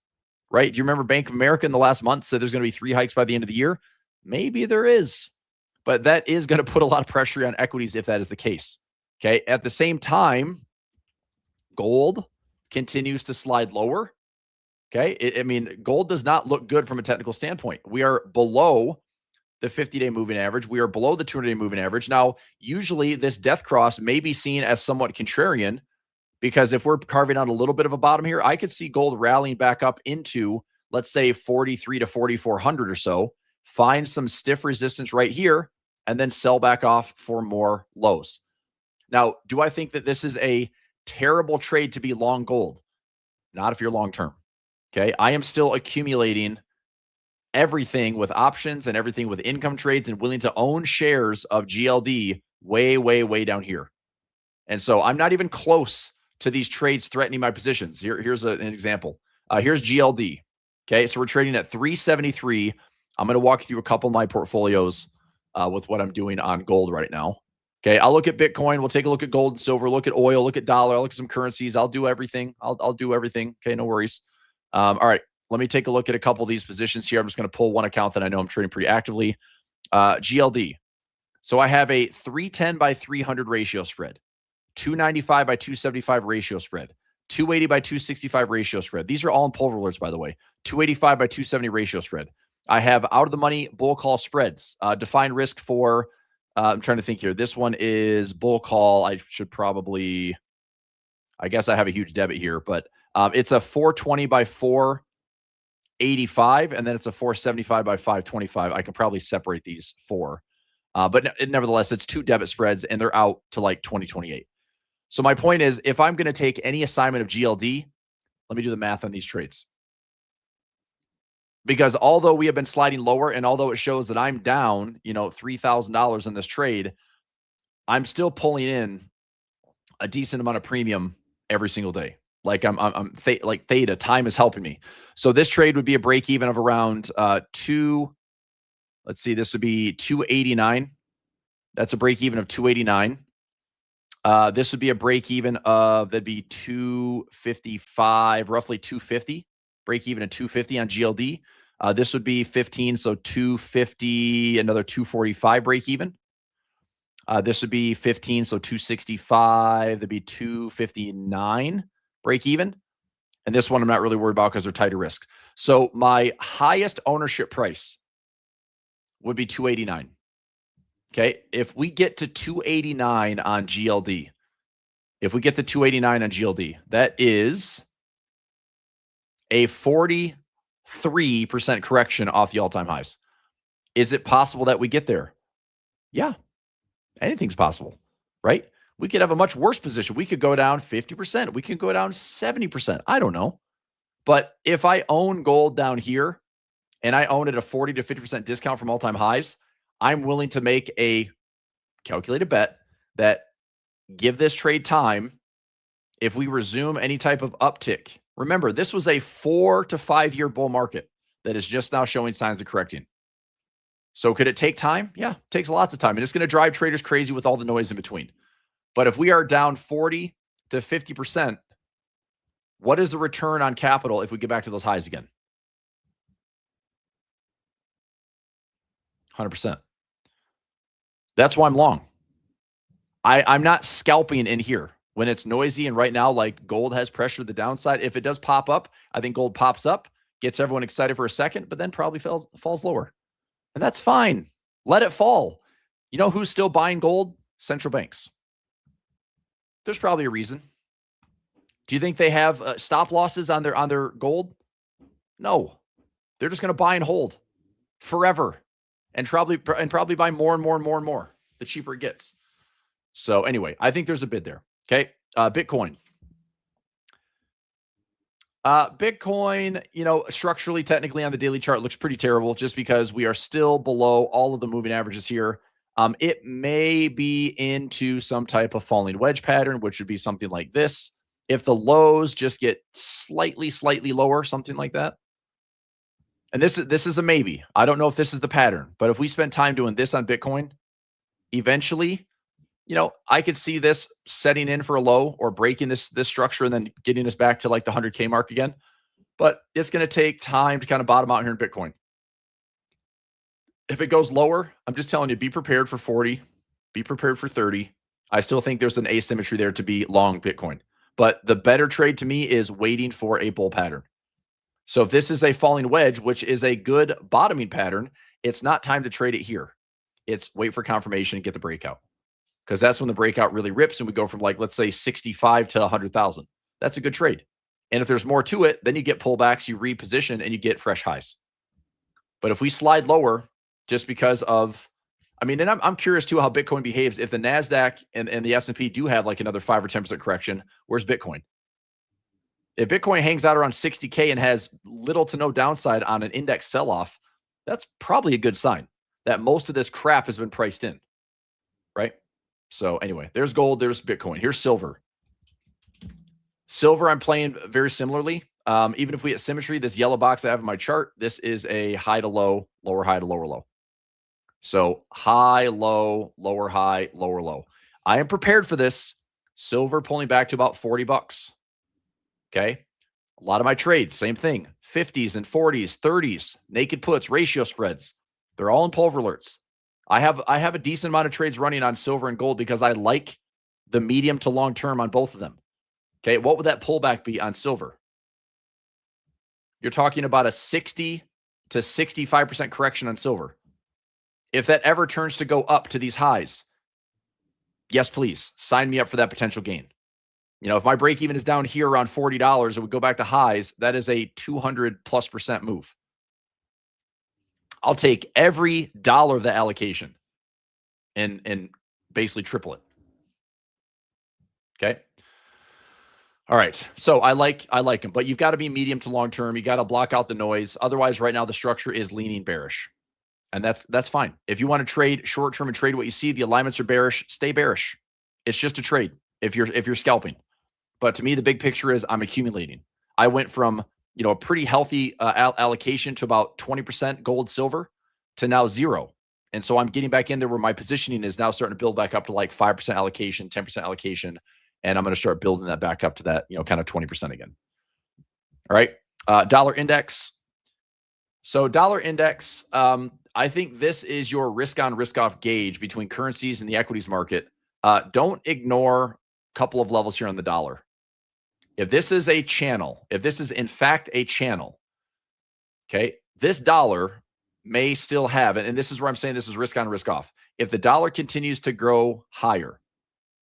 right? Do you remember Bank of America in the last month said there's going to be 3 hikes by the end of the year? Maybe there is, but that is going to put a lot of pressure on equities if that is the case. Okay. At the same time, gold continues to slide lower. Okay. Gold does not look good from a technical standpoint. We are below the 50-day moving average. We are below the 200-day moving average. Now, usually this death cross may be seen as somewhat contrarian, because if we're carving out a little bit of a bottom here, I could see gold rallying back up into let's say 43 to 4,400 or so, find some stiff resistance right here, and then sell back off for more lows. Now, do I think that this is a terrible trade to be long gold? Not if you're long term. Okay. I am still accumulating everything with options and everything with income trades and willing to own shares of GLD way, way, way down here. And so I'm not even close to these trades threatening my positions. Here's an example. Here's GLD. Okay. So we're trading at 373. I'm going to walk you through a couple of my portfolios with what I'm doing on gold right now. Okay. I'll look at Bitcoin. We'll take a look at gold and silver, look at oil, look at dollar, I'll look at some currencies. I'll do everything. I'll do everything. Okay. No worries. All right. Let me take a look at a couple of these positions here. I'm just going to pull one account that I know I'm trading pretty actively. GLD. So I have a 310 by 300 ratio spread, 295 by 275 ratio spread, 280 by 265 ratio spread. These are all in pulver alerts, by the way. 285 by 270 ratio spread. I have out of the money bull call spreads, defined risk for, I'm trying to think here. This one is bull call. I guess I have a huge debit here, but it's a 420 by 485, and then it's a 475 by 525. I can probably separate these four. But nevertheless, it's two debit spreads, and they're out to like 2028. So my point is, if I'm going to take any assignment of GLD, let me do the math on these trades. Because although we have been sliding lower, and although it shows that I'm down, $3,000 in this trade, I'm still pulling in a decent amount of premium every single day. Like like theta, time is helping me. So this trade would be a break even of around this would be 289. That's a break even of 289. This would be a break even of, that'd be 255, roughly 250. Break even at 250 on GLD. This would be 15, so 250, another 245 break even. This would be 15, so 265. That'd be 259 break even. And this one I'm not really worried about because they're tighter risk. So my highest ownership price would be 289. Okay. If we get to 289 on GLD, that is a 43% correction off the all-time highs. Is it possible that we get there? Yeah. Anything's possible, right? We could have a much worse position. We could go down 50%. We can go down 70%. I don't know. But if I own gold down here and I own it at a 40 to 50% discount from all-time highs, I'm willing to make a calculated bet that give this trade time. If we resume any type of uptick, remember, this was a 4 to 5 year bull market that is just now showing signs of correcting. So could it take time? Yeah, it takes lots of time. And it's going to drive traders crazy with all the noise in between. But if we are down 40 to 50%, what is the return on capital if we get back to those highs again? 100%. That's why I'm long. I'm not scalping in here when it's noisy. And right now, like gold has pressure to the downside. If it does pop up, I think gold pops up, gets everyone excited for a second, but then probably falls lower. And that's fine. Let it fall. You know who's still buying gold? Central banks. There's probably a reason. Do you think they have stop losses on their gold? No. They're just going to buy and hold forever and probably buy more and more and more and more the cheaper it gets. So anyway, I think there's a bid there. Okay. Bitcoin. Bitcoin, structurally, technically on the daily chart looks pretty terrible just because we are still below all of the moving averages here. It may be into some type of falling wedge pattern, which would be something like this. If the lows just get slightly lower, something like that. And this is a maybe. I don't know if this is the pattern, but if we spend time doing this on Bitcoin, eventually, I could see this setting in for a low or breaking this structure and then getting us back to like the 100K mark again. But it's going to take time to kind of bottom out here in Bitcoin. If it goes lower, I'm just telling you, be prepared for 40, be prepared for 30. I still think there's an asymmetry there to be long Bitcoin. But the better trade to me is waiting for a bull pattern. So if this is a falling wedge, which is a good bottoming pattern, it's not time to trade it here. It's wait for confirmation and get the breakout. Because that's when the breakout really rips and we go from like, let's say 65 to 100,000. That's a good trade. And if there's more to it, then you get pullbacks, you reposition, and you get fresh highs. But if we slide lower, just because of, I mean, and I'm curious too how Bitcoin behaves. If the Nasdaq and the S&P do have like another 5 or 10% correction, where's Bitcoin? If Bitcoin hangs out around 60K and has little to no downside on an index sell-off, that's probably a good sign that most of this crap has been priced in, right? So anyway, there's gold, there's Bitcoin. Here's silver. Silver, I'm playing very similarly. Even if we hit symmetry, this yellow box I have in my chart, this is a high to low, lower high to lower low. So high, low, lower high, lower low. I am prepared for this. Silver pulling back to about 40 bucks. Okay. A lot of my trades, same thing. 50s and 40s, 30s, naked puts, ratio spreads. They're all in pulver alerts. I have a decent amount of trades running on silver and gold because I like the medium to long term on both of them. Okay. What would that pullback be on silver? You're talking about a 60 to 65% correction on silver. If that ever turns to go up to these highs, yes, please sign me up for that potential gain. You know, if my break even is down here around $40, it would go back to highs. That is a 200+% move. I'll take every dollar of the allocation and basically triple it. Okay. All right. So I like them, but you've got to be medium to long term. You got to block out the noise. Otherwise, right now the structure is leaning bearish. And that's fine. If you want to trade short term and trade what you see, the alignments are bearish, stay bearish. It's just a trade if you're scalping. But to me, the big picture is I'm accumulating. I went from, you know, a pretty healthy allocation to about 20% gold, silver to now 0. And so I'm getting back in there where my positioning is now starting to build back up to like 5% allocation, 10% allocation. And I'm going to start building that back up to that, you know, kind of 20% again. All right. Dollar index. So dollar index, I think this is your risk on, risk off gauge between currencies and the equities market. Don't ignore a couple of levels here on the dollar. If this is a channel, if this is in fact a channel, okay, this dollar may still have, and this is where I'm saying this is risk on, risk off. If the dollar continues to grow higher,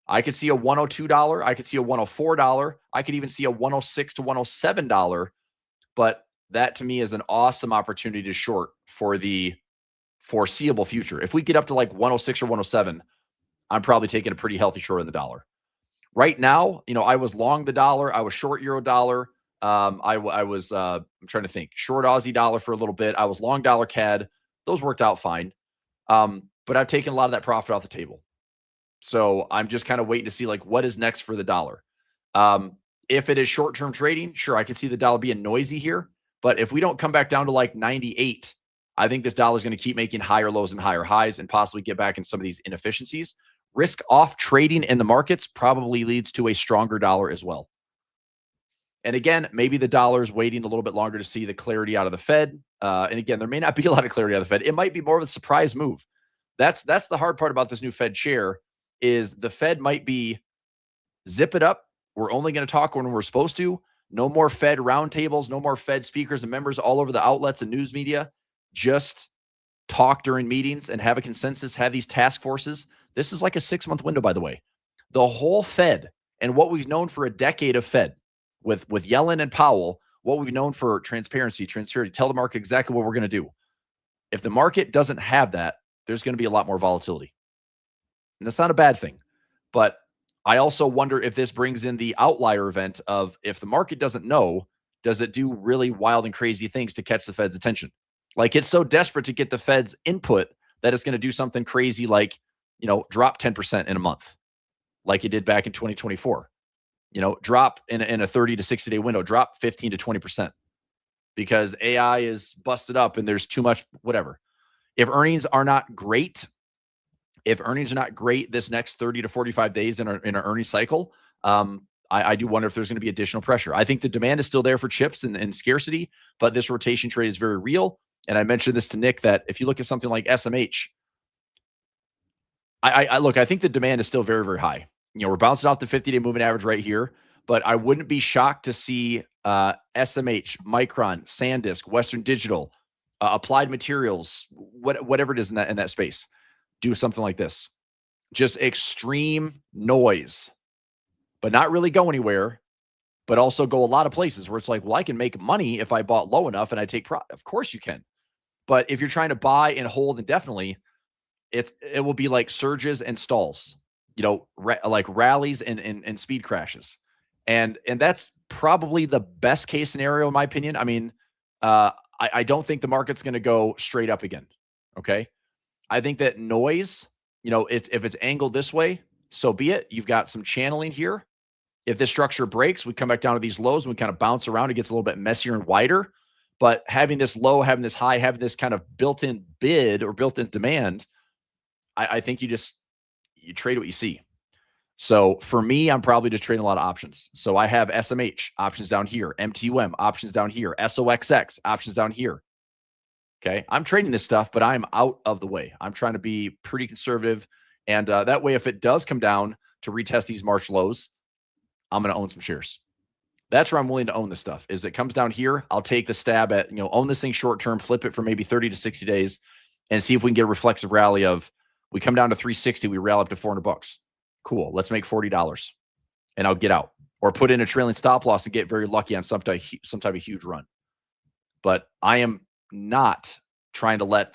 I could see a $102, I could see a $104, I could even see a $106 to $107, but that to me is an awesome opportunity to short for the foreseeable future. If we get up to like 106 or 107, I'm probably taking a pretty healthy short of the dollar. Right now, you know, I was long the dollar. I was short euro dollar. I was, I'm trying to think, short Aussie dollar for a little bit. I was long dollar CAD. Those worked out fine. But I've taken a lot of that profit off the table. So I'm just kind of waiting to see like what is next for the dollar. If it is short-term trading, sure, I can see the dollar being noisy here. But if we don't come back down to like 98, I think this dollar is going to keep making higher lows and higher highs and possibly get back in some of these inefficiencies. Risk off trading in the markets probably leads to a stronger dollar as well. And again, maybe the dollar is waiting a little bit longer to see the clarity out of the Fed. And again, there may not be a lot of clarity out of the Fed. It might be more of a surprise move. That's the hard part about this new Fed chair is the Fed might be zip it up. We're only going to talk when we're supposed to. No more Fed roundtables, no more Fed speakers and members all over the outlets and news media. Just talk during meetings and have a consensus, have these task forces. This is like a 6-month window, by the way. The whole Fed and what we've known for a decade of Fed with Yellen and Powell, what we've known for transparency, tell the market exactly what we're going to do. If the market doesn't have that, there's going to be a lot more volatility. And that's not a bad thing. But I also wonder if this brings in the outlier event of if the market doesn't know, does it do really wild and crazy things to catch the Fed's attention? Like it's so desperate to get the Fed's input that it's going to do something crazy like, you know, drop 10% in a month, like it did back in 2024. You know, drop in a 30 to 60 day window, drop 15 to 20% because AI is busted up and there's too much, whatever. If earnings are not great, this next 30 to 45 days in our earnings cycle, I do wonder if there's going to be additional pressure. I think the demand is still there for chips and scarcity, but this rotation trade is very real. And I mentioned this to Nick that if you look at something like SMH, I think the demand is still very, very high. You know, we're bouncing off the 50-day moving average right here, but I wouldn't be shocked to see SMH, Micron, SanDisk, Western Digital, Applied Materials, whatever it is in that space, do something like this. Just extreme noise, but not really go anywhere, but also go a lot of places where it's like, well, I can make money if I bought low enough and I take profit. Of course you can. But if you're trying to buy and hold indefinitely, it will be like surges and stalls, like rallies and speed crashes. And that's probably the best case scenario, in my opinion. I mean, I don't think the market's going to go straight up again. Okay. I think that noise, if it's angled this way, so be it. You've got some channeling here. If this structure breaks, we come back down to these lows and we kind of bounce around. It gets a little bit messier and wider. But having this low, having this high, having this kind of built-in bid or built-in demand, I think you trade what you see. So for me, I'm probably just trading a lot of options. So I have SMH options down here, MTUM options down here, SOXX options down here. Okay. I'm trading this stuff, but I'm out of the way. I'm trying to be pretty conservative. And that way, if it does come down to retest these March lows, I'm going to own some shares. That's where I'm willing to own this stuff. Is it comes down here, I'll take the stab at, own this thing short term, flip it for maybe 30 to 60 days and see if we can get a reflexive rally of, we come down to 360, we rally up to $400. Cool. Let's make $40 and I'll get out, or put in a trailing stop loss and get very lucky on some type of huge run. But I am not trying to let,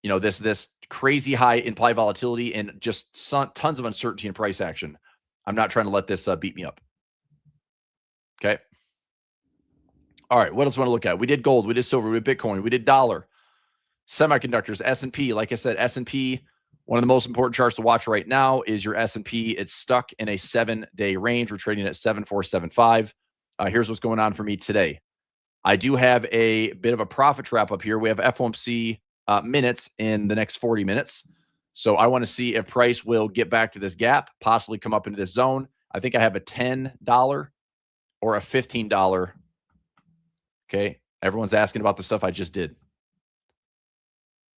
this crazy high implied volatility and just tons of uncertainty in price action. I'm not trying to let this beat me up. Okay. All right. What else do we want to look at? We did gold. We did silver. We did Bitcoin. We did dollar. Semiconductors, S&P. Like I said, S&P, one of the most important charts to watch right now is your S&P. It's stuck in a 7-day range. We're trading at 7475. Here's what's going on for me today. I do have a bit of a profit trap up here. We have FOMC minutes in the next 40 minutes. So I want to see if price will get back to this gap, possibly come up into this zone. I think I have a $10 or a $15. Okay. Everyone's asking about the stuff I just did.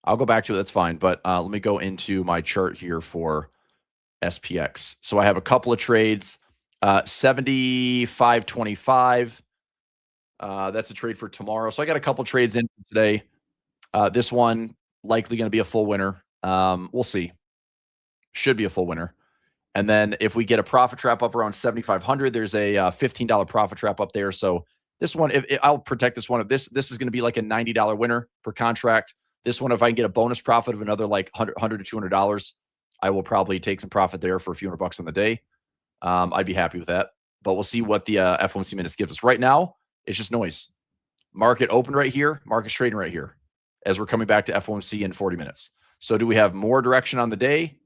I'll go back to it. That's fine. But let me go into my chart here for SPX. So I have a couple of trades, 75.25. That's a trade for tomorrow. So I got a couple trades in today. This one likely going to be a full winner. We'll see. Should be a full winner. And then if we get a profit trap up around 7,500, there's a $15 profit trap up there. So this one, I'll protect this one. This is going to be like a $90 winner per contract. This one, if I can get a bonus profit of another like $100 to $200, I will probably take some profit there for a few $100 on the day. I'd be happy with that. But we'll see what the FOMC minutes gives us. Right now, it's just noise. Market opened right here. Market's trading right here as we're coming back to FOMC in 40 minutes. So do we have more direction on the day?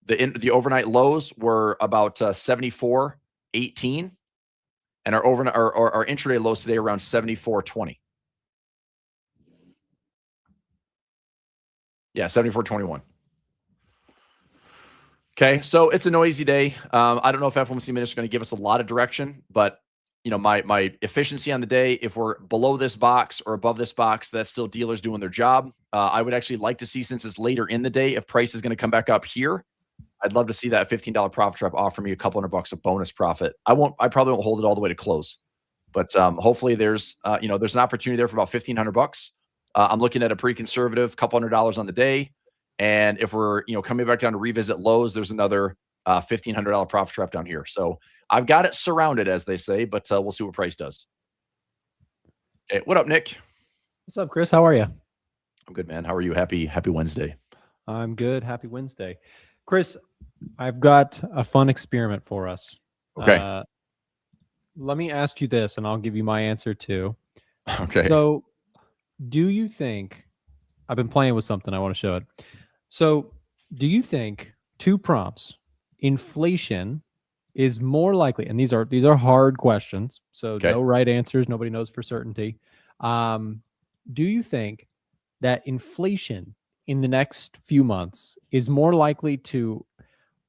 The overnight lows were about 74.18, and our overnight our intraday lows today are around 74.20. Yeah, 74.21. Okay, so it's a noisy day. I don't know if FOMC minutes are going to give us a lot of direction, but my efficiency on the day, if we're below this box or above this box, that's still dealers doing their job. I would actually like to see, since it's later in the day, if price is going to come back up here, I'd love to see that $15 profit trap offer me a couple $100 of bonus profit. I probably won't hold it all the way to close, but hopefully there's an opportunity there for about $1,500. I'm looking at a pretty conservative couple $100 on the day. And if we're, coming back down to revisit lows, there's another $1,500 profit trap down here. So I've got it surrounded, as they say, but we'll see what price does. Okay. What up, Nick? What's up, Chris? How are you? I'm good, man. How are you? Happy Wednesday. I'm good. Happy Wednesday. Chris, I've got a fun experiment for us. Okay. Let me ask you this, and I'll give you my answer too. Okay. So do you think, I've been playing with something, I want to show it. So do you think, two prompts, inflation is more likely, and these are hard questions, so no right answers, nobody knows for certainty. Do you think that inflation in the next few months is more likely to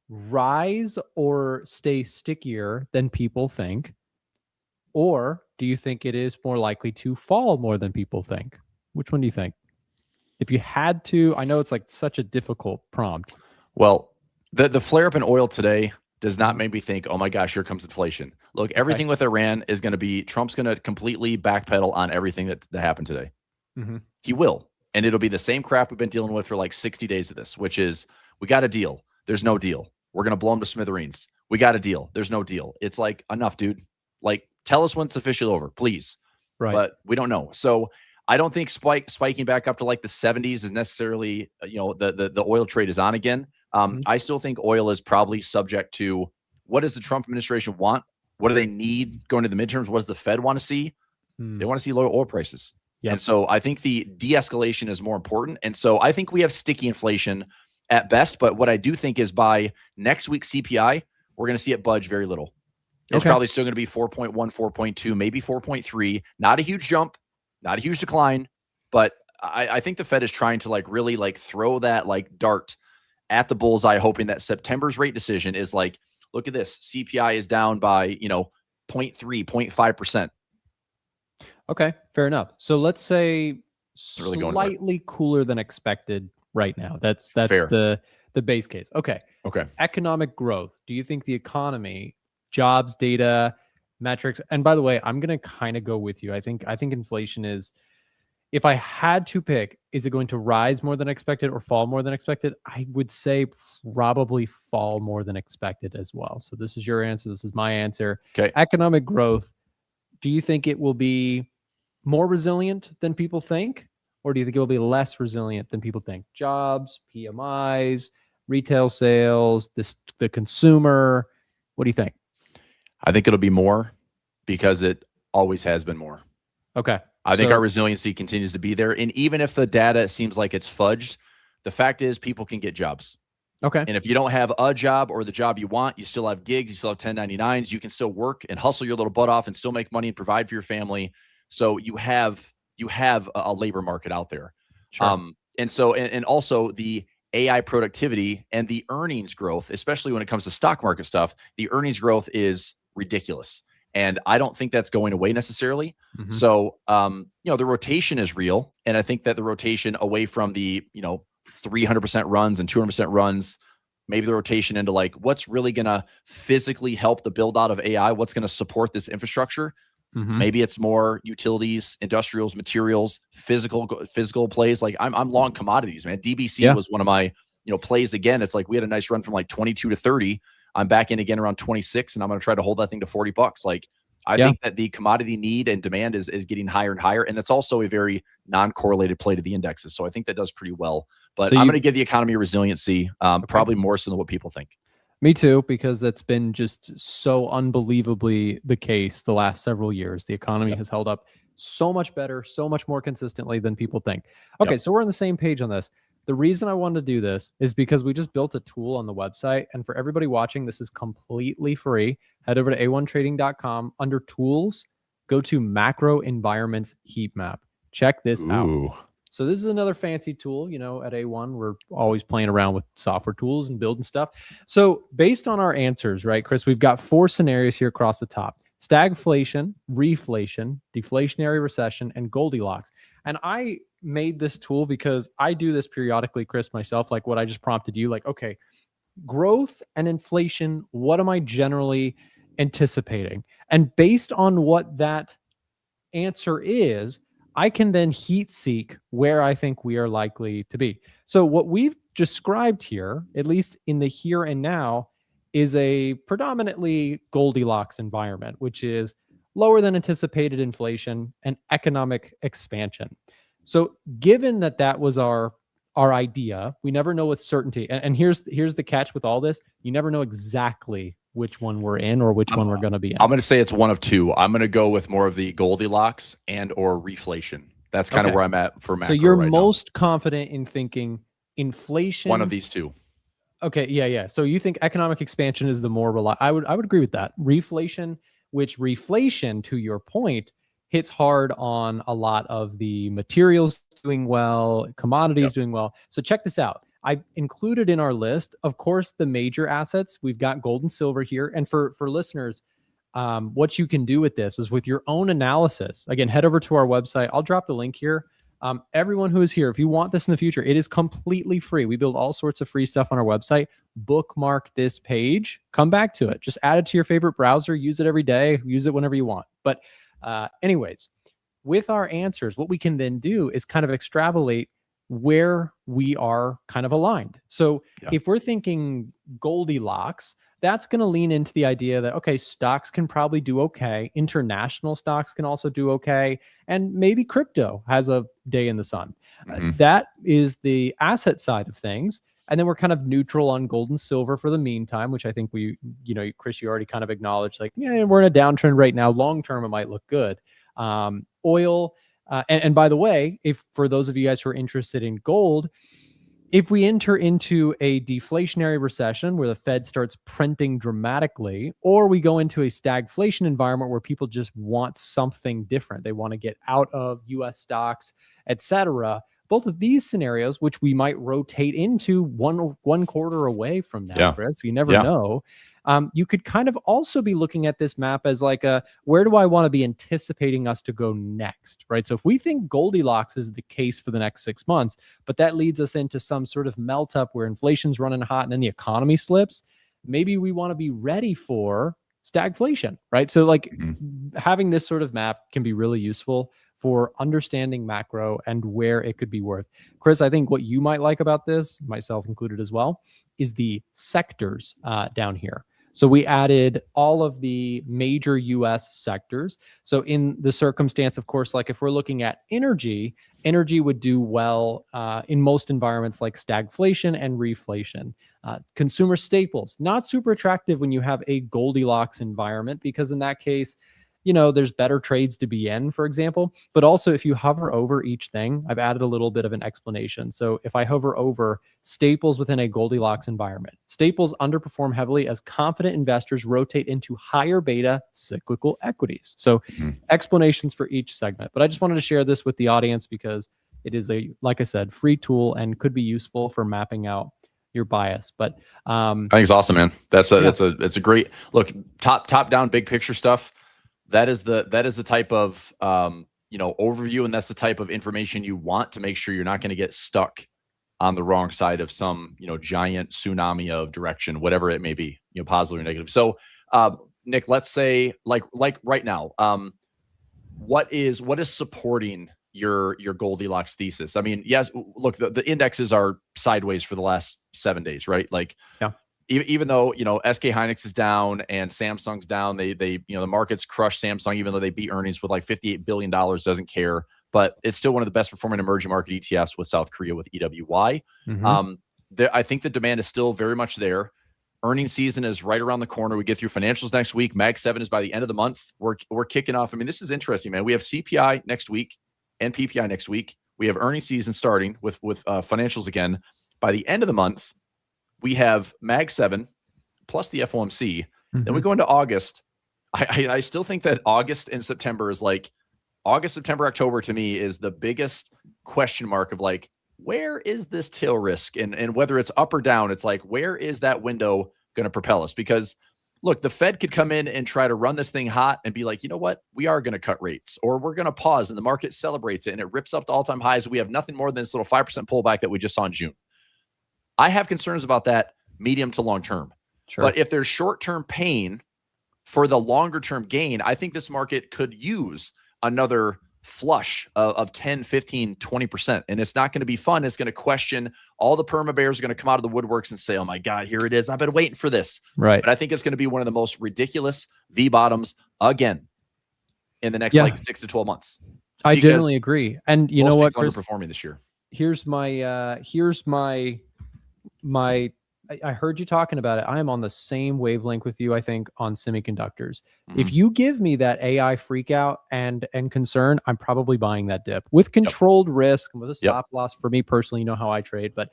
rise or stay stickier than people think? Or do you think it is more likely to fall more than people think? Which one do you think? If you had to, I know it's like such a difficult prompt. Well, the flare up in oil today does not make me think, oh my gosh, here comes inflation. Look, everything with Iran is going to be, Trump's going to completely backpedal on everything that happened today. Mm-hmm. He will. And it'll be the same crap we've been dealing with for like 60 days of this, which is, we got a deal. There's no deal. We're going to blow them to smithereens. We got a deal. There's no deal. It's like, enough, dude. Like, tell us when it's officially over, please. Right. But we don't know. So I don't think spiking back up to like the 70s is necessarily, the oil trade is on again. I still think oil is probably subject to what does the Trump administration want? What do they need going to the midterms? What does the Fed want to see? They want to see lower oil prices. Yep. And so I think the de-escalation is more important. And so I think we have sticky inflation at best. But what I do think is by next week's CPI, we're going to see it budge very little. It's probably still going to be 4.1, 4.2, maybe 4.3. Not a huge jump, not a huge decline. But I think the Fed is trying to really throw that dart at the bullseye, hoping that September's rate decision is like, look at this, CPI is down by 0.3, 0.5%. Okay, fair enough. So let's say really going slightly cooler than expected right now. That's Fair. the base case. Okay. Okay. Economic growth. Do you think the economy, jobs data, metrics, and by the way, I'm going to kind of go with you. I think inflation is, if I had to pick, is it going to rise more than expected or fall more than expected? I would say probably fall more than expected as well. So this is your answer. This is my answer. Okay. Economic growth. Do you think it will be more resilient than people think? Or do you think it will be less resilient than people think? Jobs, PMIs, retail sales, the consumer. What do you think? I think it'll be more because it always has been more. Okay. I think our resiliency continues to be there. And even if the data seems like it's fudged, the fact is people can get jobs. Okay. And if you don't have a job or the job you want, you still have gigs, you still have 1099s, you can still work and hustle your little butt off and still make money and provide for your family. So you have a labor market out there. Sure. And also the AI productivity and the earnings growth, especially when it comes to stock market stuff, the earnings growth is ridiculous. And I don't think that's going away necessarily. Mm-hmm. So, the rotation is real. And I think that the rotation away from the, 300% runs and 200% runs, maybe the rotation into what's really going to physically help the build out of AI, what's going to support this infrastructure. Mm-hmm. Maybe it's more utilities, industrials, materials, physical plays. I'm long commodities, man. DBC was one of my, plays again. It's we had a nice run from 22 to 30. I'm back in again around 26 and I'm going to try to hold that thing to $40. I think that the commodity need and demand is getting higher and higher. And it's also a very non-correlated play to the indexes. So I think that does pretty well, but I'm going to give the economy a resiliency, probably more so than what people think. Me too, because that's been just so unbelievably the case the last several years. The economy has held up so much better, so much more consistently than people think. Okay, so we're on the same page on this. The reason I wanted to do this is because we just built a tool on the website. And for everybody watching, this is completely free. Head over to a1trading.com. Under tools, go to macro environments heat map. Check this out. So this is another fancy tool. At A1, we're always playing around with software tools and building stuff. So based on our answers, right, Chris, we've got 4 scenarios here across the top: stagflation, reflation, deflationary recession, and Goldilocks. And I made this tool because I do this periodically, Chris, myself, like what I just prompted you, okay, growth and inflation, what am I generally anticipating? And based on what that answer is, I can then heat seek where I think we are likely to be. So what we've described here, at least in the here and now, is a predominantly Goldilocks environment, which is lower than anticipated inflation and economic expansion. So given that was our idea, we never know with certainty. And here's the catch with all this: you never know exactly which one we're in or which one we're going to be in. I'm going to say it's one of two. I'm going to go with more of the Goldilocks and or reflation. That's kind of where I'm at for macro. So you're most confident in thinking inflation. One of these two. Okay, yeah. So you think economic expansion is the more reliable? I would agree with that. Reflation, which reflation, to your point, hits hard on a lot of the materials doing well, commodities doing well. So check this out. I included in our list, of course, the major assets. We've got gold and silver here. And for listeners, what you can do with this is with your own analysis. Again, head over to our website. I'll drop the link here. Everyone who is here, if you want this in the future, it is completely free. We build all sorts of free stuff on our website. Bookmark this page. Come back to it. Just add it to your favorite browser. Use it every day. Use it whenever you want. But anyways, with our answers, what we can then do is kind of extrapolate where we are kind of aligned. So if we're thinking Goldilocks, that's going to lean into the idea that, okay, stocks can probably do okay. International stocks can also do okay. And maybe crypto has a day in the sun. That is the asset side of things. And then we're kind of neutral on gold and silver for the meantime, which I think we, Chris, you already kind of acknowledged, like, yeah, we're in a downtrend right now. Long term, it might look good. Oil. And by the way, if for those of you guys who are interested in gold, if we enter into a deflationary recession where the Fed starts printing dramatically, or we go into a stagflation environment where people just want something different, they want to get out of US stocks, etc. Both of these scenarios, which we might rotate into one quarter away from now, Chris, you never know. You could kind of also be looking at this map as like where do I want to be anticipating us to go next, right? So if we think Goldilocks is the case for the next 6 months, but that leads us into some sort of melt up where inflation's running hot and then the economy slips, maybe we want to be ready for stagflation, right? So like having this sort of map can be really useful for understanding macro and where it could be worth. Chris, I think what you might like about this, myself included as well, is the sectors down here. So we added all of the major US sectors. So in the circumstance, of course, like if we're looking at energy would do well in most environments like stagflation and reflation. Consumer staples, not super attractive when you have a Goldilocks environment, because in that case, there's better trades to be in, for example. But also if you hover over each thing, I've added a little bit of an explanation. So if I hover over staples within a Goldilocks environment, staples underperform heavily as confident investors rotate into higher beta cyclical equities. So explanations for each segment. But I just wanted to share this with the audience because it is like I said, free tool and could be useful for mapping out your bias. But I think it's awesome, man. It's a great look, top down, big picture stuff. That is the type of overview, and that's the type of information you want to make sure you're not going to get stuck on the wrong side of some giant tsunami of direction, whatever it may be, positive or negative. So Nick, let's say like right now, what is supporting your Goldilocks thesis? I mean, yes, look, the indexes are sideways for the last 7 days, right? Like, yeah. Even though SK Hynix is down and Samsung's down, they the markets crushed Samsung, even though they beat earnings with like $58 billion, doesn't care. But it's still one of the best performing emerging market ETFs with South Korea with EWY. I think the demand is still very much there. Earnings season is right around the corner. We get through financials next week. Mag 7 is by the end of the month. We're kicking off. I mean, this is interesting, man. We have CPI next week and PPI next week. We have earnings season starting with financials again. By the end of the month, we have Mag 7 plus the FOMC. Then we go into August. I still think that August and September is like August, September, October to me is the biggest question mark of like, where is this tail risk? And whether it's up or down, it's like, where is that window going to propel us? Because look, the Fed could come in and try to run this thing hot and be like, you know what? We are going to cut rates, or we're going to pause, and the market celebrates it and it rips up to all-time highs. We have nothing more than this little 5% pullback that we just saw in June. I have concerns about that medium to long term. Sure. But if there's short-term pain for the longer-term gain, I think this market could use another flush of 10, 15, 20%. And it's not going to be fun. It's going to question. All the perma bears are going to come out of the woodworks and say, oh my God, here it is. I've been waiting for this. Right. But I think it's going to be one of the most ridiculous V-bottoms again in the next like 6 to 12 months. I generally agree. And you know what, Chris? Underperforming this year. Here's my I heard you talking about it. I am on the same wavelength with you, I think, on semiconductors. If you give me that AI freak out and concern, I'm probably buying that dip with controlled risk and with a stop loss. For me personally, you know how I trade, but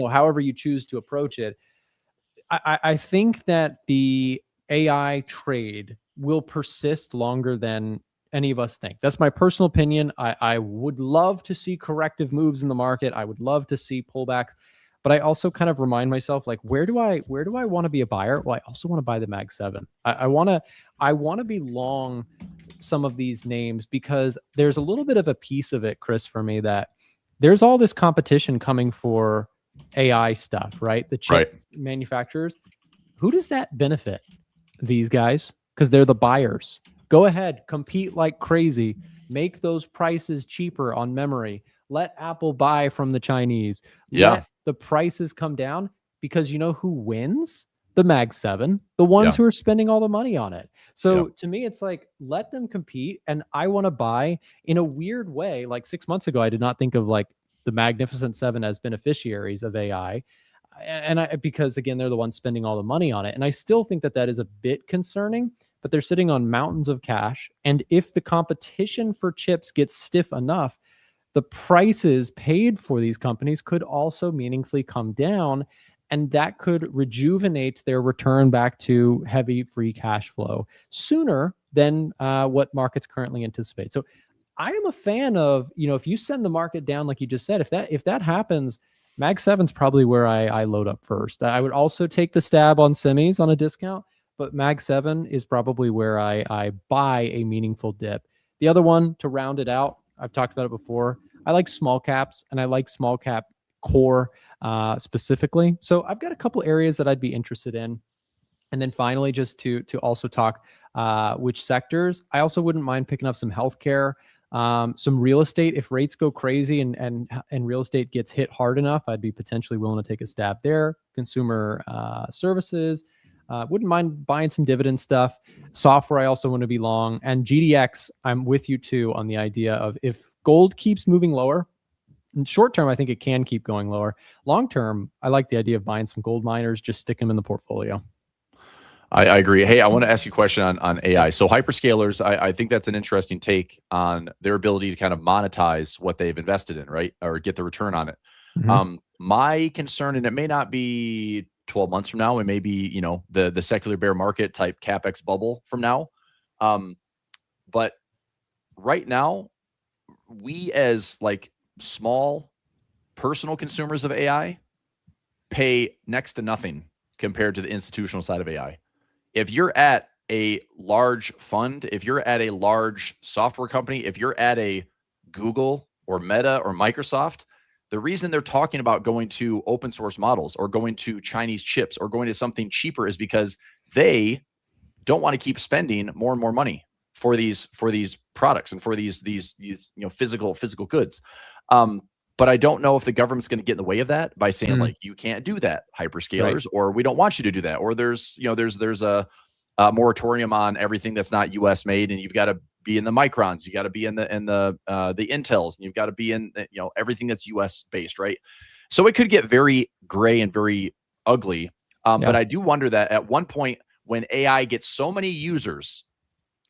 however you choose to approach it, I think that the AI trade will persist longer than any of us think. That's my personal opinion. I would love to see corrective moves in the market. I would love to see pullbacks. But I also kind of remind myself, like, where do I want to be a buyer? Well, I also want to buy the Mag 7. I want to be long some of these names because there's a little bit of a piece of it, Chris, for me, that there's all this competition coming for AI stuff, right? The chip manufacturers. Who does that benefit? These guys, because they're the buyers. Go ahead, compete like crazy. Make those prices cheaper on memory. Let Apple buy from the Chinese. Let the prices come down, because you know who wins? the Mag 7, the ones Yeah. who are spending all the money on it. So Yep. to me, it's like, let them compete. And I want to buy in a weird way. Like 6 months ago, I did not think of like the Magnificent Seven as beneficiaries of AI. Because again, they're the ones spending all the money on it. And I still think that is a bit concerning, but they're sitting on mountains of cash. And if the competition for chips gets stiff enough, the prices paid for these companies could also meaningfully come down. And that could rejuvenate their return back to heavy free cash flow sooner than what markets currently anticipate. So I am a fan of, if you send the market down, like you just said, if that happens, Mag 7's probably where I load up first. I would also take the stab on semis on a discount, but Mag 7 is probably where I buy a meaningful dip. The other one, to round it out, I've talked about it before, I like small caps, and I like small cap core specifically. So I've got a couple areas that I'd be interested in. And then finally, just to also talk which sectors, I also wouldn't mind picking up some healthcare, some real estate. If rates go crazy and real estate gets hit hard enough, I'd be potentially willing to take a stab there. Consumer services, wouldn't mind buying some dividend stuff. Software, I also want to be long. And GDX, I'm with you too on the idea of if gold keeps moving lower, in short term, I think it can keep going lower. Long term, I like the idea of buying some gold miners, just stick them in the portfolio. I agree. Hey, I want to ask you a question on AI. So hyperscalers, I think that's an interesting take on their ability to kind of monetize what they've invested in, right? Or get the return on it. Mhm. My concern, and it may not be 12 months from now, it may be, the secular bear market type CapEx bubble from now. But right now, we as like small personal consumers of AI pay next to nothing compared to the institutional side of AI. If you're at a large fund, if you're at a large software company, if you're at a Google or Meta or Microsoft, the reason they're talking about going to open source models or going to Chinese chips or going to something cheaper is because they don't want to keep spending more and more money for these products and for these physical goods. But I don't know if the government's going to get in the way of that by saying like, you can't do that, hyperscalers, or we don't want you to do that, or there's a moratorium on everything that's not U.S. made, and you've got to be in the Microns, you got to be in the Intels, and you've got to be in everything that's U.S. based, right? So it could get very gray and very ugly. But I do wonder that at one point when AI gets so many users,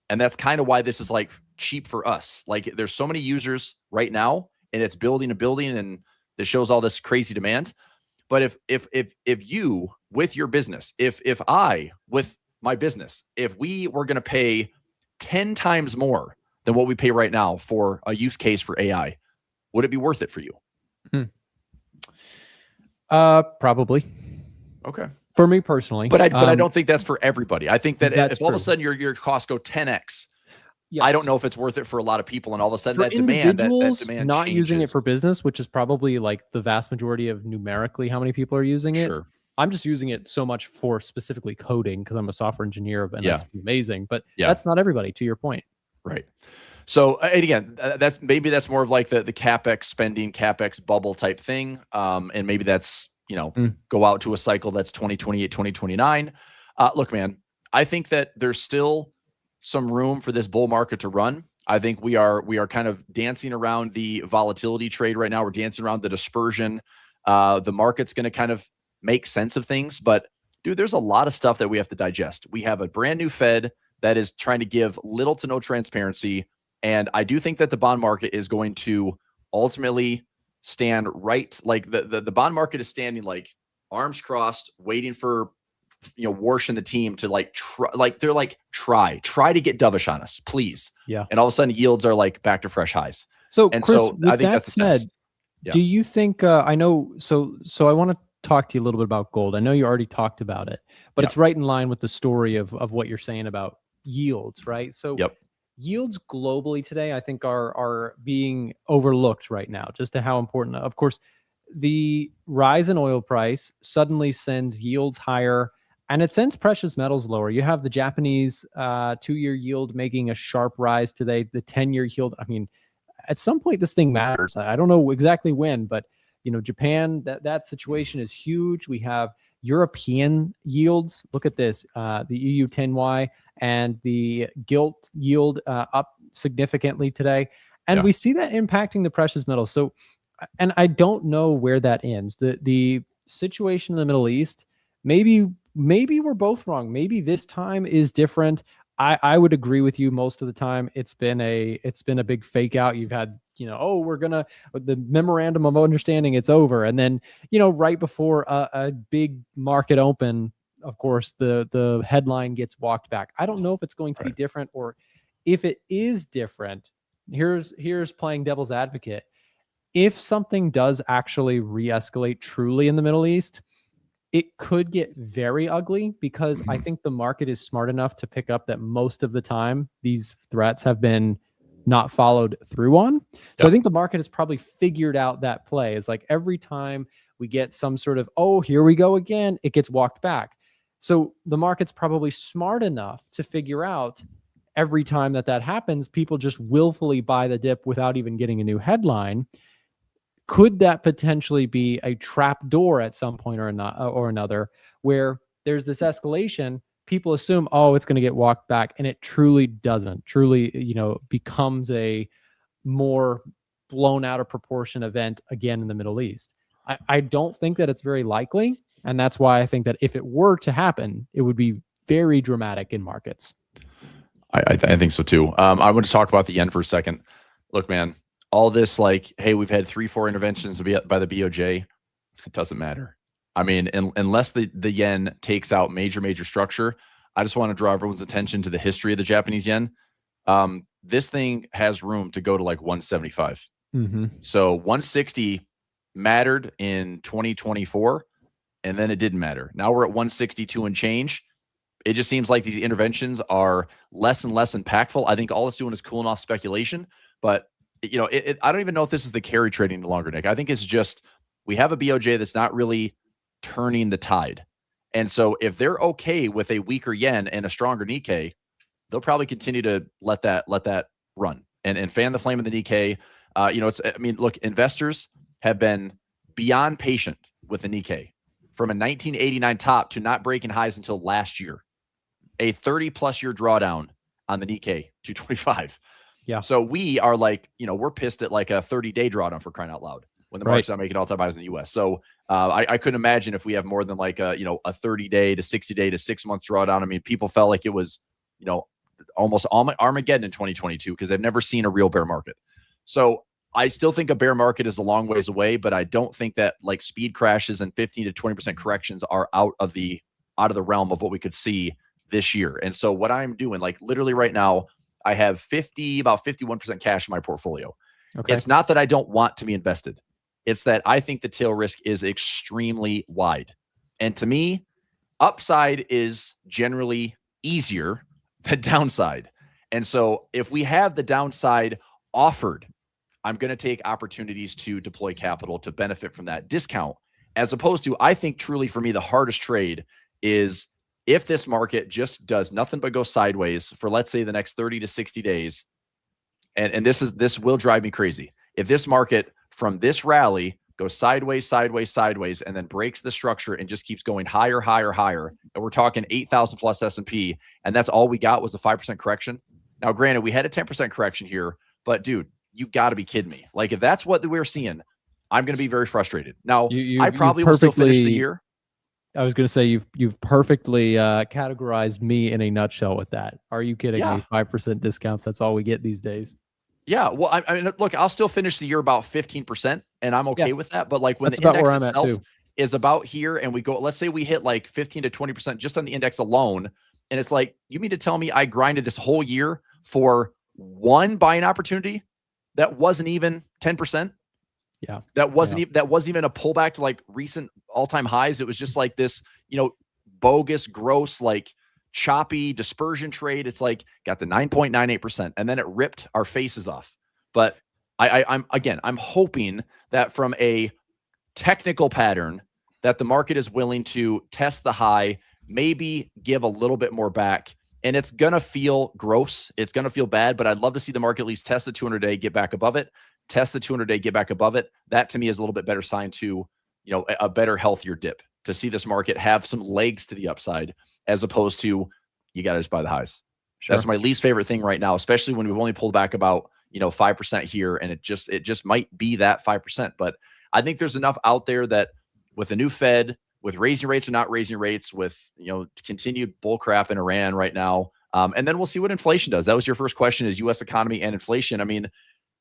and that's kind of why this is like cheap for us. Like there's so many users right now, and it's building a building, and this shows all this crazy demand. But if you with your business, if I with my business, if we were going to pay 10 times more than what we pay right now for a use case for AI, would it be worth it for you? Probably. Okay. For me personally. But I don't think that's for everybody. I think that if all of a true. sudden your costs go 10x, Yes. I don't know if it's worth it for a lot of people. And all of a sudden For that demand not changes. using it for business, which is probably like the vast majority of numerically how many people are using it. Sure. I'm just using it so much for specifically coding because I'm a software engineer, and that's amazing. But that's not everybody, to your point. Right. So, and again, that's more of like the CapEx spending, CapEx bubble type thing. And maybe that's, go out to a cycle that's 2028, 2029. Look, man, I think that there's still some room for this bull market to run. I think we are kind of dancing around the volatility trade right now. We're dancing around the dispersion. The market's going to kind of make sense of things, but dude, there's a lot of stuff that we have to digest. We have a brand new Fed that is trying to give little to no transparency. And I do think that the bond market is going to ultimately stand right. Like the bond market is standing like arms crossed, waiting for, Warsh and the team to try to get dovish on us, please. Yeah. And all of a sudden yields are like back to fresh highs. So and Chris, so with I think that that's the said, test. Yeah. do you think, I know, so I want to talk to you a little bit about gold. I know you already talked about it, but it's right in line with the story of what you're saying about yields, right? So yields globally today, I think are being overlooked right now, just to how important, of course, the rise in oil price suddenly sends yields higher and it sends precious metals lower. You have the Japanese 2-year yield making a sharp rise today, the 10-year yield. I mean, at some point this thing matters. I don't know exactly when, but Japan, that situation is huge. We have European yields, look at this, the EU 10Y and the gilt yield up significantly today. And we see that impacting the precious metals. So, and I don't know where that ends. The situation in the Middle East, maybe we're both wrong. Maybe this time is different. I would agree with you most of the time. It's been a big fake out. You've had, oh, the memorandum of understanding, it's over. And then, right before a big market open, of course, the headline gets walked back. I don't know if it's going to be different, or if it is different. Here's playing devil's advocate. If something does actually re-escalate truly in the Middle East, it could get very ugly, because I think the market is smart enough to pick up that most of the time these threats have been not followed through on. So I think the market has probably figured out that play. It's like every time we get some sort of, oh, here we go again, it gets walked back. So the market's probably smart enough to figure out every time that happens, people just willfully buy the dip without even getting a new headline. Could that potentially be a trap door at some point or another, where there's this escalation, people assume, oh, it's going to get walked back, and it truly doesn't, becomes a more blown out of proportion event again in the Middle East? I don't think that it's very likely. And that's why I think that if it were to happen, it would be very dramatic in markets. I think so too. I want to talk about the yen for a second. Look, man, all this like, hey, we've had 3-4 interventions by the BOJ. It doesn't matter. I mean, unless the yen takes out major structure, I just want to draw everyone's attention to the history of the Japanese yen. This thing has room to go to like 175. So 160 mattered in 2024, and then it didn't matter. Now we're at 162 and change. It just seems like these interventions are less and less impactful. I think all it's doing is cooling off speculation. But, I don't even know if this is the carry trading any longer, Nick. I think it's just we have a BOJ that's not really turning the tide. And so if they're okay with a weaker yen and a stronger Nikkei, they'll probably continue to let that run and fan the flame of the Nikkei. Look, investors have been beyond patient with the Nikkei from a 1989 top to not breaking highs until last year. A 30+ year drawdown on the Nikkei 225. Yeah. So we are like, we're pissed at like a 30-day drawdown, for crying out loud, when the market's not making all-time highs in the U.S. So I couldn't imagine if we have more than like a 30-day to 60-day to 6-month drawdown. I mean, people felt like it was, almost Armageddon in 2022 because they've never seen a real bear market. So I still think a bear market is a long ways away, but I don't think that like speed crashes and 15 to 20% corrections are out of the realm of what we could see this year. And so what I'm doing, like literally right now, I have about 51% cash in my portfolio. Okay. It's not that I don't want to be invested. It's that I think the tail risk is extremely wide. And to me, upside is generally easier than downside. And so if we have the downside offered, I'm going to take opportunities to deploy capital to benefit from that discount, as opposed to, I think truly for me, the hardest trade is if this market just does nothing but go sideways for, let's say, the next 30 to 60 days. And this will drive me crazy. If this market from this rally goes sideways, and then breaks the structure and just keeps going higher, and we're talking 8,000 plus S&P, and that's all we got was a 5% correction. Now, granted, we had a 10% correction here, but dude, you got to be kidding me. Like, if that's what we're seeing, I'm going to be very frustrated. Now, I probably will still finish the year. I was going to say you've perfectly categorized me in a nutshell with that. Are you kidding me? 5% discounts. That's all we get these days. Yeah. Well, I mean, look, I'll still finish the year about 15%, and I'm okay with that. But like when the index itself is about here, and we go, let's say we hit like 15 to 20% just on the index alone, and it's like, you mean to tell me I grinded this whole year for one buying opportunity that wasn't even 10%? Yeah. That wasn't even a pullback to like recent all-time highs. It was just like this, bogus, gross, like choppy dispersion trade. It's like got the 9.98%, and then it ripped our faces off. But I'm hoping that from a technical pattern that the market is willing to test the high, maybe give a little bit more back. And it's going to feel gross. It's going to feel bad, but I'd love to see the market at least test the 200-day, get back above it. Test the 200-day, get back above it. That to me is a little bit better sign to, a better, healthier dip. to see this market have some legs to the upside, as opposed to you got to just buy the highs. Sure. That's my least favorite thing right now, especially when we've only pulled back about 5% here, and it just might be that 5%. But I think there's enough out there that with a new Fed, with raising rates or not raising rates, with continued bull crap in Iran right now, and then we'll see what inflation does. That was your first question: is U.S. economy and inflation. I mean,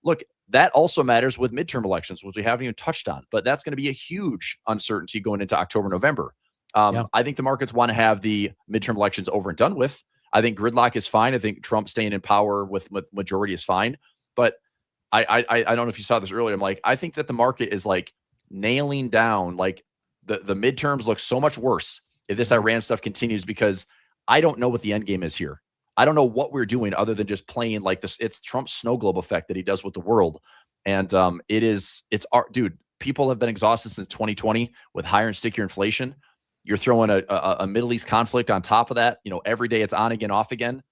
look, that also matters with midterm elections, which we haven't even touched on. But that's going to be a huge uncertainty going into October, November. I think the markets want to have the midterm elections over and done with. I think gridlock is fine. I think Trump staying in power with majority is fine. But I don't know if you saw this earlier. I'm like, I think that the market is like nailing down, like the midterms look so much worse if this Iran stuff continues, because I don't know what the end game is here. I don't know what we're doing other than just playing like this. It's Trump's snow globe effect that he does with the world. And dude, people have been exhausted since 2020 with higher and stickier inflation. You're throwing a Middle East conflict on top of that. Every day it's on again, off again.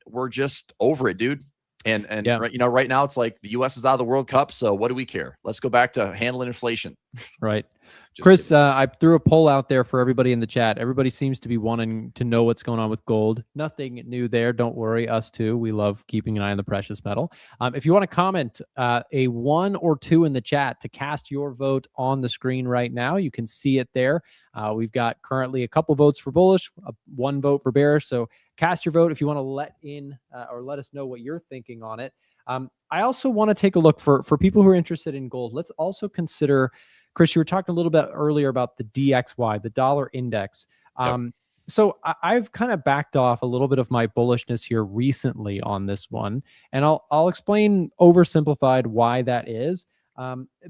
We're just over it, dude. And yeah. Right now it's like the U.S. is out of the World Cup, so what do we care? Let's go back to handling inflation. Right. Chris, I threw a poll out there for everybody in the chat. Everybody seems to be wanting to know what's going on with gold. Nothing new there. Don't worry. Us too. We love keeping an eye on the precious metal. If you want to comment a 1 or 2 in the chat to cast your vote on the screen right now, you can see it there. We've got currently a couple votes for bullish, 1 vote for bearish. So cast your vote if you want to let us know what you're thinking on it. I also want to take a look for people who are interested in gold. Let's also consider, Chris, you were talking a little bit earlier about the DXY, the dollar index. So I've kind of backed off a little bit of my bullishness here recently on this one, and I'll explain oversimplified why that is.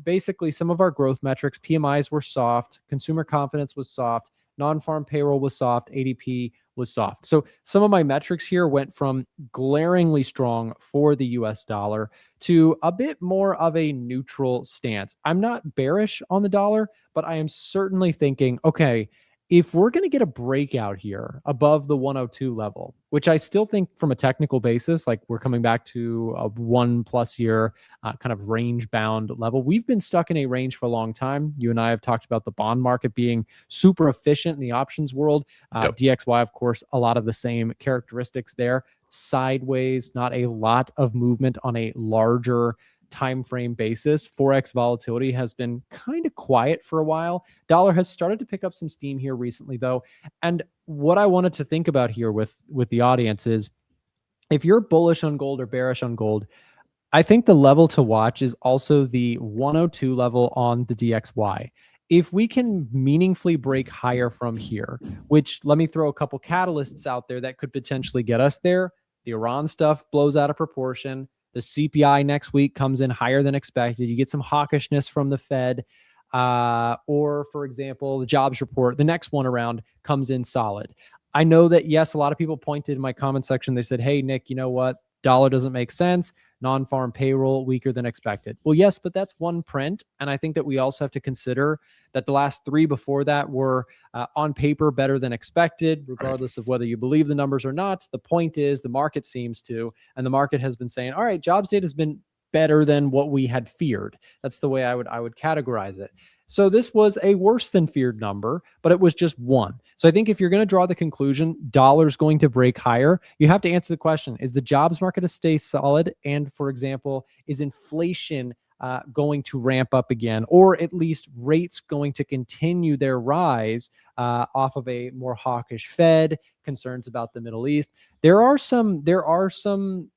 Basically, some of our growth metrics, PMIs were soft, consumer confidence was soft, non-farm payroll was soft, ADP was soft. So some of my metrics here went from glaringly strong for the US dollar to a bit more of a neutral stance. I'm not bearish on the dollar, but I am certainly thinking, okay, if we're going to get a breakout here above the 102 level, which I still think from a technical basis, like we're coming back to a 1+ year kind of range bound level. We've been stuck in a range for a long time. You and I have talked about the bond market being super efficient in the options world. DXY, of course, a lot of the same characteristics there. Sideways, not a lot of movement on a larger time frame basis. Forex volatility has been kind of quiet for a while. Dollar has started to pick up some steam here recently, though. And what I wanted to think about here with the audience is, if you're bullish on gold or bearish on gold, I think the level to watch is also the 102 level on the DXY. If we can meaningfully break higher from here, which, let me throw a couple catalysts out there that could potentially get us there. The Iran stuff blows out of proportion. The CPI next week comes in higher than expected. You get some hawkishness from the Fed. Or, for example, the jobs report, the next one around, comes in solid. I know that, yes, a lot of people pointed in my comment section. They said, hey, Nick, you know what? Dollar doesn't make sense. Non-farm payroll weaker than expected. Well, yes, but that's one print. And I think that we also have to consider that the last 3 before that were on paper better than expected, regardless of whether you believe the numbers or not. The point is the market seems to, and the market has been saying, all right, jobs data has been better than what we had feared. That's the way I would categorize it. So this was a worse than feared number, but it was just one. So I think if you're going to draw the conclusion, dollar's going to break higher, you have to answer the question, is the jobs market to stay solid? And, for example, is inflation going to ramp up again, or at least rates going to continue their rise off of a more hawkish Fed, concerns about the Middle East? There are some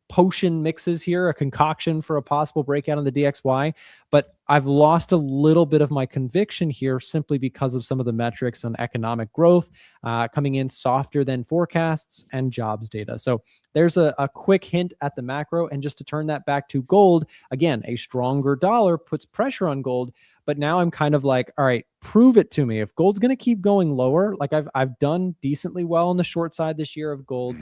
potion mixes here, a concoction for a possible breakout on the DXY, but I've lost a little bit of my conviction here simply because of some of the metrics on economic growth coming in softer than forecasts and jobs data. So there's a quick hint at the macro. And just to turn that back to gold, again, a stronger dollar puts pressure on gold. But now I'm kind of like, all right, prove it to me. If gold's going to keep going lower, like I've done decently well on the short side this year of gold,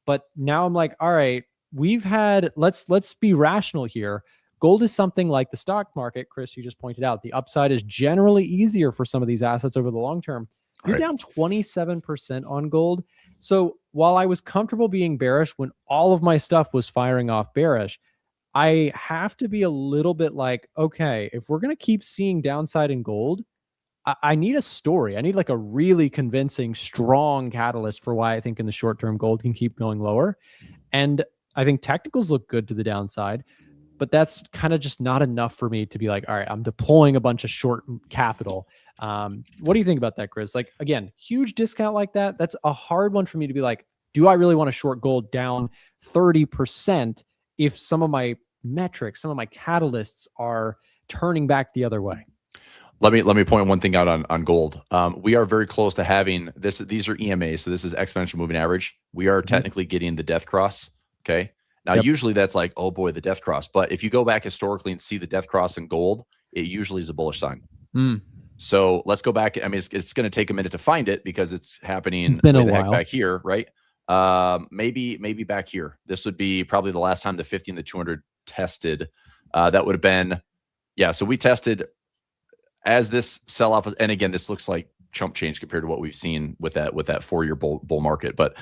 but now I'm like, all right, let's be rational here. Gold is something like the stock market, Chris, you just pointed out. The upside is generally easier for some of these assets over the long term. You're down 27% on gold. So while I was comfortable being bearish when all of my stuff was firing off bearish, I have to be a little bit like, okay, if we're going to keep seeing downside in gold, I need a story. I need like a really convincing, strong catalyst for why I think in the short term gold can keep going lower. And I think technicals look good to the downside, but that's kind of just not enough for me to be like, all right, I'm deploying a bunch of short capital. What do you think about that, Chris? Like, again, huge discount like that. That's a hard one for me to be like, do I really want to short gold down 30% if some of my metrics, some of my catalysts are turning back the other way? Let me point one thing out on gold. We are very close to having this. These are EMAs, so this is exponential moving average. We are technically getting the death cross. Okay. Now, usually that's like, oh boy, the death cross. But if you go back historically and see the death cross in gold, it usually is a bullish sign. So let's go back. I mean, it's going to take a minute to find it because it's happening. It's been a while back here, right? Maybe back here. This would be probably the last time the 50 and the 200 tested. That would have been, yeah. So we tested as this sell off, and again, this looks like chump change compared to what we've seen with that 4-year bull market. But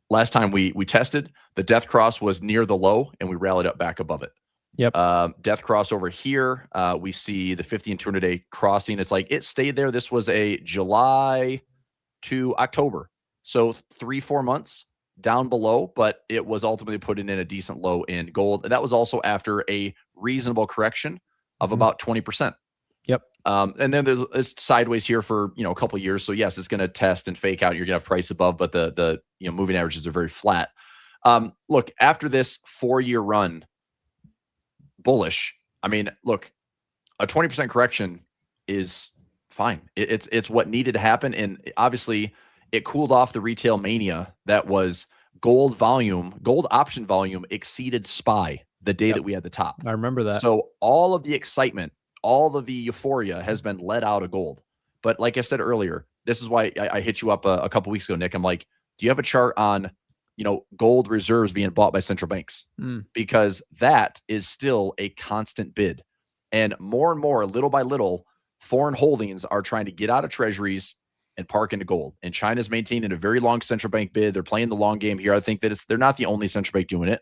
last time we tested, the death cross was near the low, and we rallied up back above it. Death cross over here. We see the 50 and 200-day crossing. It's like it stayed there. This was a July to October, so 3-4 months down below, but it was ultimately putting in a decent low in gold, and that was also after a reasonable correction of about 20%. And then it's sideways here for a couple of years. So yes, it's going to test and fake out. You're going to have price above, but the moving averages are very flat. Look, after this 4-year run, bullish. I mean, look, a 20% correction is fine. It's what needed to happen, and obviously it cooled off the retail mania that was gold volume. Gold option volume exceeded SPY the day that we had the top. I remember that. So all of the excitement, all of the euphoria has been let out of gold. But like I said earlier, this is why I hit you up a couple weeks ago, Nick. I'm like, do you have a chart on, gold reserves being bought by central banks? Because that is still a constant bid. And more, little by little, foreign holdings are trying to get out of treasuries and park into gold. And China's maintaining a very long central bank bid. They're playing the long game here. I think that they're not the only central bank doing it.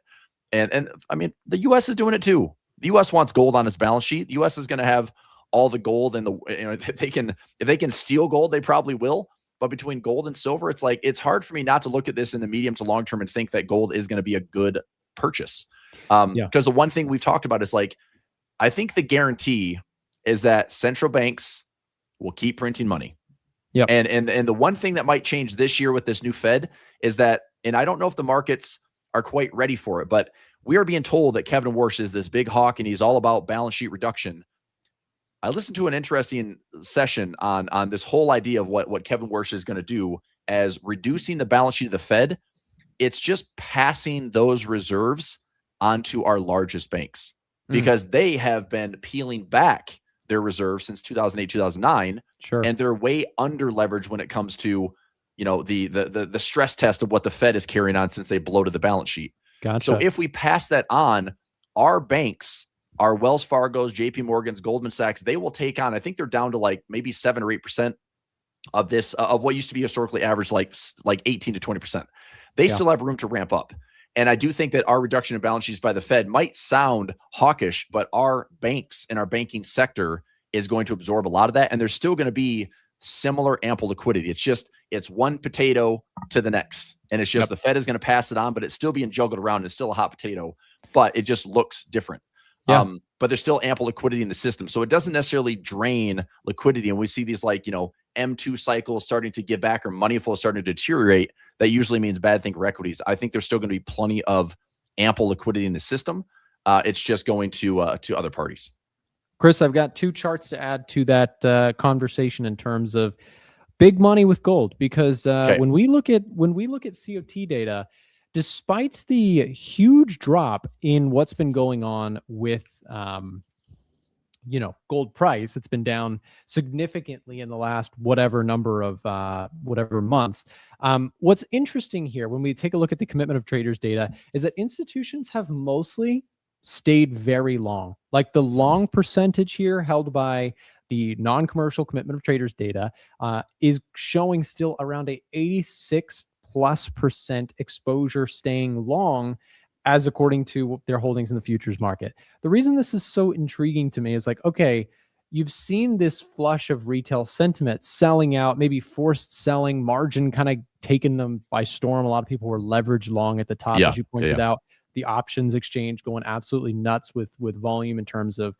And I mean, the U.S. is doing it too. The U.S. wants gold on its balance sheet. The U.S. is going to have all the gold, and if they can steal gold, they probably will. But between gold and silver, it's like it's hard for me not to look at this in the medium to long term and think that gold is going to be a good purchase. Because the one thing we've talked about is like, I think the guarantee is that central banks will keep printing money. And the one thing that might change this year with this new Fed is that, and I don't know if the markets are quite ready for it, but we are being told that Kevin Warsh is this big hawk and he's all about balance sheet reduction. I listened to an interesting session on this whole idea of what Kevin Warsh is going to do as reducing the balance sheet of the Fed. It's just passing those reserves onto our largest banks because they have been peeling back their reserves since 2008, 2009. And they're way under leveraged when it comes to, the stress test of what the Fed is carrying on since they bloated the balance sheet. So if we pass that on, our banks, our Wells Fargo's, JP Morgan's, Goldman Sachs, they will take on, I think they're down to like maybe 7 or 8% of this, of what used to be historically average, like 18 to 20%. They still have room to ramp up. And I do think that our reduction in balance sheets by the Fed might sound hawkish, but our banks and our banking sector is going to absorb a lot of that. And there's still going to be similar ample liquidity. It's one potato to the next. And it's just the Fed is going to pass it on, but it's still being juggled around. And it's still a hot potato, but it just looks different. But there's still ample liquidity in the system. So it doesn't necessarily drain liquidity. And we see these M2 cycles starting to give back or money flow starting to deteriorate. That usually means bad thing for equities. I think there's still going to be plenty of ample liquidity in the system. It's just going to other parties. Chris, I've got 2 charts to add to that conversation in terms of big money with gold, because when we look at COT data, despite the huge drop in what's been going on with gold price, it's been down significantly in the last whatever number of whatever months. What's interesting here when we take a look at the commitment of traders data is that institutions have mostly stayed very long. Like the long percentage here held by the non-commercial commitment of traders data is showing still around a 86+% exposure staying long, as according to their holdings in the futures market. The reason this is so intriguing to me is like, okay, you've seen this flush of retail sentiment selling out, maybe forced selling, margin kind of taking them by storm. A lot of people were leveraged long at the top, as you pointed out. The options exchange going absolutely nuts with volume in terms of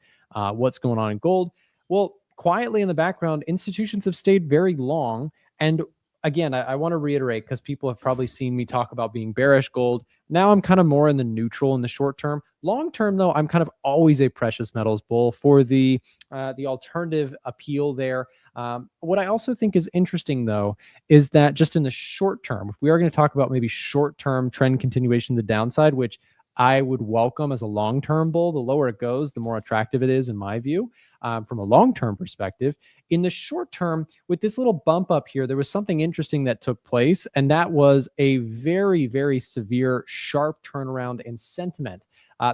what's going on in gold. Well, quietly in the background, institutions have stayed very long. And again, I want to reiterate, because people have probably seen me talk about being bearish gold. Now I'm kind of more in the neutral in the short term. Long term, though, I'm kind of always a precious metals bull for the alternative appeal there. What I also think is interesting, though, is that just in the short term, if we are going to talk about maybe short-term trend continuation to the downside, which I would welcome as a long-term bull, the lower it goes, the more attractive it is, in my view, from a long-term perspective. In the short term, with this little bump up here, there was something interesting that took place, and that was a very, very severe, sharp turnaround in sentiment.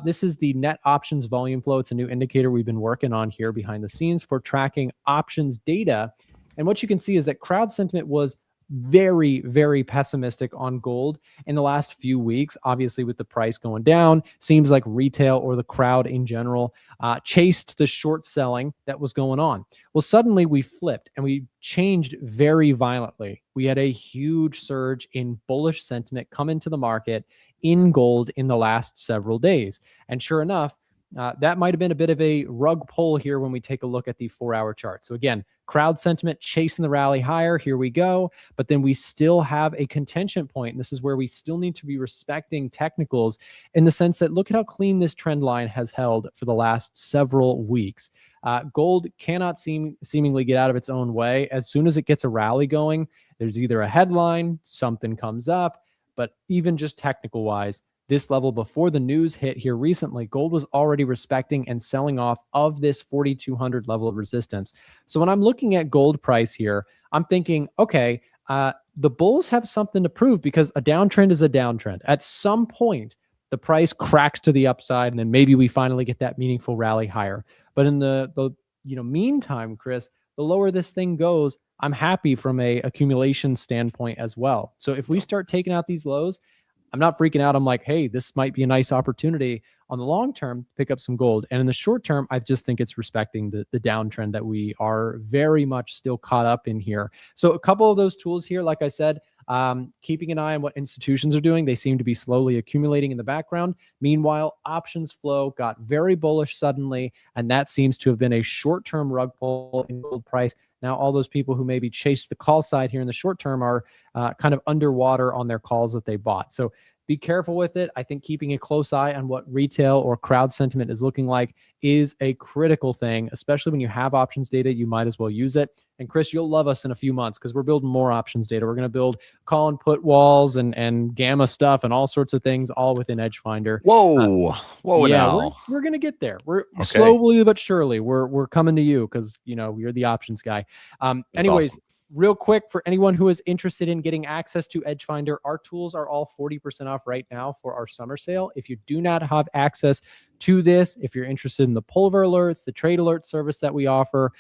This is the net options volume flow. It's a new indicator we've been working on here behind the scenes for tracking options data. And what you can see is that crowd sentiment was very, very pessimistic on gold in the last few weeks. Obviously, with the price going down, seems like retail or the crowd in general chased the short selling that was going on. Well, suddenly we flipped and we changed very violently. We had a huge surge in bullish sentiment come into the market in gold in the last several days. And sure enough, that might have been a bit of a rug pull here when we take a look at the 4-hour chart. So again, crowd sentiment chasing the rally higher. Here we go. But then we still have a contention point. And this is where we still need to be respecting technicals in the sense that look at how clean this trend line has held for the last several weeks. Gold cannot seemingly get out of its own way. As soon as it gets a rally going, there's either a headline, something comes up, but even just technical wise, this level before the news hit here recently, gold was already respecting and selling off of this 4,200 level of resistance. So when I'm looking at gold price here, I'm thinking, okay, the bulls have something to prove, because a downtrend is a downtrend. At some point, the price cracks to the upside, and then maybe we finally get that meaningful rally higher. But in the meantime, Chris, the lower this thing goes, I'm happy from a accumulation standpoint as well. So if we start taking out these lows, I'm not freaking out. I'm like, hey, this might be a nice opportunity on the long term to pick up some gold. And in the short term, I just think it's respecting the downtrend that we are very much still caught up in here. So a couple of those tools here, like I said, keeping an eye on what institutions are doing. They seem to be slowly accumulating in the background. Meanwhile, options flow got very bullish suddenly, and that seems to have been a short-term rug pull in gold price. Now, all those people who maybe chased the call side here in the short term are kind of underwater on their calls that they bought. So be careful with it. I think keeping a close eye on what retail or crowd sentiment is looking like is a critical thing, especially when you have options data. You might as well use it. And Chris, you'll love us in a few months because we're building more options data. We're going to build call and put walls and gamma stuff and all sorts of things, all within EdgeFinder. Whoa, yeah, now. We're going to get there. We're Okay. slowly but surely. We're coming to you because you're the options guy. Anyways. Awesome. Real quick, for anyone who is interested in getting access to EdgeFinder, our tools are all 40% off right now for our summer sale. If you do not have access to this, if you're interested in the pulver alerts, the trade alert service that we offer,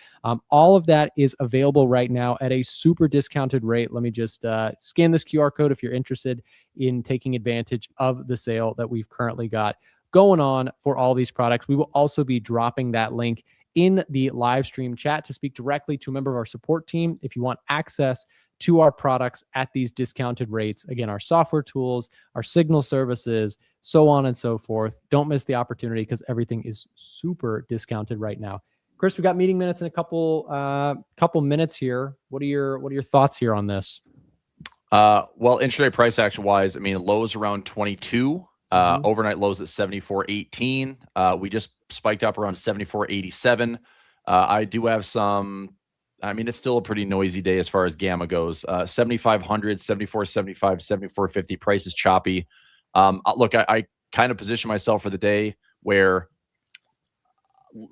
all of that is available right now at a super discounted rate. Let me just scan this QR code if you're interested in taking advantage of the sale that we've currently got going on for all these products. We will also be dropping that link in the live stream chat to speak directly to a member of our support team if you want access to our products at these discounted rates. Again, our software tools, our signal services, so on and so forth. Don't miss the opportunity because everything is super discounted right now. Chris, we got meeting minutes in a couple minutes here. What are your thoughts here on this? Well, intraday price action wise, I mean, lows around 22. Overnight lows at 74.18. We just spiked up around 74.87. I do have some, I mean, it's still a pretty noisy day as far as gamma goes. 7,500, 74.75, 74.50. Price is choppy. Look, I kind of position myself for the day where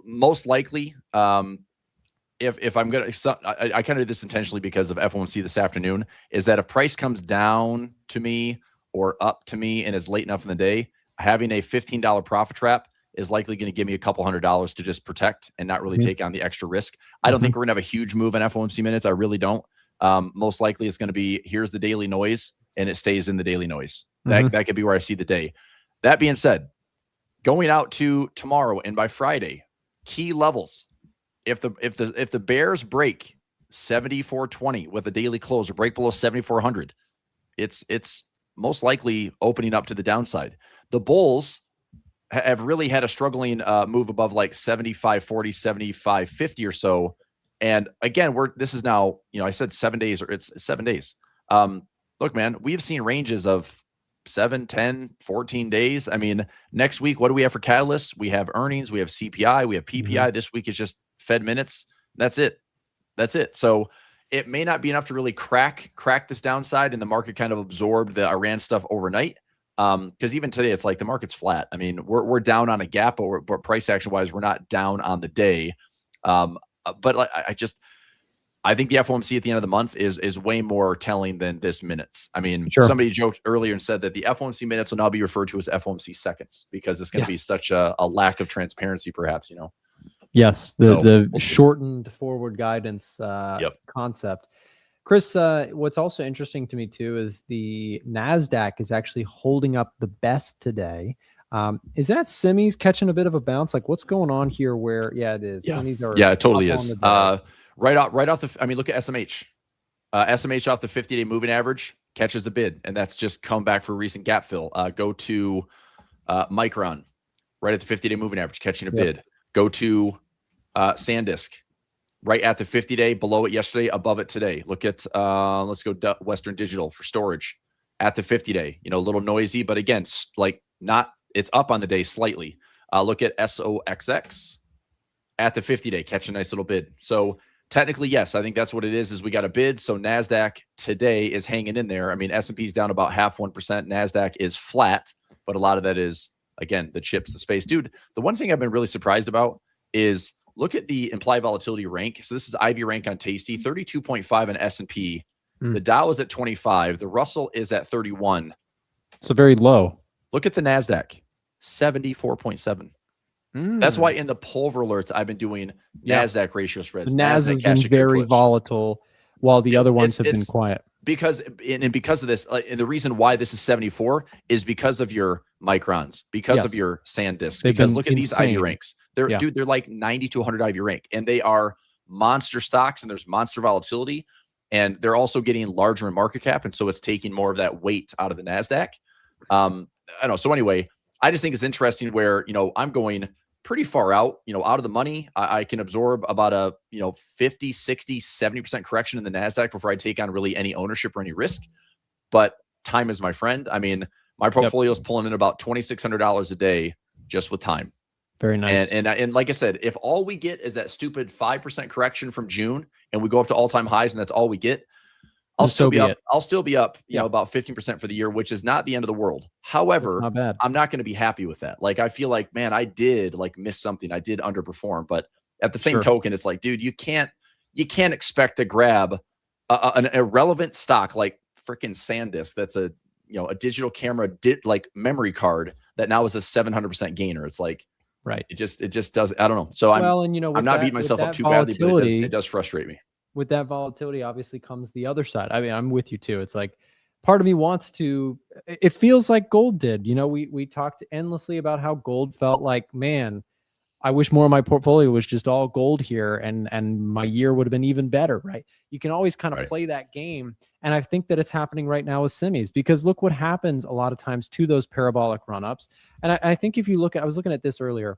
most likely, if I'm going to, I kind of did this intentionally because of FOMC this afternoon, is that if price comes down to me or up to me and it's late enough in the day, having a $15 profit trap is likely going to give me a couple $100s to just protect and not really take on the extra risk. I don't think we're going to have a huge move in FOMC minutes. I really don't. Most likely it's going to be, here's the daily noise, and it stays in the daily noise. That could be where I see the day. That being said, going out to tomorrow and by Friday, key levels if the bears break 74.20 with a daily close or break below 7,400, it's most likely opening up to the downside. The bulls have really had a struggling move above like 75.40, 75.50 or so. And again, this is now, I said 7 days, or it's 7 days. Look, man, we've seen ranges of 7, 10, 14 days. I mean, next week, what do we have for catalysts? We have earnings, we have CPI, we have PPI. This week is just Fed minutes. That's it. So it may not be enough to really crack this downside, and the market kind of absorbed the Iran stuff overnight. Because even today, it's like the market's flat. I mean, we're down on a gap, but price action wise, we're not down on the day. But like, I think the FOMC at the end of the month is way more telling than this minutes. I mean, somebody joked earlier and said that the FOMC minutes will now be referred to as FOMC seconds because it's going to be such a lack of transparency, perhaps, Yes, the shortened forward guidance concept. Chris, what's also interesting to me too is the Nasdaq is actually holding up the best today. Is that semis catching a bit of a bounce? Like, what's going on here? Where it is. Semis are it totally is. Right off the. I mean, look at SMH. SMH off the 50-day moving average catches a bid, and that's just come back for recent gap fill. Go to Micron, right at the 50-day moving average, catching a bid. Go to SanDisk, right at the 50-day, below it yesterday, above it today. Look at let's go Western Digital for storage at the 50-day. A little noisy, but again, like not. It's up on the day slightly. Look at SOXX at the 50-day, catch a nice little bid. So technically, yes, I think that's what it is we got a bid. So NASDAQ today is hanging in there. I mean, S&P's down about 0.5%. NASDAQ is flat, but a lot of that is, again, the chips, the space. Dude, the one thing I've been really surprised about is look at the implied volatility rank. So this is IV rank on Tasty, 32.5 in S&P. The Dow is at 25. The Russell is at 31. So very low. Look at the NASDAQ. 74.7. That's why in the pulver alerts I've been doing NASDAQ ratio spreads. The NAS has been very volatile, while the other ones have been quiet. Because of this, and the reason why this is 74 is because of your microns, because of your SanDisk. Because look at these IV ranks. They're like 90 to 100 IV rank, and they are monster stocks, and there's monster volatility, and they're also getting larger in market cap, and so it's taking more of that weight out of the NASDAQ. I don't know. So anyway, I just think it's interesting where, I'm going pretty far out, out of the money. I can absorb about a, 50, 60, 70% correction in the NASDAQ before I take on really any ownership or any risk. But time is my friend. I mean, my portfolio is pulling in about $2,600 a day just with time. Very nice. And like I said, if all we get is that stupid 5% correction from June and we go up to all-time highs and that's all we get, I'll still be up, about 15% for the year, which is not the end of the world. However, I'm not going to be happy with that. Like, I feel like, man, I did miss something. I did underperform. But at the same token, it's like, dude, you can't expect to grab an irrelevant stock like freaking SanDisk. That's a digital camera memory card that now is a 700% gainer. It's like, it just does. I don't know. So I'm not beating myself up too badly, but it does frustrate me. With that volatility, obviously comes the other side. I mean, I'm with you too. It's like part of me wants to, it feels like gold did. We talked endlessly about how gold felt like, man, I wish more of my portfolio was just all gold here and my year would have been even better, right? You can always kind of play that game. And I think that it's happening right now with semis, because look what happens a lot of times to those parabolic run-ups. And I think if you look at, I was looking at this earlier,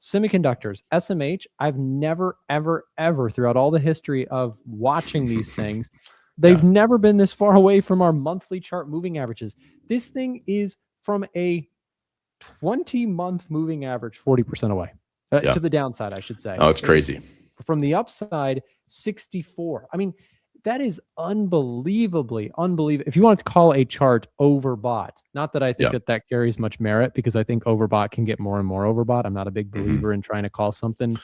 semiconductors, SMH, I've never, ever, ever throughout all the history of watching these things, they've never been this far away from our monthly chart moving averages. This thing is from a 20-month moving average, 40% away to the downside, I should say. Oh, it's crazy. From the upside, 64. I mean, that is unbelievably unbelievable. If you want to call a chart overbought, not that I think that carries much merit, because I think overbought can get more and more overbought. I'm not a big believer in trying to call something,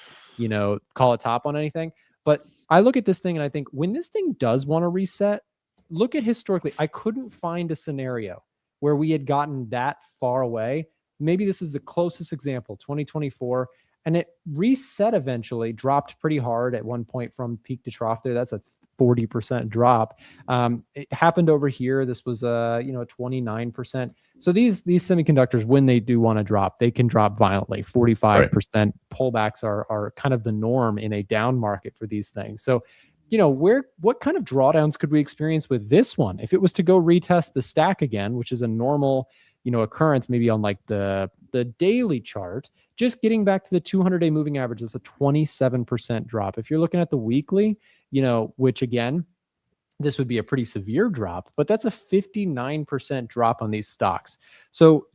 call it top on anything. But I look at this thing and I think when this thing does want to reset, look at historically, I couldn't find a scenario where we had gotten that far away. Maybe this is the closest example, 2024. And it reset eventually, dropped pretty hard at one point from peak to trough there. That's a 40% drop. It happened over here. This was a 29%. So these semiconductors, when they do want to drop, they can drop violently. 45% pullbacks are kind of the norm in a down market for these things. So, what kind of drawdowns could we experience with this one? If it was to go retest the stack again, which is a normal, occurrence, maybe on like the daily chart, just getting back to the 200-day moving average, is a 27% drop. If you're looking at the weekly, which again, this would be a pretty severe drop, but that's a 59% drop on these stocks. So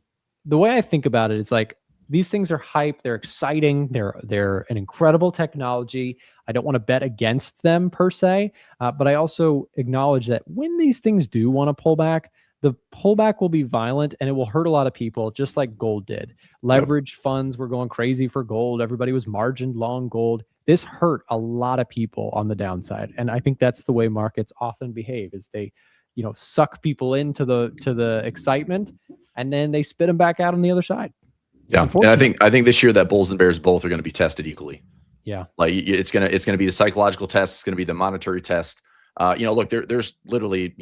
the way I think about it is like, these things are hype. They're exciting. They're an incredible technology. I don't want to bet against them per se, but I also acknowledge that when these things do want to pull back, the pullback will be violent and it will hurt a lot of people, just like gold did. Leveraged funds were going crazy for gold. Everybody was margined long gold. This hurt a lot of people on the downside. And I think that's the way markets often behave, is they, suck people into the excitement and then they spit them back out on the other side. Yeah. And I think this year that bulls and bears both are going to be tested equally. Yeah. Like it's going to be the psychological test. It's going to be the monetary test. Look, there's literally,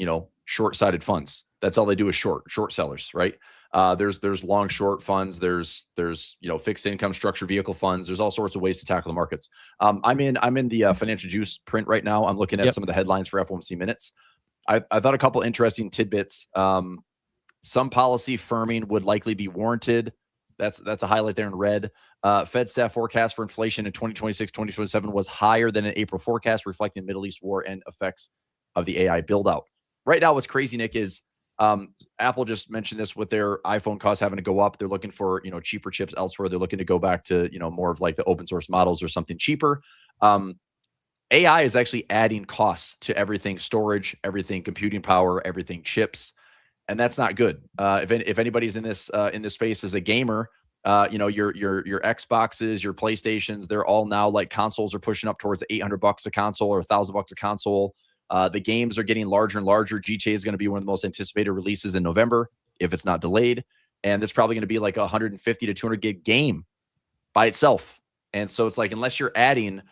short-sided funds. That's all they do is short sellers, right? There's long short funds. There's fixed income structured vehicle funds. There's all sorts of ways to tackle the markets. I'm in the Financial Juice print right now. I'm looking at some of the headlines for FOMC minutes. I thought a couple interesting tidbits. Some policy firming would likely be warranted. That's a highlight there in red. Fed staff forecast for inflation in 2026, 2027 was higher than an April forecast, reflecting Middle East war and effects of the AI build out. Right now, what's crazy, Nick, is Apple just mentioned this with their iPhone costs having to go up. They're looking for, cheaper chips elsewhere. They're looking to go back to, more of like the open source models or something cheaper. AI is actually adding costs to everything: storage, everything computing power, everything chips. And that's not good. If anybody's in this space as a gamer, your Xboxes, your PlayStations, they're all now like consoles are pushing up towards $800 a console or $1,000 a console. The games are getting larger and larger. GTA is going to be one of the most anticipated releases in November, if it's not delayed. And it's probably going to be like a 150 to 200 gig game by itself. And so it's like, unless you're adding,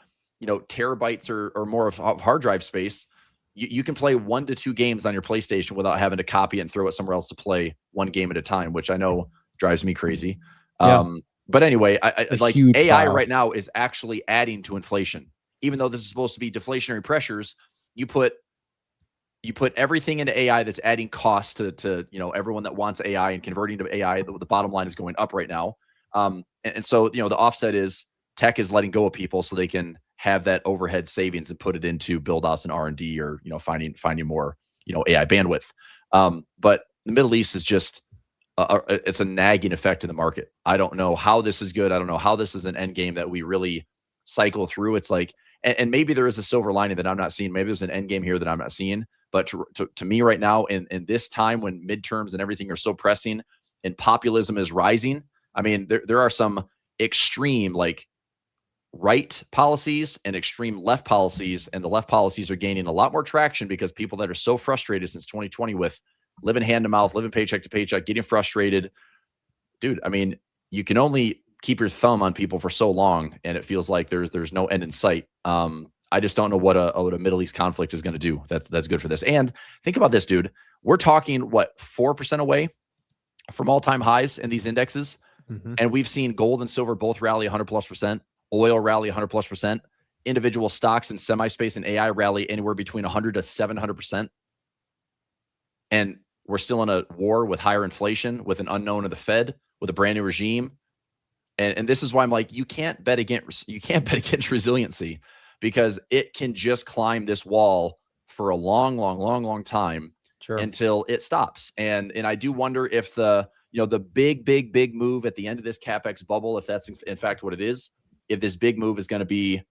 terabytes or more of hard drive space, you can play 1 to 2 games on your PlayStation without having to copy it and throw it somewhere else to play one game at a time, which I know drives me crazy. Yeah. But anyway, I like AI file right now is actually adding to inflation. Even though this is supposed to be deflationary pressures, you put everything into AI that's adding cost to everyone that wants AI and converting to AI. The bottom line is going up right now. And so, the offset is tech is letting go of people so they can have that overhead savings and put it into build outs and R&D or, finding more, AI bandwidth. But the Middle East is just, it's a nagging effect in the market. I don't know how this is good. I don't know how this is an end game that we really cycle through. It's like, and maybe there is a silver lining that I'm not seeing. Maybe there's an end game here that I'm not seeing. But to me right now, in this time when midterms and everything are so pressing and populism is rising, I mean, there are some extreme like right policies and extreme left policies, and the left policies are gaining a lot more traction because people that are so frustrated since 2020 with living hand to mouth, living paycheck to paycheck, getting frustrated. Dude, I mean, you can only keep your thumb on people for so long, and it feels like there's no end in sight. I just don't know what a Middle East conflict is going to do. That's good for this. And think about this, dude. We're talking 4% away from all-time highs in these indexes, and we've seen gold and silver both rally 100+%, oil rally 100+%, individual stocks in semi-space and AI rally anywhere between 100 to 700%. And we're still in a war with higher inflation, with an unknown of the Fed, with a brand new regime. And this is why I'm like, you can't bet against resiliency, because it can just climb this wall for a long time until it stops. And I do wonder if the big move at the end of this CapEx bubble, if that's in fact what it is, if this big move is going to be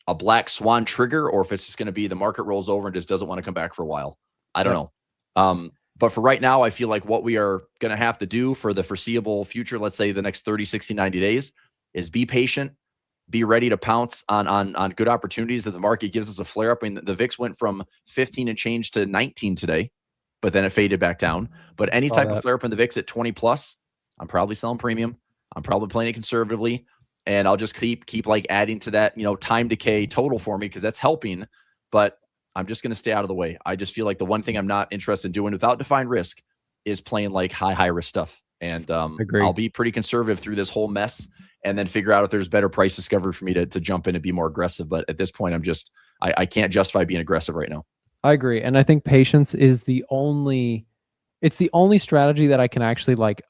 a black swan trigger, or if it's just going to be the market rolls over and just doesn't want to come back for a while. I don't know. But for right now, I feel like what we are going to have to do for the foreseeable future, let's say the next 30, 60, 90 days, is be patient, be ready to pounce on good opportunities that the market gives us a flare up. I mean, the VIX went from 15 and change to 19 today, but then it faded back down. But any type of flare up in the VIX at 20 plus, I'm probably selling premium. I'm probably playing it conservatively. And I'll just keep like adding to that, time decay total for me, because that's helping. But I'm just going to stay out of the way. I just feel like the one thing I'm not interested in doing without defined risk is playing like high risk stuff. And I'll be pretty conservative through this whole mess and then figure out if there's better price discovery for me to jump in and be more aggressive. But at this point, I can't justify being aggressive right now. I agree. And I think patience is it's the only strategy that I can actually like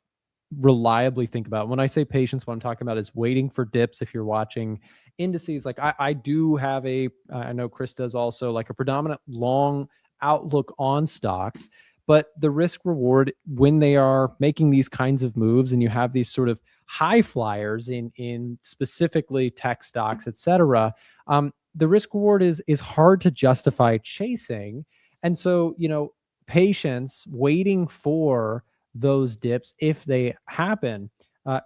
reliably think about. When I say patience, what I'm talking about is waiting for dips. If you're watching indices, like I do have I know Chris does also, like a predominant long outlook on stocks, but the risk reward when they are making these kinds of moves and you have these sort of high flyers in specifically tech stocks, et cetera, the risk reward is hard to justify chasing. And so, patience, waiting for those dips if they happen.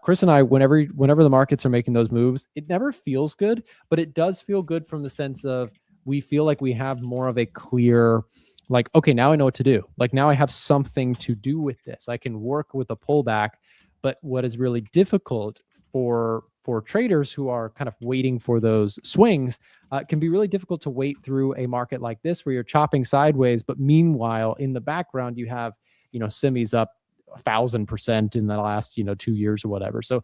Chris and I, whenever the markets are making those moves, it never feels good, but it does feel good from the sense of we feel like we have more of a clear, like, okay, now I know what to do. Like now I have something to do with this. I can work with a pullback. But what is really difficult for traders who are kind of waiting for those swings, can be really difficult to wait through a market like this where you're chopping sideways. But meanwhile, in the background, you have, semis up 1,000% in the last, 2 years or whatever. So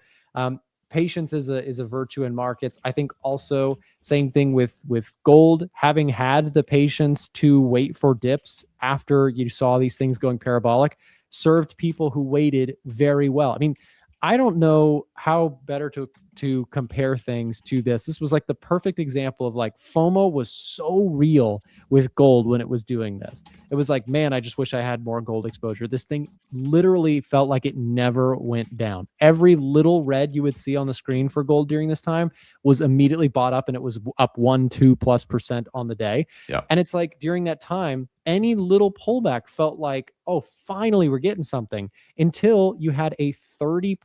patience is a virtue in markets. I think also same thing with gold, having had the patience to wait for dips after you saw these things going parabolic, served people who waited very well. I mean, I don't know how better to compare things to this. This was like the perfect example of like FOMO was so real with gold when it was doing this. It was like, man, I just wish I had more gold exposure. This thing literally felt like it never went down. Every little red you would see on the screen for gold during this time was immediately bought up, and it was up 1-2+% on the day. Yeah. And it's like during that time, any little pullback felt like, oh, finally we're getting something, until you had a 30+%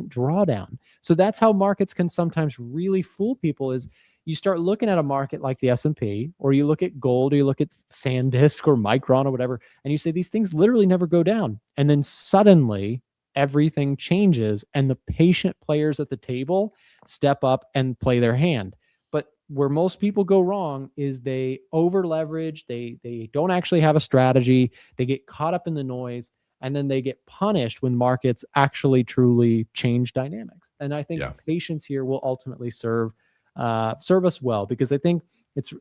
drawdown. So that's how markets can sometimes really fool people. Is you start looking at a market like the S&P, or you look at gold, or you look at SanDisk or Micron or whatever, and you say these things literally never go down. And then suddenly everything changes, and the patient players at the table step up and play their hand. But where most people go wrong is they over leverage, they don't actually have a strategy, they get caught up in the noise, and then they get punished when markets actually truly change dynamics. And I think patience here will ultimately serve us well, because I think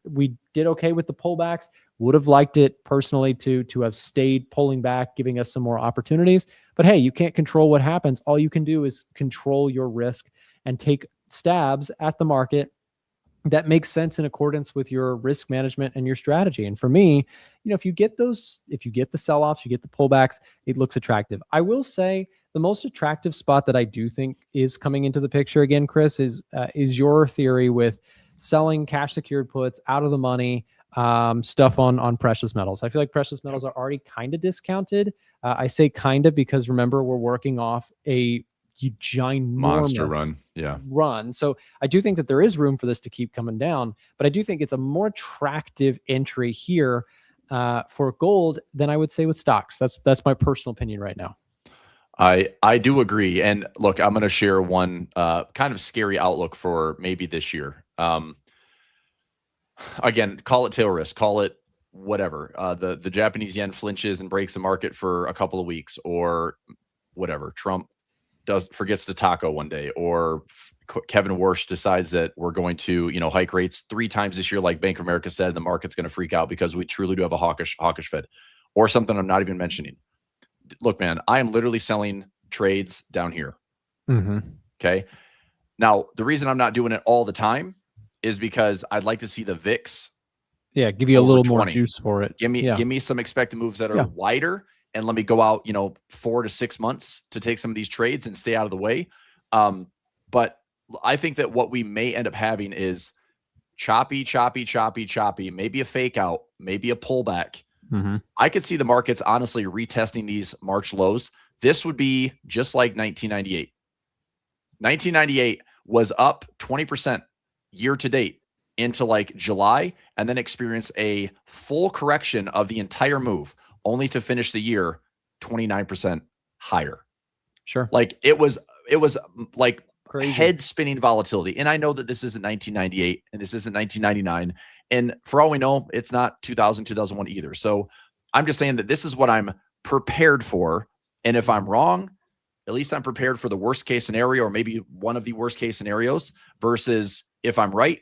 we did okay with the pullbacks. Would have liked it personally to have stayed pulling back, giving us some more opportunities. But hey, you can't control what happens. All you can do is control your risk and take stabs at the market that makes sense in accordance with your risk management and your strategy. And for me, if you get the sell-offs, you get the pullbacks, it looks attractive. I will say the most attractive spot that I do think is coming into the picture again, Chris, is your theory with selling cash secured puts out of the money, stuff on precious metals. I feel like precious metals are already kind of discounted. I say kind of because remember, we're working off a ginormous monster run. So I do think that there is room for this to keep coming down, but I do think it's a more attractive entry here for gold than I would say with stocks. That's my personal opinion right now. I do agree. And look, I'm going to share one kind of scary outlook for maybe this year. Again, call it tail risk, call it whatever. The Japanese yen flinches and breaks the market for a couple of weeks, or whatever. Trump forgets to taco one day, or Kevin Warsh decides that we're going to, hike rates 3 times this year, like Bank of America said, and the market's going to freak out because we truly do have a hawkish Fed, or something I'm not even mentioning. Look, man, I am literally selling trades down here. Mm-hmm. Okay. Now, the reason I'm not doing it all the time is because I'd like to see the VIX. Yeah. Give you a little more juice for it. Give me some expected moves that are wider, and let me go out, 4 to 6 months to take some of these trades and stay out of the way. But I think that what we may end up having is choppy, maybe a fake out, maybe a pullback. Mm-hmm. I could see the markets honestly retesting these March lows. This would be just like 1998. 1998 was up 20% year to date into like July, and then experience a full correction of the entire move, only to finish the year 29% higher. Sure. Like it was like Crazy. head spinning volatility. And I know that this isn't 1998 and this isn't 1999. And for all we know, it's not 2000, 2001 either. So I'm just saying that this is what I'm prepared for. And if I'm wrong, at least I'm prepared for the worst case scenario, or maybe one of the worst case scenarios, versus if I'm right,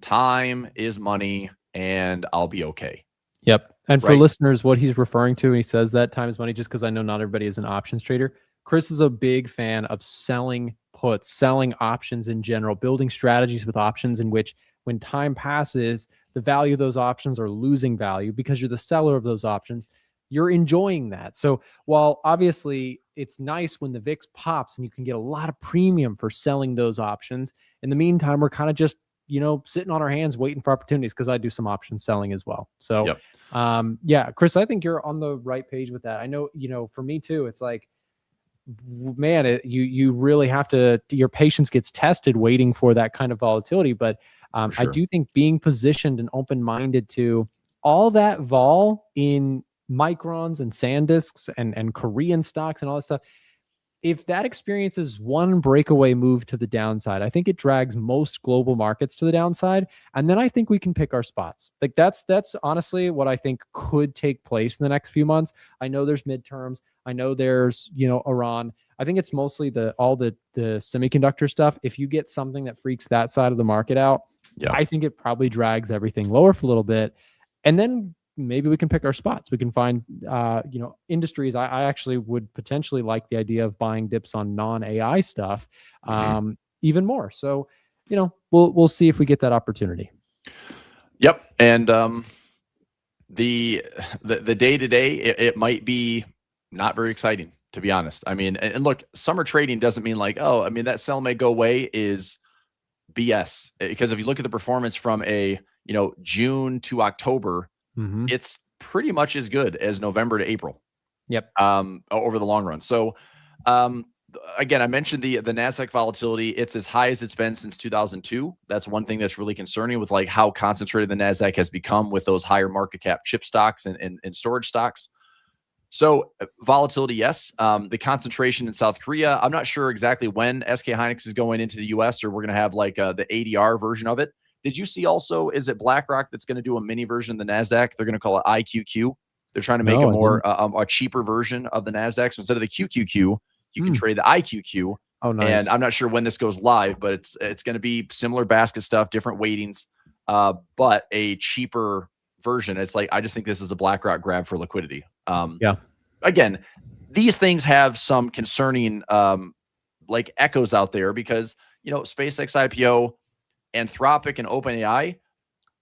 time is money and I'll be okay. Yep. And for Right. listeners, what he's referring to, he says that time is money, just because I know not everybody is an options trader. Chris is a big fan of selling puts, selling options in general, building strategies with options in which when time passes, the value of those options are losing value because you're the seller of those options. You're enjoying that. So while obviously it's nice when the VIX pops and you can get a lot of premium for selling those options, in the meantime, we're kind of just, sitting on our hands waiting for opportunities, because I do some option selling as well. So, Yep. yeah, Chris, I think you're on the right page with that. I know, for me too, it's like, man, you really have to, your patience gets tested waiting for that kind of volatility. But I sure. do think being positioned and open-minded to all that vol in microns and SanDisks and Korean stocks and all that stuff, if that experiences one breakaway move to the downside, I think it drags most global markets to the downside. And then I think we can pick our spots. Like that's honestly what I think could take place in the next few months. I know there's midterms. I know there's, Iran. I think it's mostly all the semiconductor stuff. If you get something that freaks that side of the market out, I think it probably drags everything lower for a little bit. And then maybe we can pick our spots. We can find, industries. I actually would potentially like the idea of buying dips on non-AI stuff, even more. So, we'll see if we get that opportunity. Yep. And the day to day, it might be not very exciting, to be honest. I mean, and look, summer trading doesn't mean like, that sell may go away is BS. Because if you look at the performance from a June to October, it's pretty much as good as November to April. Yep. Over the long run. So, again, I mentioned the Nasdaq volatility. It's as high as it's been since 2002. That's one thing that's really concerning with like how concentrated the Nasdaq has become with those higher market cap chip stocks and storage stocks. So volatility, yes. The concentration in South Korea, I'm not sure exactly when SK Hynix is going into the US, or we're going to have like the ADR version of it. Did you see also, is it BlackRock that's going to do a mini version of the NASDAQ? They're going to call it IQQ. They're trying to make a cheaper version of the NASDAQ. So instead of the QQQ, you can trade the IQQ. Oh, nice. And I'm not sure when this goes live, but it's going to be similar basket stuff, different weightings, but a cheaper version. It's like, I just think this is a BlackRock grab for liquidity. Again, these things have some concerning like echoes out there because, SpaceX IPO, Anthropic and OpenAI,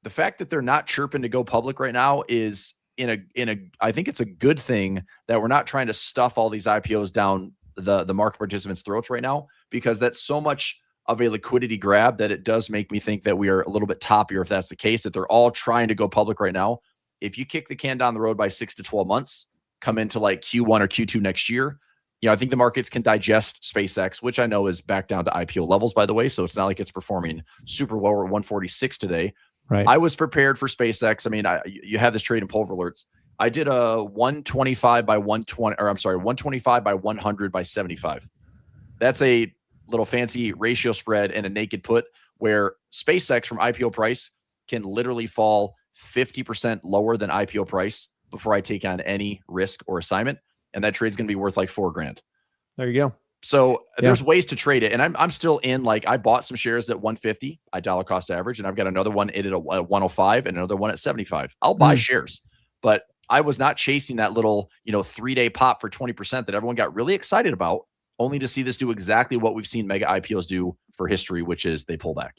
the fact that they're not chirping to go public right now is I think it's a good thing that we're not trying to stuff all these IPOs down the market participants' throats right now, because that's so much of a liquidity grab that it does make me think that we are a little bit toppier if that's the case, that they're all trying to go public right now. If you kick the can down the road by 6 to 12 months, come into like Q1 or Q2 next year, I think the markets can digest SpaceX, which I know is back down to IPO levels, by the way. So it's not like it's performing super well. We're at 146 today. Right. I was prepared for SpaceX. I mean, you have this trade in Pulver alerts. I did a 125 by 120, or I'm sorry, 125 by 100 by 75. That's a little fancy ratio spread and a naked put where SpaceX from IPO price can literally fall 50% lower than IPO price before I take on any risk or assignment. And that trade's going to be worth like $4,000. There you go. So there's ways to trade it. And I'm still in, like, I bought some shares at 150, I dollar cost average, and I've got another one at 105 and another one at 75. I'll buy shares, but I was not chasing that little, 3-day pop for 20% that everyone got really excited about, only to see this do exactly what we've seen mega IPOs do for history, which is they pull back.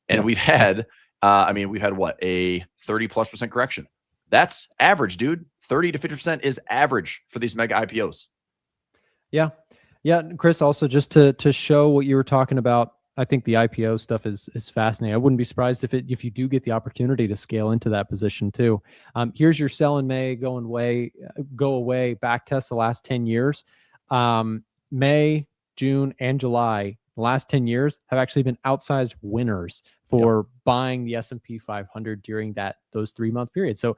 And we've had, what, a 30+% correction. That's average, dude. 30 to 50% is average for these mega IPOs. Yeah. Yeah. Chris, also just to show what you were talking about, I think the IPO stuff is fascinating. I wouldn't be surprised if you do get the opportunity to scale into that position too. Here's your sell in May, go away, back test the last 10 years. May, June, and July, the last 10 years have actually been outsized winners for buying the S&P 500 during those 3-month periods. So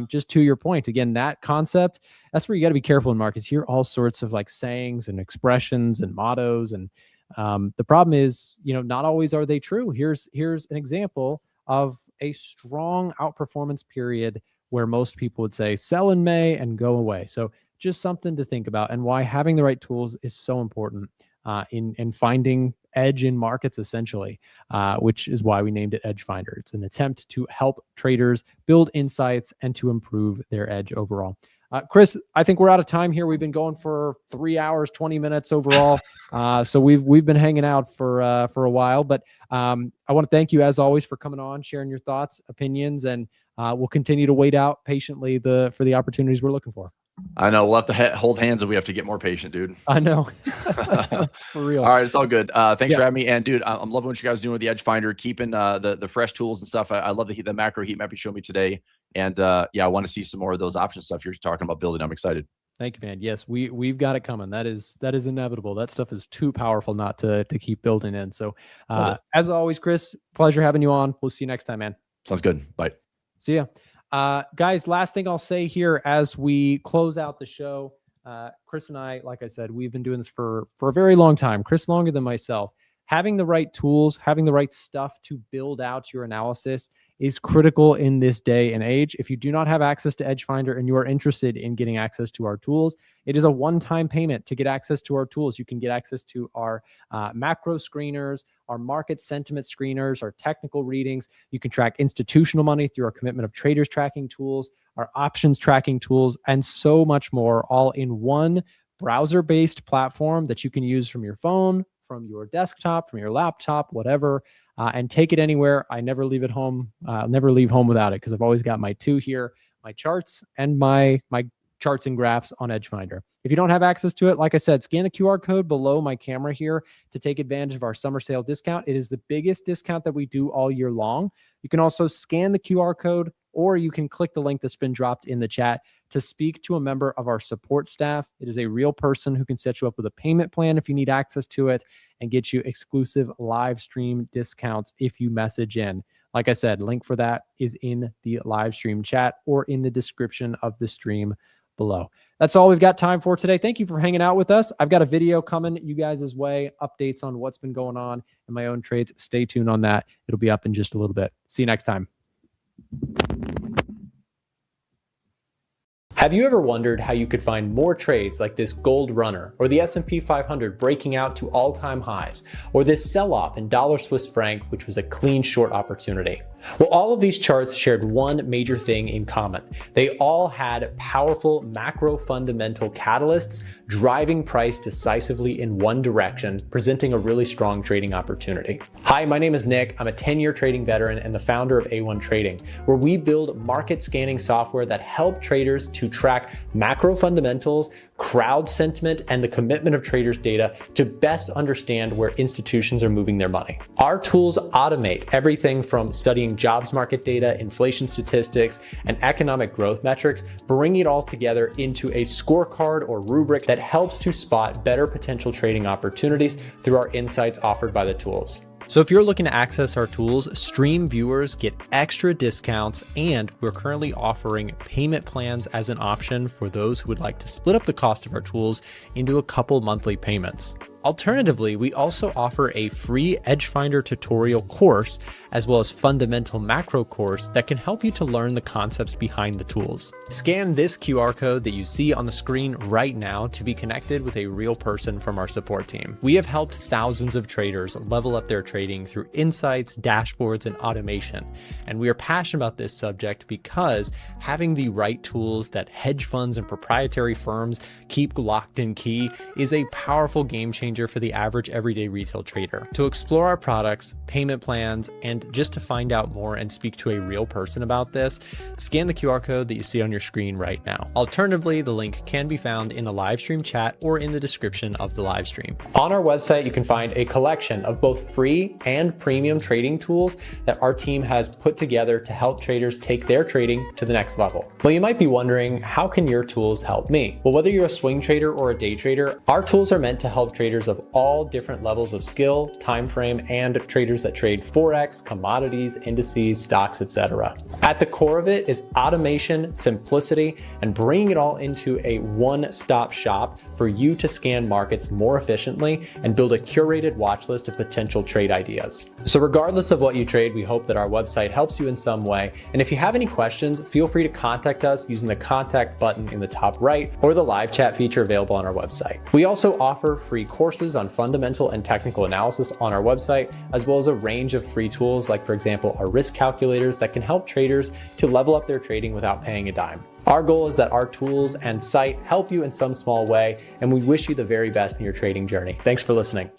just to your point, again, that concept, that's where you got to be careful in markets. You hear all sorts of like sayings and expressions and mottos, and The problem is, not always are they true. Here's an example of a strong outperformance period where most people would say sell in May and go away. So just something to think about, and why having the right tools is so important in finding edge in markets, essentially, which is why we named it Edge Finder. It's an attempt to help traders build insights and to improve their edge overall. Chris, I think we're out of time here. We've been going for 3 hours, 20 minutes overall. So we've been hanging out for a while, but I want to thank you as always for coming on, sharing your thoughts, opinions, and we'll continue to wait out patiently for the opportunities we're looking for. I know we'll have to hold hands if we have to get more patient, dude. I know. For real. All right, it's all good. Thanks for having me. And dude, I'm loving what you guys are doing with the Edge Finder, keeping the fresh tools and stuff. I love the macro heat map you showed me today. And yeah, I want to see some more of those option stuff you're talking about building. I'm excited. Thank you, man. Yes, we've got it coming. That is inevitable. That stuff is too powerful not to keep building in. So as always, Chris, pleasure having you on. We'll see you next time, man. Sounds good. Bye. See ya. Guys, last thing I'll say here as we close out the show, Chris and I, like I said, we've been doing this for a very long time. Chris longer than myself. Having the right tools, having the right stuff to build out your analysis is critical in this day and age. If you do not have access to Edge Finder and you are interested in getting access to our tools, it is a one-time payment to get access to our tools. You can get access to our macro screeners, our market sentiment screeners, our technical readings. You can track institutional money through our commitment of traders tracking tools, our options tracking tools, and so much more, all in one browser-based platform that you can use from your phone, from your desktop, from your laptop, whatever, and take it anywhere. I never leave it home. I'll never leave home without it because I've always got my two here, my charts and my charts and graphs on Edge Finder. If you don't have access to it, like I said, scan the QR code below my camera here to take advantage of our summer sale discount. It is the biggest discount that we do all year long. You can also scan the QR code, or you can click the link that's been dropped in the chat to speak to a member of our support staff. It is a real person who can set you up with a payment plan if you need access to it and get you exclusive live stream discounts if you message in. Like I said, link for that is in the live stream chat or in the description of the stream below. That's all we've got time for today. Thank you for hanging out with us. I've got a video coming you guys' way, updates on what's been going on in my own trades. Stay tuned on that. It'll be up in just a little bit. See you next time. Have you ever wondered how you could find more trades like this gold runner, or the S&P 500 breaking out to all-time highs, or this sell-off in dollar Swiss franc, which was a clean short opportunity? Well, all of these charts shared one major thing in common. They all had powerful macro fundamental catalysts driving price decisively in one direction, presenting a really strong trading opportunity. Hi, my name is Nick. I'm a 10-year trading veteran and the founder of A1 Trading, where we build market scanning software that help traders to track macro fundamentals, crowd sentiment, and the commitment of traders' data to best understand where institutions are moving their money. Our tools automate everything from studying jobs market data, inflation statistics, and economic growth metrics, bringing it all together into a scorecard or rubric that helps to spot better potential trading opportunities through our insights offered by the tools. So if you're looking to access our tools, stream viewers get extra discounts, and we're currently offering payment plans as an option for those who would like to split up the cost of our tools into a couple monthly payments. Alternatively, we also offer a free Edge Finder tutorial course, as well as fundamental macro course that can help you to learn the concepts behind the tools. Scan this QR code that you see on the screen right now to be connected with a real person from our support team. We have helped thousands of traders level up their trading through insights, dashboards, and automation. And we are passionate about this subject because having the right tools that hedge funds and proprietary firms keep locked in key is a powerful game changer for the average everyday retail trader. To explore our products, payment plans, and just to find out more and speak to a real person about this, scan the QR code that you see on your screen right now. Alternatively, the link can be found in the live stream chat or in the description of the live stream. On our website, you can find a collection of both free and premium trading tools that our team has put together to help traders take their trading to the next level. Well, you might be wondering, how can your tools help me? Well, whether you're a swing trader or a day trader, our tools are meant to help traders traders of all different levels of skill, time frame, and traders that trade Forex, commodities, indices, stocks, etc. At the core of it is automation, simplicity, and bringing it all into a one-stop shop for you to scan markets more efficiently and build a curated watch list of potential trade ideas. So regardless of what you trade, we hope that our website helps you in some way. And if you have any questions, feel free to contact us using the contact button in the top right or the live chat feature available on our website. We also offer free courses on fundamental and technical analysis on our website, as well as a range of free tools like, for example, our risk calculators that can help traders to level up their trading without paying a dime. Our goal is that our tools and site help you in some small way, and we wish you the very best in your trading journey. Thanks for listening.